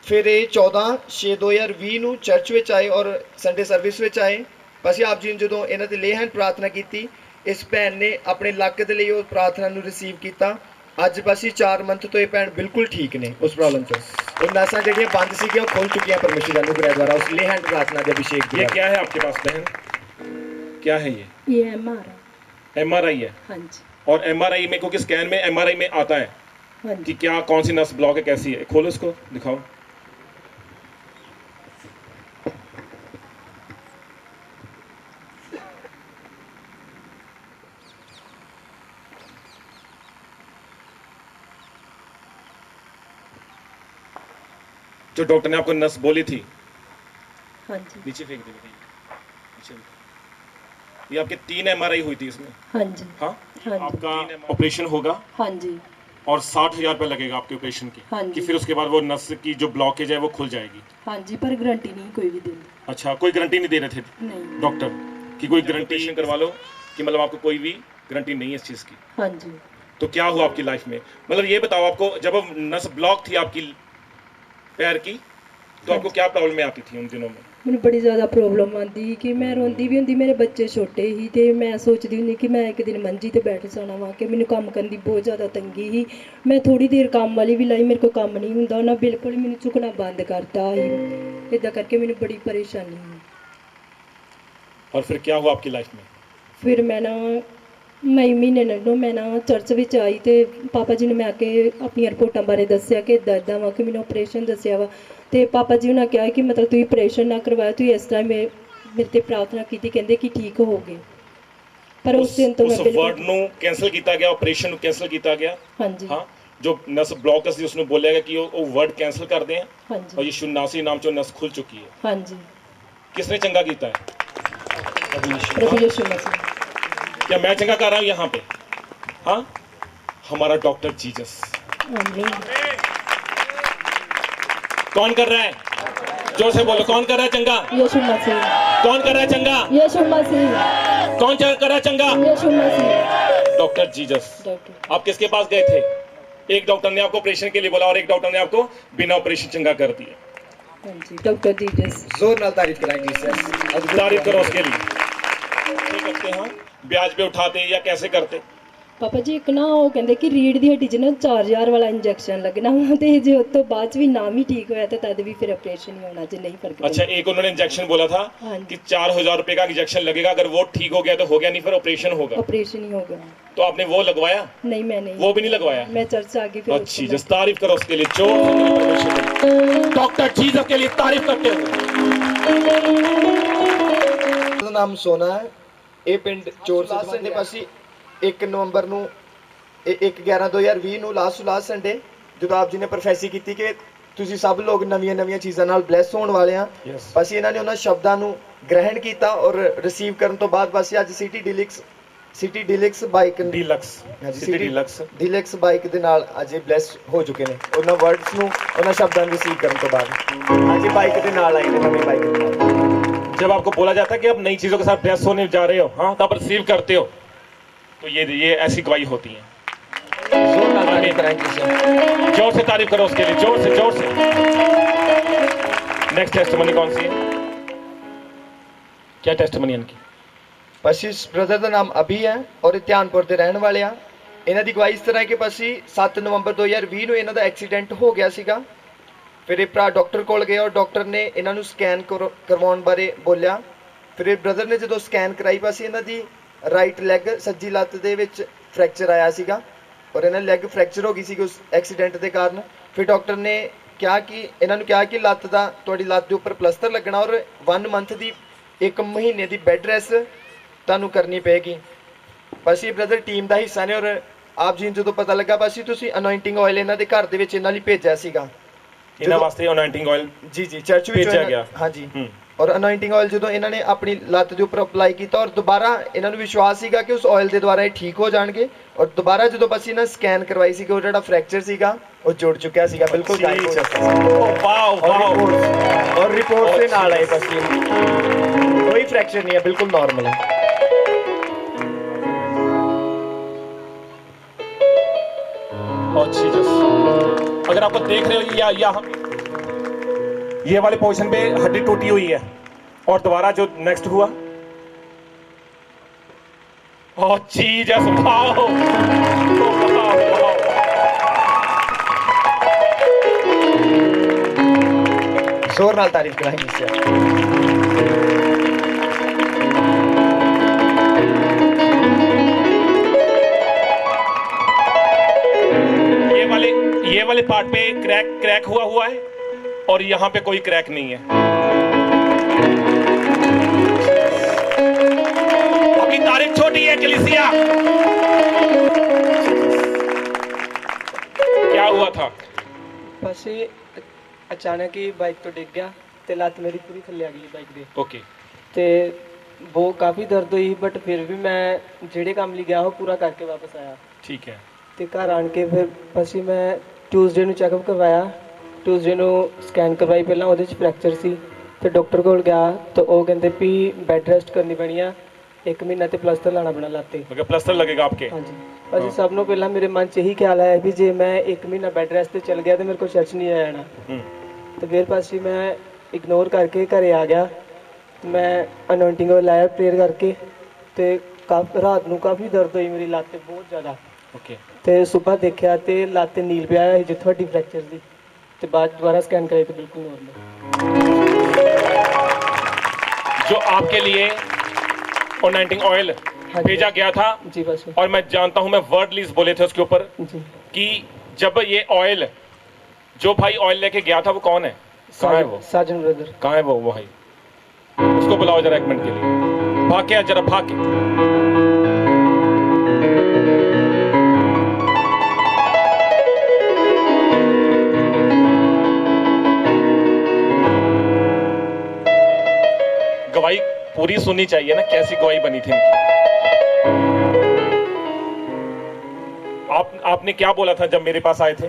ਫਿਰ ਇਹ 14/6/2020 ਨੂੰ ਚਰਚ ਵਿੱਚ ਆਏ ਔਰ ਸੰਡੇ ਸਰਵਿਸ ਵਿੱਚ ਆਏ। ਅਸੀਂ ਆਪ ਜੀ ਨੂੰ ਜਦੋਂ ਇਹਨਾਂ ਦੇ ਲੇ ਹੈਂਡ ਪ੍ਰਾਰਥਨਾ ਕੀਤੀ, ਇਸ ਭੈਣ ਨੇ ਆਪਣੇ ਲੱਕ ਦੇ ਲਈ ਉਹ ਪ੍ਰਾਰਥਨਾ ਨੂੰ ਰਿਸੀਵ ਕੀਤਾ। ਅੱਜ ਅਸੀਂ 4 ਮੰਥ ਤੋਂ ਇਹ ਭੈਣ ਬਿਲਕੁਲ ਠੀਕ ਨੇ ਉਸ ਪ੍ਰੋਬਲਮ ਤੋਂ। ਉਹ ਨਸਾਂ ਜਿਹੜੀਆਂ ਬੰਦ ਸੀਗੀਆਂ ਉਹ ਖੁੱਲ ਚੁੱਕੀਆਂ ਪਰਮੇਸ਼ਰ ਦੇ ਅਨੁਗ੍ਰਹ ਦੁਆਰਾ ਉਸ ਲੇ ਹੈਂਡ ਪ੍ਰਾਰਥਨਾ ਦੇ ਅਭਿषेक ये द्वारा। क्या है आपके पास बहन, क्या है ये हमारा। MRI है। हाँ जी, और MRI में, क्योंकि स्कैन में MRI में आता है हाँ कि जी। क्या कौन सी नस ब्लॉक है, कैसी है। खोलो इसको, दिखाओ। जो डॉक्टर ने आपको नस बोली थी, हाँ जी, नीचे फेंक दी, नीचे फेंक। ये आपके 3 MRI हुई थी इसमें। हाँ जी, हाँ हाँ जी, आपका ऑपरेशन होगा हाँ जी, और 60,000 रुपये लगेगा आपके ऑपरेशन की, हाँ कि जी। फिर उसके बाद वो नस की जो ब्लॉकेज है वो खुल जाएगी। हाँ जी, पर गारंटी नहीं कोई भी दिन। अच्छा, कोई गारंटी नहीं दे रहे थे नहीं। डॉक्टर कि कोई गारंटी करवा लो, कि मतलब आपको कोई भी गारंटी नहीं है इस चीज़ की। हाँ जी। तो क्या हुआ आपकी लाइफ में, मतलब ये बताओ, आपको जब अब नस ब्लॉक थी आपकी पैर की, तो आपको क्या प्रॉब्लम आती थी उन दिनों में? ਮੈਨੂੰ ਬੜੀ ਜ਼ਿਆਦਾ ਪ੍ਰੋਬਲਮ ਆਉਂਦੀ ਕਿ ਮੈਂ ਰੋਂਦੀ ਵੀ ਹੁੰਦੀ, ਮੇਰੇ ਬੱਚੇ ਛੋਟੇ ਸੀ ਤੇ ਮੈਂ ਸੋਚਦੀ ਹੁੰਦੀ ਕਿ ਮੈਂ ਇੱਕ ਦਿਨ ਮੰਜੀ ਤੇ ਬੈਠ ਜਾਣਾ ਵਾ, ਕਿ ਮੈਨੂੰ ਕੰਮ ਕਰਨ ਦੀ ਬਹੁਤ ਜ਼ਿਆਦਾ ਤੰਗੀ ਸੀ। ਮੈਂ ਥੋੜੀ ਦੇਰ ਕੰਮ ਵਾਲੀ ਵੀ ਲਾਈ, ਮੇਰੇ ਕੋਲ ਕੰਮ ਨਹੀਂ ਹੁੰਦਾ, ਉਹਨਾਂ ਬਿਲਕੁਲ ਹੀ ਮੈਨੂੰ ਝੁਕਣਾ ਬੰਦ ਕਰਤਾ ਸੀ। ਇਦਾਂ ਕਰਕੇ ਮੈਨੂੰ ਬੜੀ ਪਰੇਸ਼ਾਨੀ ਹੋਈ। और फिर क्या हुआ आपकी लाइफ में? ਫਿਰ ਮੈਂ ਨਾ ਮਈ ਮਹੀਨੇ ਨੂੰ ਮੈਂ ਨਾ ਚਰਚ ਵਿੱਚ ਆਈ ਤੇ ਪਾਪਾ ਜੀ ਨੂੰ ਮੈਂ ਆ ਕੇ ਆਪਣੀਆਂ ਰਿਪੋਰਟਾਂ ਬਾਰੇ ਦੱਸਿਆ ਕਿ ਇੱਦਾਂ ਇੱਦਾਂ ਵਾ, ਕਿ ਮੈਨੂੰ ਆਪਰੇਸ਼ਨ ਦੱਸਿਆ ਵਾ। ਤੇ ਪਾਪਾ ਜੀ ਉਹਨਾਂ ਕਿਹਾ ਕਿ ਮਤਲਬ ਤੁਸੀਂ ਆਪਰੇਸ਼ਨ ਨਾ ਕਰਵਾਇਆ, ਤੁਸੀਂ ਇਸ ਟਾਈਮ ਮੇਰੇ ਤੇ ਪ੍ਰਾਰਥਨਾ ਕੀਤੀ, ਕਹਿੰਦੇ ਕਿ ਠੀਕ ਹੋ ਗਏ। ਪਰ ਉਸ ਦਿਨ ਤੋਂ ਮੈਂ ਉਸ ਬਿਲਕੁਲ ਵਰਡ ਨੂੰ ਕੈਂਸਲ ਕੀਤਾ ਗਿਆ, ਆਪਰੇਸ਼ਨ ਨੂੰ ਕੈਂਸਲ ਕੀਤਾ ਗਿਆ। ਹਾਂਜੀ हाँ, जो नस ब्लॉक ਸੀ ਉਸਨੂੰ ਬੋਲਿਆ ਗਿਆ ਕਿ ਉਹ ਵਰਡ ਕੈਂਸਲ ਕਰਦੇ ਆ, और ਹਾਂਜੀ यीशु नासी नाम चो नस खुल चुकी है। ਹਾਂਜੀ किसने चंगा कीता है? ਪ੍ਰਭੂ ਯਿਸੂ ਮਸੀਹ। क्या मैं चंगा कर रहा हूँ यहाँ पे? हाँ, हमारा डॉक्टर जीसस। ਆਮੀਨ। कौन कर रहा है? जोर से बोलो, कौन कर रहा है चंगा? ਯਿਸੂ ਮਸੀਹ। कौन कर रहा है चंगा? ਯਿਸੂ मसीह। कौन कर रहा है चंगा? Yeshu Masih. Doctor Jesus. Doctor. आप किसके पास गए थे? एक डॉक्टर ने आपको ऑपरेशन के लिए बोला और एक डॉक्टर ने आपको बिना ऑपरेशन चंगा कर दिया। हाँ जी, डॉक्टर जीसस। ਜ਼ੋਰ ਨਾਲ ਤਾਰੀਫ ਕਰਾਂਗੇ ਜੀ ਸਰ। तारीफ करो उसके लिए। करते हैं, ब्याज पे उठाते या कैसे करते? ਪਾਪਾ ਜੀ ਇੱਕ ਨਾ ਉਹ ਕਹਿੰਦੇ ਕਿ ਰੀੜ ਦੀ ਹੱਡੀ 'ਚ ਨਾ 4000 ਵਾਲਾ ਇੰਜੈਕਸ਼ਨ ਲੱਗਣਾ ਵਾ ਤੇ ਜੇ ਉਸ ਤੋਂ ਬਾਅਦ 'ਚ ਵੀ ਨਾ ਵੀ ਠੀਕ ਹੋਇਆ ਤੇ ਤਦ ਵੀ ਫਿਰ ਆਪਰੇਸ਼ਨ ਹੀ ਹੋਣਾ ਜੇ ਨਹੀਂ ਫਰਕ अच्छा, एक उन्होंने इंजेक्शन बोला था हाँ कि 4000 रुपए का इंजेक्शन लगेगा, अगर वो ठीक हो गया तो हो गया, नहीं फिर ऑपरेशन होगा। ਆਪਰੇਸ਼ਨ ਹੀ ਹੋ ਗਿਆ। तो आपने वो लगवाया? नहीं मैं नहीं, वो भी नहीं लगवाया? मैं चर्च आ गई फिर अच्छी, जस्ट तारीफ करो उसके लिए, जोर से ताली परमेश्वर की। डॉक्टर जीसस के लिए तारीफ करते हो। ਦਾ ਨਾਮ ਸੋਨਾ ਹੈ। ਇਹ ਪਿੰਡ ਚੋਰ ਸੰਡੇ ਪਾਸੀ 1 ਨਵੰਬਰ ਨੂੰ 1/11/2020 ਨੂੰ ਲਾਸਟ ਸੰਡੇ ਜਦੋਂ ਆਪ ਜੀ ਨੇ ਪ੍ਰੋਫੈਸੀ ਕੀਤੀ ਕਿ ਤੁਸੀਂ ਸਭ ਲੋਕ ਨਵੀਆਂ ਚੀਜ਼ਾਂ ਨਾਲ ਬਲੈਸ ਹੋਣ ਵਾਲੇ ਆ, ਅਸੀਂ ਇਹਨਾਂ ਨੇ ਉਹਨਾਂ ਸ਼ਬਦਾਂ ਨੂੰ ਗ੍ਰਹਿਣ ਕੀਤਾ ਔਰ ਰਿਸੀਵ ਕਰਨ ਤੋਂ ਬਾਅਦ ਅਸੀਂ ਅੱਜ city deluxe bike deluxe bike ਦੇ ਨਾਲ ਅੱਜ ਇਹ ਬਲੈਸ ਹੋ ਚੁੱਕੇ ਨੇ। ਉਹਨਾਂ ਵਰਡਸ ਨੂੰ ਉਹਨਾਂ ਸ਼ਬਦਾਂ ਨੂੰ ਰਿਸੀਵ ਕਰਨ ਤੋਂ ਬਾਅਦ ਅੱਜ ਇਹ ਬਾਈਕ ਦੇ ਨਾਲ ਆਏ ਨੇ, ਨਵੀਂ ਬਾਈਕ ਦੇ ਨਾਲ। जब आपको बोला जाता है कि आप नई चीजों के साथ ब्लेस होने जा रहे हो, हाँ, तब रिसीव करते हो, तो ये ऐसी गवाही होती है। जोर से तारीफ करो उसके लिए, जोर से। नेक्स्ट टेस्टिमनी कौन सी है? क्या टेस्टिमनी इनकी? ਅਸੀਂ ਇਸ ਬ੍ਰਦਰ ਦਾ ਨਾਮ ਅਭੀ ਹੈ ਔਰ ਇਹ ਧਿਆਨਪੁਰ ਦੇ ਰਹਿਣ ਵਾਲੇ ਆ। ਇਹਨਾਂ ਦੀ ਗਵਾਹੀ ਇਸ ਤਰ੍ਹਾਂ ਹੈ ਕਿ ਅਸੀਂ 7 ਨਵੰਬਰ 2020 ਨੂੰ ਇਹਨਾਂ ਦਾ ਐਕਸੀਡੈਂਟ ਹੋ ਗਿਆ ਸੀਗਾ। ਫਿਰ ਇਹ ਭਰਾ ਡਾਕਟਰ ਕੋਲ ਗਏ ਔਰ ਡਾਕਟਰ ਨੇ ਇਹਨਾਂ ਨੂੰ ਸਕੈਨ ਕਰਵਾਉਣ ਬਾਰੇ ਬੋਲਿਆ। ਫਿਰ ਇਹ ਬ੍ਰਦਰ ਨੇ ਜਦੋਂ ਸਕੈਨ ਕਰਾਈ ਪਾਸੀ ਇਹਨਾਂ ਦੀ ਰਾਈਟ ਲੈਗ ਸੱਜੀ ਲੱਤ ਦੇ ਵਿੱਚ ਫ੍ਰੈਕਚਰ ਆਇਆ ਸੀਗਾ ਔਰ ਇਹਨਾਂ ਲੈਗ ਫ੍ਰੈਕਚਰ ਹੋ ਗਈ ਸੀ ਉਸ ਐਕਸੀਡੈਂਟ ਦੇ ਕਾਰਨ। ਫਿਰ ਡਾਕਟਰ ਨੇ ਇਹਨਾਂ ਨੂੰ ਕਿਹਾ ਕਿ ਲੱਤ ਦਾ ਤੁਹਾਡੀ ਲੱਤ ਦੇ ਉੱਪਰ ਪਲਸਤਰ ਲੱਗਣਾ ਔਰ 1 ਮੰਥ ਦੀ 1 ਮਹੀਨੇ ਦੀ ਬੈੱਡ ਰੈਸਟ ਤੁਹਾਨੂੰ ਕਰਨੀ ਪਏਗੀ। ਬਸ ਇਹ ਬ੍ਰਦਰ ਟੀਮ ਦਾ ਹਿੱਸਾ ਨੇ ਔਰ ਆਪ ਜੀ ਨੂੰ ਜਦੋਂ ਪਤਾ ਲੱਗਾ ਬਸ ਤੁਸੀਂ ਅਨੋਇੰਟਿੰਗ ਆਇਲ ਇਹਨਾਂ ਦੇ ਘਰ ਦੇ ਵਿੱਚ ਇਹਨਾਂ ਲਈ ਭੇਜਿਆ ਸੀਗਾ। ਇਹਨਾਂ ਵਾਸਤੇ ਅਨੋਇੰਟਿੰਗ ਆਇਲ ਜੀ ਚਰਚ ਵਿੱਚ ਭੇਜਿਆ ਗਿਆ। ਹਾਂਜੀ, ਔਰ ਅਨੋਇੰਟਿੰਗ ਆਇਲ ਜਦੋਂ ਇਹਨਾਂ ਨੇ ਆਪਣੀ ਲੱਤ ਦੇ ਉੱਪਰ ਅਪਲਾਈ ਕੀਤਾ ਔਰ ਦੁਬਾਰਾ ਇਹਨਾਂ ਨੂੰ ਵਿਸ਼ਵਾਸ ਸੀਗਾ ਕਿ ਉਸ ਆਇਲ ਦੇ ਦੁਆਰਾ ਇਹ ਠੀਕ ਹੋ ਜਾਣਗੇ ਔਰ ਦੁਬਾਰਾ ਜਦੋਂ ਬਸ ਇਹਨਾਂ ਸਕੈਨ ਕਰਵਾਈ ਸੀ ਕਿ ਉਹ ਜਿਹੜਾ ਫ੍ਰੈਕਚਰ ਸੀਗਾ ਉਹ ਜੁੜ ਚੁੱਕਿਆ ਸੀਗਾ ਬਿਲਕੁਲ ਗਾਇਬ ਹੋ ਚੁੱਕਾ। ਵਾਓ ਔਰ ਰਿਪੋਰਟ ਦੇ ਨਾਲ ਆਏ ਬਸ ਕੋਈ ਫ੍ਰੈਕਚਰ ਨਹੀਂ ਹੈ, ਬਿਲकुल नॉर्मल है। और जीसस, अगर आपको देख रहे हो या ये वाले पोर्शन पे हड्डी टूटी हुई है और दोबारा जो नेक्स्ट हुआ, और जीसस, वाओ, जोर नाल तारीफ कराएंगे इससे। ये वाले पार्ट पे क्रैक हुआ है और यहाँ पे कोई क्रैक नहीं है। आपकी तारीफ छोटी है कलीसिया। क्या हुआ था? बस ये अचानक ही बाइक तो डिग गया ते लत्त मेरी पूरी थल्ले आ गई बाइक दे। ओके। ते वो काफ़ी दर्द हुई बट फिर भी मैं जेड़े काम ਲਈ ਗਿਆ ਉਹ ਪੂਰਾ ਕਰਕੇ वापस आया। ठीक है। ਤੇ ਘਰ ਆਣ ਕੇ ਫਿਰ ਅਸੀਂ ਮੈਂ ਟਿਊਜ਼ਡੇ ਨੂੰ ਚੈੱਕਅਪ ਕਰਵਾਇਆ। ਟਿਊਜ਼ਡੇ ਨੂੰ ਸਕੈਨ ਕਰਵਾਈ, ਪਹਿਲਾਂ ਉਹਦੇ 'ਚ ਫ੍ਰੈਕਚਰ ਸੀ। ਫਿਰ ਡਾਕਟਰ ਕੋਲ ਗਿਆ ਤਾਂ ਉਹ ਕਹਿੰਦੇ ਵੀ ਬੈੱਡ ਰੈਸਟ ਕਰਨੀ ਪੈਣੀ ਆ, 1 ਮਹੀਨਾ ਤੇ ਪਲਸਤਰ ਲਾਣਾ ਪੈਣਾ ਲੱਤ 'ਤੇ। मतलब प्लास्टर लगेगा आपके? ਹਾਂਜੀ। ਅਸੀਂ ਸਭ ਨੂੰ ਪਹਿਲਾਂ ਮੇਰੇ ਮਨ 'ਚ ਇਹੀ ਖਿਆਲ ਆਇਆ ਵੀ ਜੇ ਮੈਂ 1 ਮਹੀਨਾ ਬੈੱਡ ਰੈਸਟ 'ਤੇ ਚੱਲ ਗਿਆ ਤਾਂ ਮੇਰੇ ਕੋਲ ਚਰਚ ਨਹੀਂ ਆ ਜਾਣਾ। ਤੇ ਫਿਰ ਪਾਸੇ ਮੈਂ ਇਗਨੋਰ ਕਰਕੇ ਘਰੇ ਆ ਗਿਆ। ਮੈਂ ਅਨੋਇੰਟਿੰਗ ਆਇਲ ਲਾਇਆ ਪ੍ਰੇਅਰ ਕਰਕੇ ਤੇ ਰਾਤ ਨੂੰ ਕਾਫੀ ਦਰਦ ਹੋਈ ਮੇਰੀ ਲੱਤ 'ਤੇ ਬਹੁਤ ਜ਼ਿਆਦਾ। ओके। ਤੇ ਸਵੇਰ ਦੇਖਿਆ ਤੇ ਲੱਤ 'ਤੇ ਨੀਲ ਪਿਆ ਹੋਇਆ ਸੀ ਜਿੱਥੋਂ ਹੱਡੀ ਫ੍ਰੈਕਚਰ ਦੀ। ਤੇ ਬਾਅਦ ਦੁਬਾਰਾ ਸਕੈਨ ਕਰਾਈ तो बिल्कुल नॉर्मल। जो आपके लिए अनोइंटिंग ऑयल भेजा गया था जी बस और मैं जानता हूं, मैं वर्ड लीज बोले थे उसके ऊपर जी कि जब ये ऑयल जो भाई ऑयल लेके गया था वो कौन है? कहाँ है वो? साजन ब्रदर। कहाँ है वो भाई? उसको बुलाओ जरा 1 मिनट के लिए। भाग के जरा भाग के। गवाही पूरी सुननी चाहिए ना, कैसी गवाही बनी थी इनकी। आपने क्या बोला था जब मेरे पास आए थे?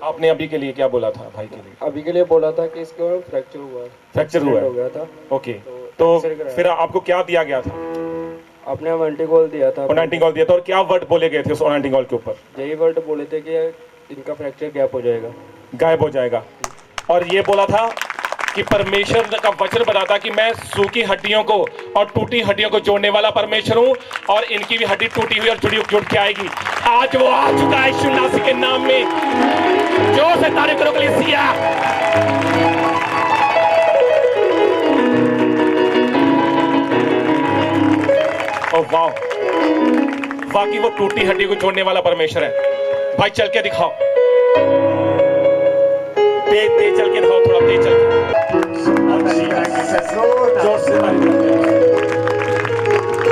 आपने अभी के लिए क्या बोला था भाई के लिए? अभी के लिए बोला था कि इसके फ्रैक्चर हुआ फ्रैक्चर हो गया था। ओके। तो फिर आपको क्या दिया गया था? आपने अनोइंटिंग दिया था। अनोइंटिंग ऑयल दिया था और क्या वर्ड बोले गए थे उस अनोइंटिंग ऑयल के ऊपर? यही वर्ड बोले थे कि इनका फ्रैक्चर गैप हो जाएगा, गायब हो जाएगा। और ये बोला था कि परमेश्वर का वचन बताता कि मैं सूखी हड्डियों को और टूटी हड्डियों को जोड़ने वाला परमेश्वर हूं, और इनकी भी हड्डी टूटी हुई और जुड़ के आएगी। आज वो आ चुका है यीशु मसीह के नाम में। जोर से तारीफ करो कलीसिया। ओह वाह, वाकई वो टूटी हड्डी को जोड़ने वाला परमेश्वर है। भाई चल के दिखाओ, तेज चल के दिखाओ, थोड़ा तेज चल के। जोर से तारीफ करते हैं।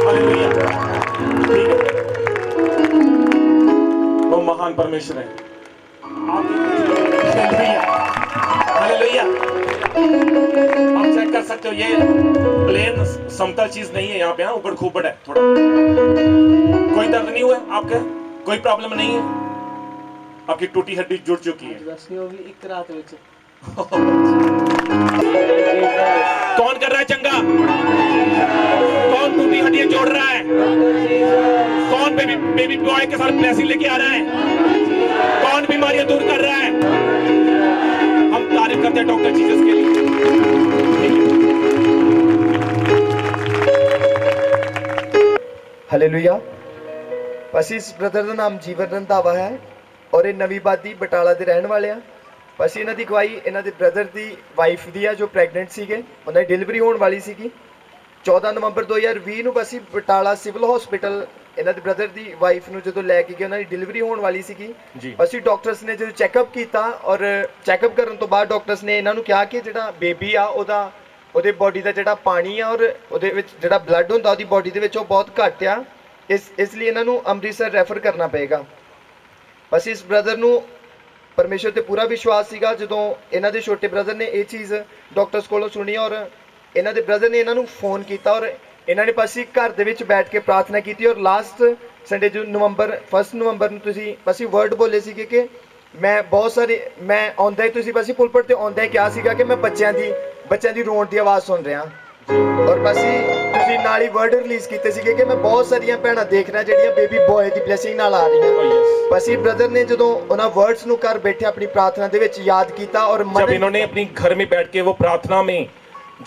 हालेलुया। ठीक है, वो महान परमेश्वर है। Hallelujah, hallelujah. आप चेक कर सकते हो, ये प्लेन समतल चीज नहीं है यहाँ पे, ऊपर खूबड़ है थोड़ा। कोई दर्द नहीं हुआ आपका? कोई प्रॉब्लम नहीं है? आपकी टूटी हड्डी जुड़ चुकी है। कौन कर रहा है चंगा? कौन टूटी हड्डियां जोड़ रहा है? कौन बेबी बॉय के साथ ब्लेसिंग लेके आ रहा है? कौन बीमारियां दूर कर रहा है? हम तारीफ करते हैं डॉक्टर जीसस के लिए। ਹਾਲੇਲੂਇਆ। ਅਸੀਂ ਇਸ ਬ੍ਰਦਰ ਦਾ ਨਾਮ ਜੀਵਨ ਰੰਧਾਵਾ ਹੈ ਔਰ ਇਹ ਨਵੀਂ ਬਾਦੀ ਬਟਾਲਾ ਦੇ ਰਹਿਣ ਵਾਲੇ ਆ। ਅਸੀਂ ਇਹਨਾਂ ਦੀ ਗਵਾਹੀ ਇਹਨਾਂ ਦੇ ਬ੍ਰਦਰ ਦੀ ਵਾਈਫ ਦੀ ਆ ਜੋ ਪ੍ਰੈਗਨੈਂਟ ਸੀਗੇ, ਉਹਨਾਂ ਦੀ ਡਿਲੀਵਰੀ ਹੋਣ ਵਾਲੀ ਸੀਗੀ 14 ਨਵੰਬਰ 2020 ਨੂੰ। ਅਸੀਂ ਬਟਾਲਾ ਸਿਵਲ ਹਸਪੀਟਲ ਇਹਨਾਂ ਦੇ ਬ੍ਰਦਰ ਦੀ ਵਾਈਫ ਨੂੰ ਜਦੋਂ ਲੈ ਕੇ ਗਏ, ਉਹਨਾਂ ਦੀ ਡਿਲੀਵਰੀ ਹੋਣ ਵਾਲੀ ਸੀਗੀ। ਅਸੀਂ ਡਾਕਟਰਸ ਨੇ ਜਦੋਂ ਚੈੱਕਅਪ ਕੀਤਾ ਔਰ ਚੈੱਕਅਪ ਕਰਨ ਤੋਂ ਬਾਅਦ ਡਾਕਟਰਸ ਨੇ ਇਹਨਾਂ ਨੂੰ ਕਿਹਾ ਕਿ ਜਿਹੜਾ ਬੇਬੀ ਆ ਉਹਦੇ ਬੋਡੀ ਦਾ ਜਿਹੜਾ ਪਾਣੀ ਆ ਔਰ ਉਹਦੇ ਵਿੱਚ ਜਿਹੜਾ ਬਲੱਡ ਹੁੰਦਾ ਉਹਦੀ ਬੋਡੀ ਦੇ ਵਿੱਚ ਉਹ ਬਹੁਤ ਘੱਟ ਆ, ਇਸ ਲਈ ਇਹਨਾਂ ਨੂੰ ਅੰਮ੍ਰਿਤਸਰ ਰੈਫਰ ਕਰਨਾ ਪਏਗਾ। ਬਸ ਇਸ ਬ੍ਰਦਰ ਨੂੰ ਪਰਮੇਸ਼ਰ ਤੇ ਪੂਰਾ ਵਿਸ਼ਵਾਸ ਸੀਗਾ। ਜਦੋਂ ਇਹਨਾਂ ਦੇ ਛੋਟੇ ਬ੍ਰਦਰ ਨੇ ਇਹ ਚੀਜ਼ ਡਾਕਟਰਸ ਕੋਲੋਂ ਸੁਣੀ ਔਰ ਇਹਨਾਂ ਦੇ ਬ੍ਰਦਰ ਨੇ ਇਹਨਾਂ ਨੂੰ ਫੋਨ ਕੀਤਾ ਔਰ ਇਹਨਾਂ ਨੇ ਅਸੀਂ ਘਰ ਦੇ ਵਿੱਚ ਬੈਠ ਕੇ ਪ੍ਰਾਰਥਨਾ ਕੀਤੀ ਔਰ ਲਾਸਟ ਸੰਡੇ ਜੋ 1 ਨਵੰਬਰ ਨੂੰ ਤੁਸੀਂ ਅਸੀਂ ਵਰਡ ਬੋਲੇ ਸੀਗੇ ਕਿ ਮੈਂ ਬਹੁਤ ਸਾਰੇ ਮੈਂ ਆਉਂਦਾ ਹੀ ਤੁਸੀਂ ਅਸੀਂ ਪੁਲਪਟ ਤੇ ਆਉਂਦਾ ਹੀ ਕਿਹਾ ਸੀਗਾ ਕਿ ਮੈਂ ਬੱਚਿਆਂ ਦੀ ਰੋਣ ਦੀ ਆਵਾਜ਼ ਸੁਣ ਰਿਹਾ ਔਰ ਤੁਸੀਂ ਨਾਲ ਹੀ ਵਰਡ ਰਿਲੀਜ਼ ਕੀਤੇ ਸੀਗੇ ਕਿ ਮੈਂ ਬਹੁਤ ਸਾਰੀਆਂ ਭੈਣਾਂ ਦੇਖ ਰਿਹਾ ਜਿਹੜੀਆਂ ਬੇਬੀ ਬॉय ਦੀ ਬਲੇਸਿੰਗ ਨਾਲ ਆ ਰਹੀਆਂ। ਅਸੀਂ ਬ੍ਰਦਰ ਨੇ ਜਦੋਂ ਉਹਨਾਂ ਵਰਡਸ ਨੂੰ ਘਰ ਬੈਠੇ ਆਪਣੀ ਪ੍ਰਾर्थना ਦੇ ਵਿੱਚ याद किया और जब इन्होंने अपनी घर में बैठ के वो प्रार्थना में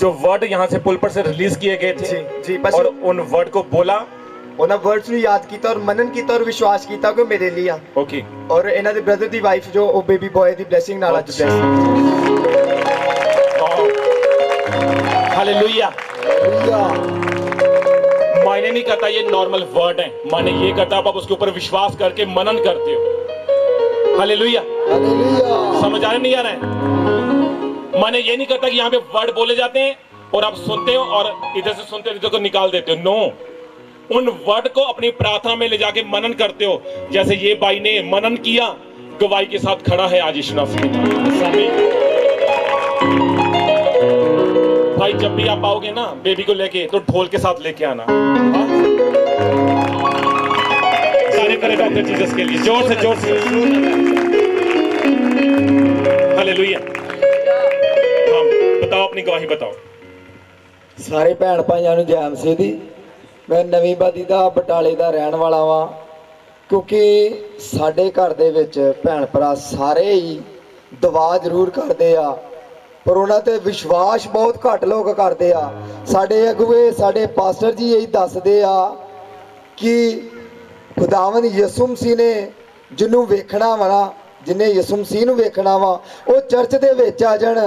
जो वर्ड यहाँ से पुलपट से रिलीज किए गए थे जी और उन वर्ड को बोला, ਉਹਨਾਂ वर्ड्स ਨੂੰ याद किया और मनन किया और विश्वास किया कि मेरे लिए आ ओके। और ਇਹਨਾਂ ਦੇ ਬ੍ਰਦਰ ਦੀ ਵਾਈਫ ਜੋ ਉਹ ਬੇਬੀ ਬॉय ਦੀ ਬਲੇਸਿੰਗ ਨਾਲ ਅੱਜ हालेलुया। मायने नहीं करता ये नॉर्मल वर्ड है, माने ये करता आप उसके ऊपर विश्वास करके मनन करते हो। हालेलुया, समझ आ रहा नहीं आ रहा है? माने ये नहीं करता कि यहाँ पे वर्ड बोले जाते हैं और आप सुनते हो और इधर से सुनते हो इधर को निकाल देते हो। नो, उन वर्ड को अपनी प्रार्थना में ले जाके मनन करते हो। जैसे ये भाई ने मनन किया, गवाही के साथ खड़ा है आज यीशु मसीह। भाई जब भी आप आओगे ना बेबी को लेके तो ढोल के साथ लेके आना। तारीफ करें डॉक्टर जीसस के लिए, जोर से हालेलुया। हाँ बताओ, अपनी गवाही बताओ। ਸਾਰੇ ਭੈਣ ਭਾਈਆਂ ਨੂੰ ਜੈ ਮਸੀਹ ਦੀ। ਮੈਂ ਨਵੀਂ ਬਾਦੀ ਦਾ ਬਟਾਲੇ ਦਾ ਰਹਿਣ ਵਾਲਾ ਵਾਂ ਕਿਉਂਕਿ ਸਾਡੇ ਘਰ ਦੇ ਵਿੱਚ ਭੈਣ ਭਰਾ ਸਾਰੇ ਹੀ ਦੁਆ ਜ਼ਰੂਰ ਕਰਦੇ ਆ ਪਰ ਉਹਨਾਂ ਤੇ ਵਿਸ਼ਵਾਸ ਬਹੁਤ ਘੱਟ ਲੋਕ ਕਰਦੇ ਆ। ਸਾਡੇ ਅਗੁਵੇ ਸਾਡੇ ਪਾਸਟਰ ਜੀ ਇਹੀ ਦੱਸਦੇ ਆ ਕਿ ਖੁਦਾਵੰਦ ਯਿਸੂ ਮਸੀਹ ਨੇ ਜਿਹਨੂੰ ਵੇਖਣਾ ਵਾ ਨਾ, ਜਿਹਨੇ ਯਿਸੂ ਮਸੀਹ ਨੂੰ ਵੇਖਣਾ ਵਾ ਉਹ ਚਰਚ ਦੇ ਵਿੱਚ ਆ ਜਾਣ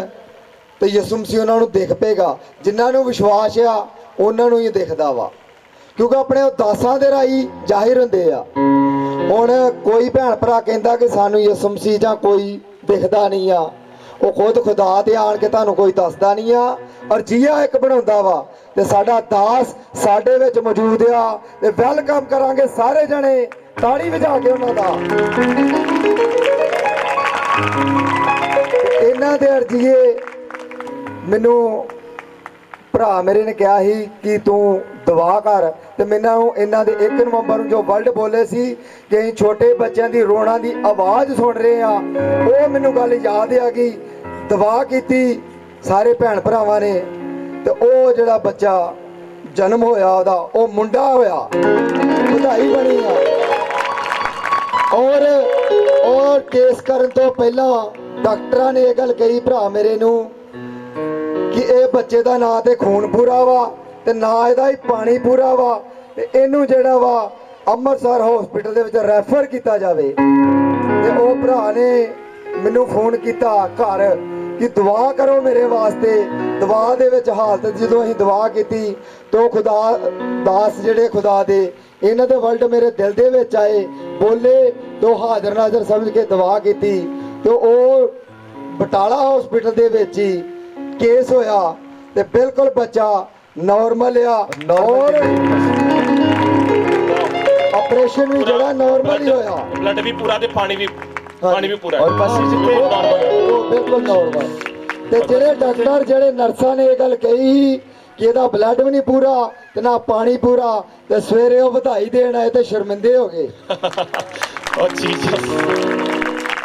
ਤੇ ਯਿਸੂ ਮਸੀਹ ਉਹਨਾਂ ਨੂੰ ਦਿਖ ਪਏਗਾ। ਜਿਨ੍ਹਾਂ ਨੂੰ ਵਿਸ਼ਵਾਸ ਆ ਉਹਨਾਂ ਨੂੰ ਹੀ ਦਿਖਦਾ ਵਾ ਕਿਉਂਕਿ ਆਪਣੇ ਉਹ ਦਾਸਾਂ ਦੇ ਰਾਹੀਂ ਜ਼ਾਹਿਰ ਹੁੰਦੇ ਆ। ਹੁਣ ਕੋਈ ਭੈਣ ਭਰਾ ਕਹਿੰਦਾ ਕਿ ਸਾਨੂੰ ਯਿਸੂ ਮਸੀਹ ਜਾਂ ਕੋਈ ਦਿਖਦਾ ਨਹੀਂ ਆ, ਉਹ ਖੁਦ ਖੁਦਾ ਤੇ ਆਣ ਕੇ ਤੁਹਾਨੂੰ ਕੋਈ ਦੱਸਦਾ ਨਹੀਂ ਆ ਔਰ ਜੀਆ ਇੱਕ ਬਣਾਉਂਦਾ ਵਾ ਤੇ ਸਾਡਾ ਦਾਸ ਸਾਡੇ ਵਿੱਚ ਮੌਜੂਦ ਆ ਤੇ ਵੈਲਕਮ ਕਰਾਂਗੇ ਸਾਰੇ ਜਣੇ ਤਾੜੀ ਵਜਾ ਕੇ ਉਹਨਾਂ ਦਾ। ਇਹਨਾਂ ਦੇ ਅਰਜ਼ੀਏ ਮੈਨੂੰ ਭਰਾ ਮੇਰੇ ਨੇ ਕਿਹਾ ਸੀ ਕਿ ਤੂੰ ਦੁਆ ਕਰ ਤੇ ਮੈਨੂੰ ਇਹਨਾਂ ਦੇ 1 ਨਵੰਬਰ ਨੂੰ ਜੋ ਵਰਡ ਬੋਲੇ ਸੀ ਕਿ ਅਸੀਂ ਛੋਟੇ ਬੱਚਿਆਂ ਦੀ ਰੋਣਾ ਦੀ ਆਵਾਜ਼ ਸੁਣ ਰਹੇ ਆ, ਉਹ ਮੈਨੂੰ ਗੱਲ ਯਾਦ ਆ ਗਈ। ਦੁਆ ਕੀਤੀ ਸਾਰੇ ਭੈਣ ਭਰਾਵਾਂ ਨੇ ਤੇ ਉਹ ਜਿਹੜਾ ਬੱਚਾ ਜਨਮ ਹੋਇਆ ਉਹਦਾ ਉਹ ਮੁੰਡਾ ਹੋਇਆ, ਵਧਾਈ ਬਣੀ ਆ। ਔਰ ਕੇਸ ਕਰਨ ਤੋਂ ਪਹਿਲਾਂ ਡਾਕਟਰਾਂ ਨੇ ਇਹ ਗੱਲ ਕਹੀ ਭਰਾ ਮੇਰੇ ਨੂੰ ਬੱਚੇ ਦਾ ਨਾਂ ਤੇ ਖੂਨ ਪੂਰਾ ਵਾ ਤੇ ਨਾ ਇਹਦਾ ਹੀ ਪਾਣੀ ਪੂਰਾ ਵਾ ਤੇ ਇਹਨੂੰ ਜਿਹੜਾ ਵਾ ਅੰਮ੍ਰਿਤਸਰ ਹਸਪੀਟਲ ਦੇ ਵਿੱਚ ਰੈਫਰ ਕੀਤਾ ਜਾਵੇ। ਤੇ ਉਹ ਭਰਾ ਨੇ ਮੈਨੂੰ ਫੋਨ ਕੀਤਾ ਘਰ ਕਿ ਦੁਆ ਕਰੋ ਮੇਰੇ ਵਾਸਤੇ। ਦੁਆ ਦੇ ਵਿੱਚ ਹਾਲਤ ਜਦੋਂ ਅਸੀਂ ਦੁਆ ਕੀਤੀ ਤਾਂ ਖੁਦਾ ਦਾਸ ਜਿਹੜੇ ਖੁਦਾ ਦੇ ਇਹਨਾਂ ਦੇ ਵਰਡ ਮੇਰੇ ਦਿਲ ਦੇ ਵਿੱਚ ਆਏ, ਬੋਲੇ ਤੋਂ ਹਾਜ਼ਰ ਨਾਜ਼ਰ ਸਮਝ ਕੇ ਦੁਆ ਕੀਤੀ ਤੇ ਉਹ ਬਟਾਲਾ ਹਸਪੀਟਲ ਦੇ ਵਿੱਚ ਹੀ ਕੇਸ ਹੋਇਆ ਤੇ ਬਿਲਕੁਲ ਬੱਚਾ ਨਾਰਮਲ ਆ ਔਰ ਆਪਰੇਸ਼ਨ ਵੀ ਜਿਹੜਾ ਨਾਰਮਲ ਹੀ ਹੋਇਆ, ब्लड भी पूरा ते पानी भी पूरा ਔਰ ਬਸ ਉਹ ਬਿਲਕੁਲ ਨਾਰਮਲ। ਤੇ ਜਿਹੜੇ ਡਾਕਟਰ ਜਿਹੜੇ ਨਰਸਾਂ ਨੇ ਇਹ ਗੱਲ ਕਹੀ ਸੀ ਕਿ ਇਹਦਾ ਬਲੱਡ ਵੀ ਨਹੀਂ ਪੂਰਾ ਤੇ ਨਾ ਪਾਣੀ ਪੂਰਾ, ਤੇ ਸਵੇਰੇ ਉਹ ਵਧਾਈ ਦੇਣ ਆਏ ਤੇ ਸ਼ਰਮਿੰਦੇ ਹੋ ਗਏ। और जीसस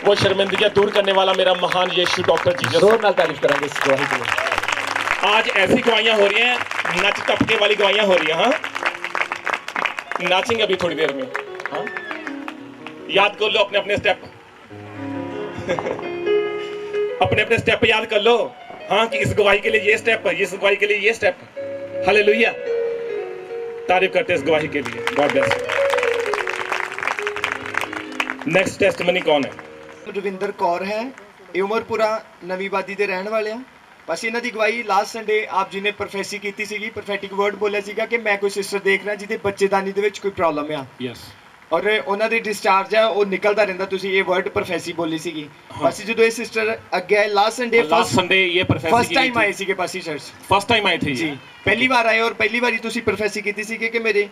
वो शर्मिंदगियां दूर करने वाला मेरा महान यीशु डॉक्टर जीसस। जोर नाल तारीफ करांगे इस गवाही के लिए। आज ऐसी गवाहियां हो रही हैं, नच टपके वाली गवाहियां हो रही हैं। हाँ, नाचेंगे अभी थोड़ी देर में। हाँ, याद कर लो अपने अपने स्टेप अपने अपने स्टेप याद कर लो। हाँ, कि इस गवाही के लिए ये स्टेप है, इस गवाही के लिए ये स्टेप। हालेलुया, तारीफ करते हैं इस गवाही के लिए। God bless you. Next testimony कौन है? ਰਵਿੰਦਰ ਕੌਰ ਹੈ, ਇਹ ਉਮਰਪੁਰਾ ਨਵੀਂ ਬਾਦੀ ਦੇ ਰਹਿਣ ਵਾਲੇ ਆ। ਬਸ ਇਹਨਾਂ ਦੀ ਗਵਾਹੀ ਲਾਸਟ ਸੰਡੇ ਆਪ ਜੀ ਨੇ ਪ੍ਰੋਫੈਸੀ ਕੀਤੀ ਸੀਗੀ, ਪ੍ਰੋਫੈਟਿਕ ਵਰਡ ਬੋਲਿਆ ਸੀਗਾ ਕਿ ਮੈਂ ਕੋਈ ਸਿਸਟਰ ਦੇਖ ਰਿਹਾ ਜਿਹਦੇ ਬੱਚੇਦਾਨੀ ਦੇ ਵਿੱਚ ਕੋਈ ਪ੍ਰੋਬਲਮ ਆ। यस। ਔਰ ਉਹਨਾਂ ਦੀ ਡਿਸਚਾਰਜ ਹੈ ਉਹ ਨਿਕਲਦਾ ਰਹਿੰਦਾ। ਤੁਸੀਂ ਇਹ ਵਰਡ ਪ੍ਰੋਫੈਸੀ ਬੋਲੀ ਸੀਗੀ। ਬਸ ਜਦੋਂ ਇਹ ਸਿਸਟਰ ਅੱਗੇ ਲਾਸਟ ਸੰਡੇ लास्ट संडे ये प्रोफेसी ਫਸਟ ਟਾਈਮ ਆਏ ਸੀਗੇ ਪਾਸੀ ਚਰਚ। फर्स्ट टाइम आए थे ਜੀ ਪਹਿਲੀ ਵਾਰ ਆਏ ਔਰ ਪਹਿਲੀ ਵਾਰੀ ਤੁਸੀਂ ਪ੍ਰੋਫੈਸੀ ਕੀਤੀ ਸੀ ਕਿ ਮੇਰੇ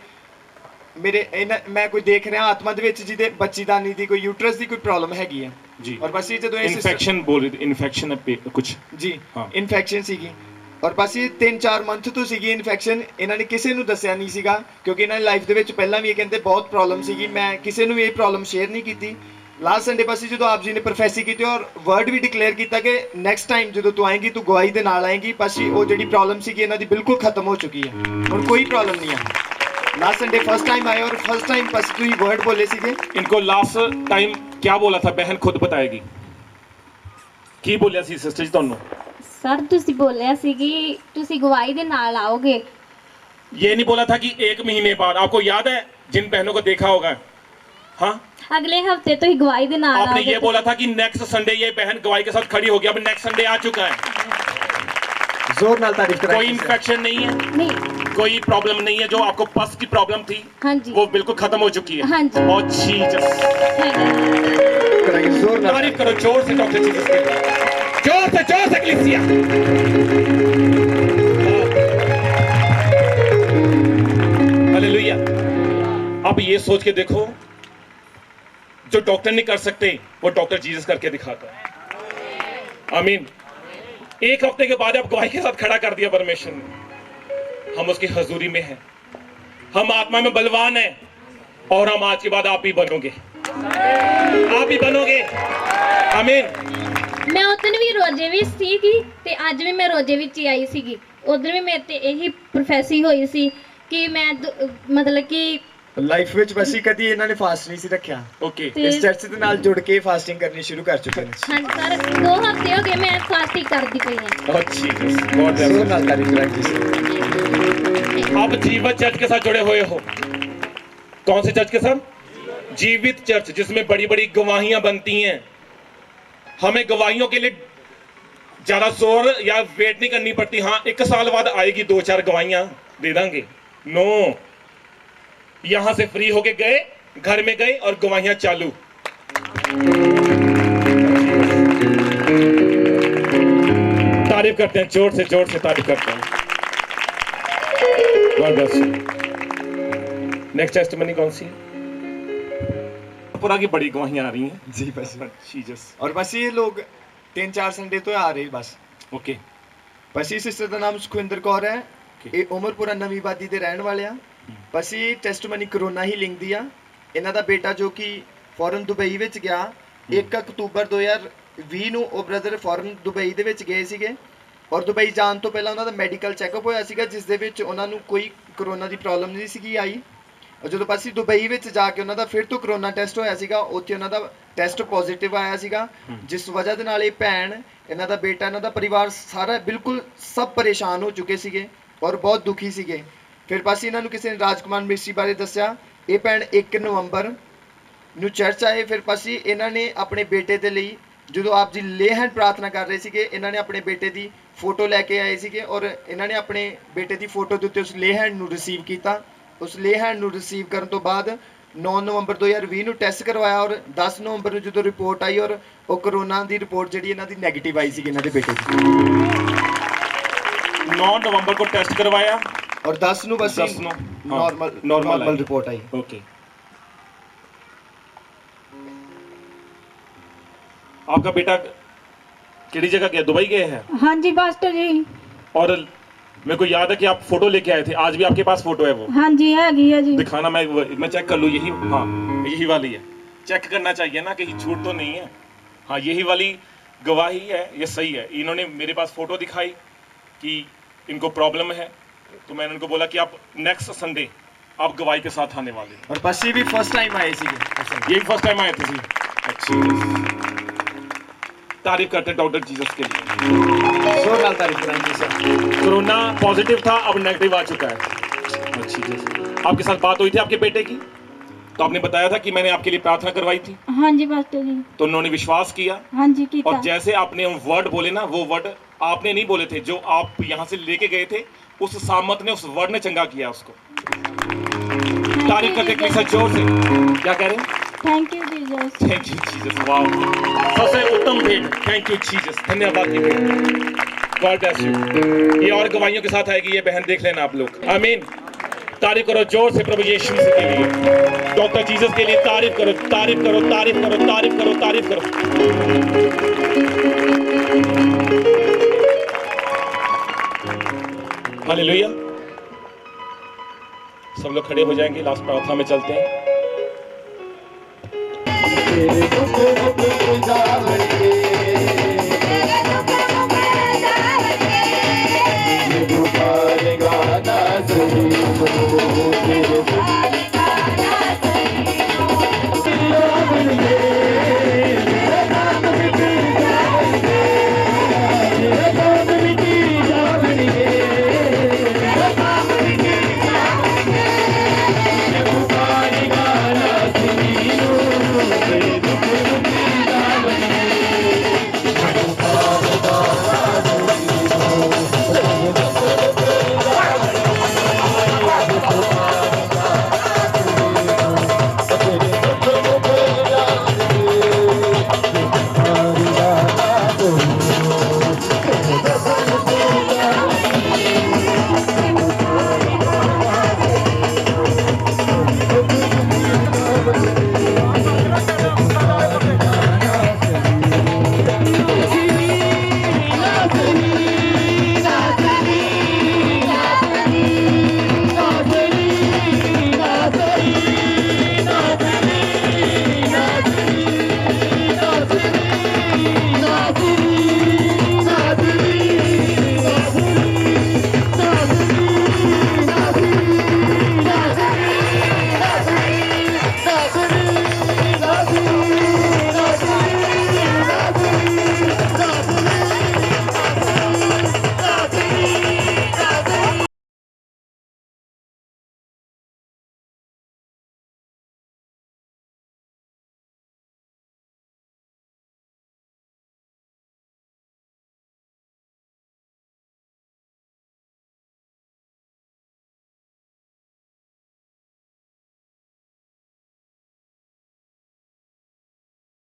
ਮੈਂ ਕੋਈ ਦੇਖ ਰਿਹਾ ਆਤਮਾ ਦੇ ਵਿੱਚ ਜਿਹਦੇ ਬੱਚੇਦਾਨੀ ਦੀ ਕੋਈ ਯੂਟਰਸ ਦੀ ਕੋਈ ਪ੍ਰੋਬਲਮ ਹੈਗੀ ਆ जी। ਔਰ ਬਸ ਇਹ ਜਦੋਂ ਇਹ इन्फेक्शन बोल रही थी, इन्फेक्शन है कुछ। ਜੀ ਹਾਂ। ਇਨਫੈਕਸ਼ਨ ਸੀਗੀ ਔਰ ਬਸ ਇਹ 3-4 ਮੰਥ ਤੋਂ ਸੀਗੀ ਇਨਫੈਕਸ਼ਨ। ਇਹਨਾਂ ਨੇ ਕਿਸੇ ਨੂੰ ਦੱਸਿਆ ਨਹੀਂ ਸੀਗਾ ਕਿਉਂਕਿ ਇਹਨਾਂ ਦੀ ਲਾਈਫ ਦੇ ਵਿੱਚ ਪਹਿਲਾਂ ਵੀ ਇਹ ਕਹਿੰਦੇ ਬਹੁਤ ਪ੍ਰੋਬਲਮ ਸੀਗੀ। ਮੈਂ ਕਿਸੇ ਨੂੰ ਵੀ ਇਹ ਪ੍ਰੋਬਲਮ ਸ਼ੇਅਰ ਨਹੀਂ ਕੀਤੀ। ਲਾਸਟ ਸੰਡੇ ਬਸ ਜਦੋਂ ਆਪ ਜੀ ਨੇ ਪ੍ਰੋਫੈਸੀ ਕੀਤੀ ਔਰ ਵਰਡ ਵੀ ਡਿਕਲੇਅਰ ਕੀਤਾ ਕਿ ਨੈਕਸਟ ਟਾਈਮ ਜਦੋਂ ਤੂੰ ਆਏਂਗੀ ਤੂੰ ਗਵਾਹੀ ਦੇ ਨਾਲ ਆਏਂਗੀ। ਬਸ ਉਹ ਜਿਹੜੀ ਪ੍ਰੋਬਲਮ ਸੀਗੀ ਇਹਨਾਂ ਦੀ ਬਿਲਕੁਲ ਖਤਮ ਹੋ ਚੁੱਕੀ ਹੈ, ਹੁਣ ਕੋਈ ਪ੍ਰੋਬਲਮ ਨਹੀਂ ਹੈ। लास्ट संडे फर्स्ट टाइम आए और फर्स्ट टाइम बस तू ही वर्ड बोले सीगे। इनको लास्ट टाइम क्या बोला था बहन खुद बताएगी की बोलिया सी सिस्टर जी ਤੁਹਾਨੂੰ? सर ਤੁਸੀਂ ਬੋਲਿਆ ਸੀ ਕਿ ਤੁਸੀਂ ਗਵਾਹੀ ਦੇ ਨਾਲ आओगे। ये नहीं बोला था कि 1 महीने बाद? आपको याद है जिन बहनों को देखा होगा? हाँ, अगले हफ्ते तो ही गवाही ਦੇ ਨਾਲ आपने आओगे। ये बोला था कि नेक्स्ट संडे ये बहन गवाही के साथ खड़ी होगी। अब नेक्स्ट संडे आ चुका है। जोर नाल तारीफ करांगे। कोई इन्फेक्शन नहीं है, नहीं। कोई प्रॉब्लम नहीं है। जो आपको पस की प्रॉब्लम थी हाँ जी। वो बिल्कुल खत्म हो चुकी है। हाँ जी। और जीसस करांगे जोर नाल तारीफ करो जोर से डॉक्टर जीसस के लिए। जोर से कलीसिया। हालेलुया। अब ये सोच के देखो जो डॉक्टर नहीं कर सकते वो डॉक्टर जीसस करके दिखाता है। आमीन। 1 हफ्ते के बाद आप गवाही के साथ खड़ा कर दिया परमेश्वर ने। हम उसकी हजूरी में हैं, हम आत्मा में बलवान हैं और हम आज के बाद आप ही बनोगे, आप ही बनोगे। आमीन। ਮੈਂ ਉਦੋਂ ਵੀ ਰੋਜੇ ਵਿੱਚ ਸੀਗੀ ਤੇ ਅੱਜ ਵੀ ਮੈਂ ਰੋਜੇ ਵਿੱਚ ਹੀ ਆਈ ਸੀਗੀ। ਉਦੋਂ ਵੀ ਮੇਰੇ ਤੇ ਇਹੀ ਪ੍ਰੋਫੈਸੀ ਹੋਈ ਸੀ ਕਿ ਮੈਂ ਮਤਲਬ ਕਿ ਲਾਈਫ ਵਿੱਚ ਬਸ ਹੀ ਕਦੀ ਇਹਨਾਂ ਨੇ ਫਾਸਟ ਨਹੀਂ ਸੀ ਰੱਖਿਆ। ओके। ਇਸ ਚਰਚ ਦੇ ਨਾਲ ਜੁੜ ਕੇ ਫਾਸਟਿੰਗ ਕਰਨੀ ਸ਼ੁਰੂ ਕਰ ਚੁੱਕੇ ਨੇ। ਹਾਂਜੀ ਸਰ 2 ਹਫ਼ਤੇ ਹੋ ਗਏ ਮੈਂ ਫਾਸਟਿੰਗ ਕਰਦੀ ਪਈ ਹਾਂ। और जीसस गॉड जोर ब्लेस। नाल तारीफ करांगे। आप जीवित चर्च के साथ जुड़े हुए हो। कौन से चर्च के साथ? जीवित चर्च, जिसमें बड़ी बड़ी गवाहियां बनती हैं। हमें गवाहियों के लिए ज्यादा जोर या वेट नहीं करनी पड़ती। हाँ, 1 साल बाद आएगी 2-4 गवाहियां दे देंगे। नो, यहां से फ्री होके गए, घर में गए और गवाहियां चालू। तारीफ करते हैं, जोर से तारीफ करते हैं। God bless you. Next testimony कौन सी है? पूरा की बड़ी गवाहियां आ रही हैं। ਜੀ ਬਸ जीसस। ਔਰ ਬਸ ਇਹ ਲੋग 3-4 ਸੰਡੇ ਤੋਂ ਆ ਰਹੇ ਬਸ। ओके। ਬਸ ਇਹ ਸਿਸਟਰ ਦਾ ਨਾਮ ਸੁਖਵਿੰਦਰ ਕੌਰ ਹੈ। ਇਹ ਉਮਰਪੁਰਾ ਨਵੀਂ ਬਾਦੀ ਦੇ ਰਹਿਣ ਵਾਲੇ ਆ। ਬਸ ਇਹ ਟੈਸਟਮਨੀ ਕਰੋਨਾ ਹੀ ਲਿੰਕਦੀ ਆ। ਇਹਨਾਂ ਦਾ ਬੇਟਾ ਜੋ ਕਿ ਫੌਰਨ ਦੁਬਈ ਵਿੱਚ ਗਿਆ 1 ਅਕਤੂਬਰ 2020 ਨੂੰ ਉਹ ਬ੍ਰਦਰ ਫੌਰਨ ਦੁਬਈ ਦੇ ਵਿੱਚ ਗਏ ਸੀਗੇ ਔਰ ਦੁਬਈ ਜਾਣ ਤੋਂ ਪਹਿਲਾਂ ਉਹਨਾਂ ਦਾ ਮੈਡੀਕਲ ਚੈੱਕਅਪ ਹੋਇਆ ਸੀਗਾ ਜਿਸ ਦੇ ਵਿੱਚ ਉਹਨਾਂ ਨੂੰ ਕੋਈ ਕਰੋਨਾ ਦੀ ਪ੍ਰੋਬਲਮ ਨਹੀਂ ਸੀਗੀ ਆਈ। ਔਰ ਜਦੋਂ ਅਸੀਂ ਦੁਬਈ ਵਿੱਚ ਜਾ ਕੇ ਉਹਨਾਂ ਦਾ ਫਿਰ ਤੋਂ ਕਰੋਨਾ ਟੈਸਟ ਹੋਇਆ ਸੀਗਾ, ਉੱਥੇ ਉਹਨਾਂ ਦਾ ਟੈਸਟ ਪੋਜ਼ਿਟਿਵ ਆਇਆ ਸੀਗਾ, ਜਿਸ ਵਜ੍ਹਾ ਦੇ ਨਾਲ ਇਹ ਭੈਣ, ਇਹਨਾਂ ਦਾ ਬੇਟਾ, ਇਹਨਾਂ ਦਾ ਪਰਿਵਾਰ ਸਾਰਾ ਬਿਲਕੁਲ ਸਭ ਪਰੇਸ਼ਾਨ ਹੋ ਚੁੱਕੇ ਸੀਗੇ ਔਰ ਬਹੁਤ ਦੁਖੀ ਸੀਗੇ। ਫਿਰ ਪਾਸੇ ਇਹਨਾਂ ਨੂੰ ਕਿਸੇ ਨੇ ਰਾਜਕੁਮਾਰ ਮਿਸਟਰੀ ਬਾਰੇ ਦੱਸਿਆ। ਇਹ ਭੈਣ 1 ਨਵੰਬਰ ਨੂੰ ਚਰਚ ਆਏ। ਫਿਰ ਪਾਸੇ ਇਹਨਾਂ ਨੇ ਆਪਣੇ ਬੇਟੇ ਦੇ ਲਈ, ਜਦੋਂ ਆਪ ਜੀ ਲੇ ਹੈਂਡ ਪ੍ਰਾਰਥਨਾ ਕਰ ਰਹੇ ਸੀਗੇ, ਇਹਨਾਂ ਨੇ ਆਪਣੇ ਬੇਟੇ ਦੀ ਫੋਟੋ ਲੈ ਕੇ ਆਏ ਸੀਗੇ ਔਰ ਇਹਨਾਂ ਨੇ ਆਪਣੇ ਬੇਟੇ ਦੀ ਫੋਟੋ ਦੇ ਉੱਤੇ ਉਸ ਲੇ ਹੈਂਡ ਨੂੰ ਰਿਸੀਵ ਕੀਤਾ। ਉਸ ਲੇ ਹੈਂਡ ਨੂੰ ਰਿਸੀਵ ਕਰਨ ਤੋਂ ਬਾਅਦ 9 ਨਵੰਬਰ 2020 ਨੂੰ ਟੈਸਟ ਕਰਵਾਇਆ ਔਰ 10 ਨਵੰਬਰ ਨੂੰ ਜਦੋਂ ਰਿਪੋਰਟ ਆਈ ਔਰ ਉਹ ਕਰੋਨਾ ਦੀ ਰਿਪੋर्ट ਜਿਹੜੀ ਇਹਨਾਂ ਦੀ ਨੈਗੇਟਿਵ ਆਈ ਸੀ ਇਹਨਾਂ ਦੇ ਬੇਟੇ ਦੀ। 9 नवंबर को टेस्ट करवाया और 10 ਨੂੰ ਬਸ नॉर्मल रिपोर्ट आई। ओके, आपका बेटा किसी जगह गया, दुबई गए हैं? हाँ जी पास्टर जी। और मेरे को याद है कि आप फोटो लेके आए थे, आज भी आपके पास फोटो है वो? हाँ जी है जी। दिखाना, मैं चेक कर लूँ। यही, हाँ यही वाली है। चेक करना चाहिए ना, कहीं झूठ तो नहीं है। हाँ यही वाली गवाही है, ये सही है। इन्होंने मेरे पास फोटो दिखाई कि इनको प्रॉब्लम है, तो मैंने उनको बोला कि आप नेक्स्ट संडे आप गवाही के साथ आने वाले। और पसी भी फर्स्ट टाइम आए थे, यही फर्स्ट टाइम आए थे। अच्छी तारीफ करते डॉक्टर जीसस के लिए, जोरदार तारीफ कराएंगे सर। कोरोना पॉजिटिव था, अब नेगेटिव आ चुका है। अच्छी चीज। आपके साथ बात हुई थी आपके बेटे की, तो आपने बताया था कि मैंने आपके लिए प्रार्थना करवाई थी। हाँ जी पास्टर जी। तो उन्होंने विश्वास किया। हाँ जी किया। और जैसे आपने वर्ड बोले ना, वो वर्ड आपने नहीं बोले थे, जो आप यहाँ से लेके गए थे, उस सामत ने, उस वर्ड ने चंगा किया उसको। तारीफ करते कलीसिया जोर से, क्या कह रहे हैं? Thank you Jesus. Thank you Jesus. वाह, सबसे उत्तम भेंट, थैंक यू जीसस, धन्यवाद की भेंट। God bless you. ये और गवाहियों के साथ आएगी ये बहन, देख लेना आप लोग। आमीन। तारीफ करो जोर से प्रभु यीशु मसीह के लिए, डॉक्टर जीसस के लिए तारीफ करो, तारीफ करो, तारीफ करो, तारीफ करो, तारीफ करो। हालेलुया। सब लोग खड़े हो जाएंगे, लास्ट प्रार्थना में चलते हैं।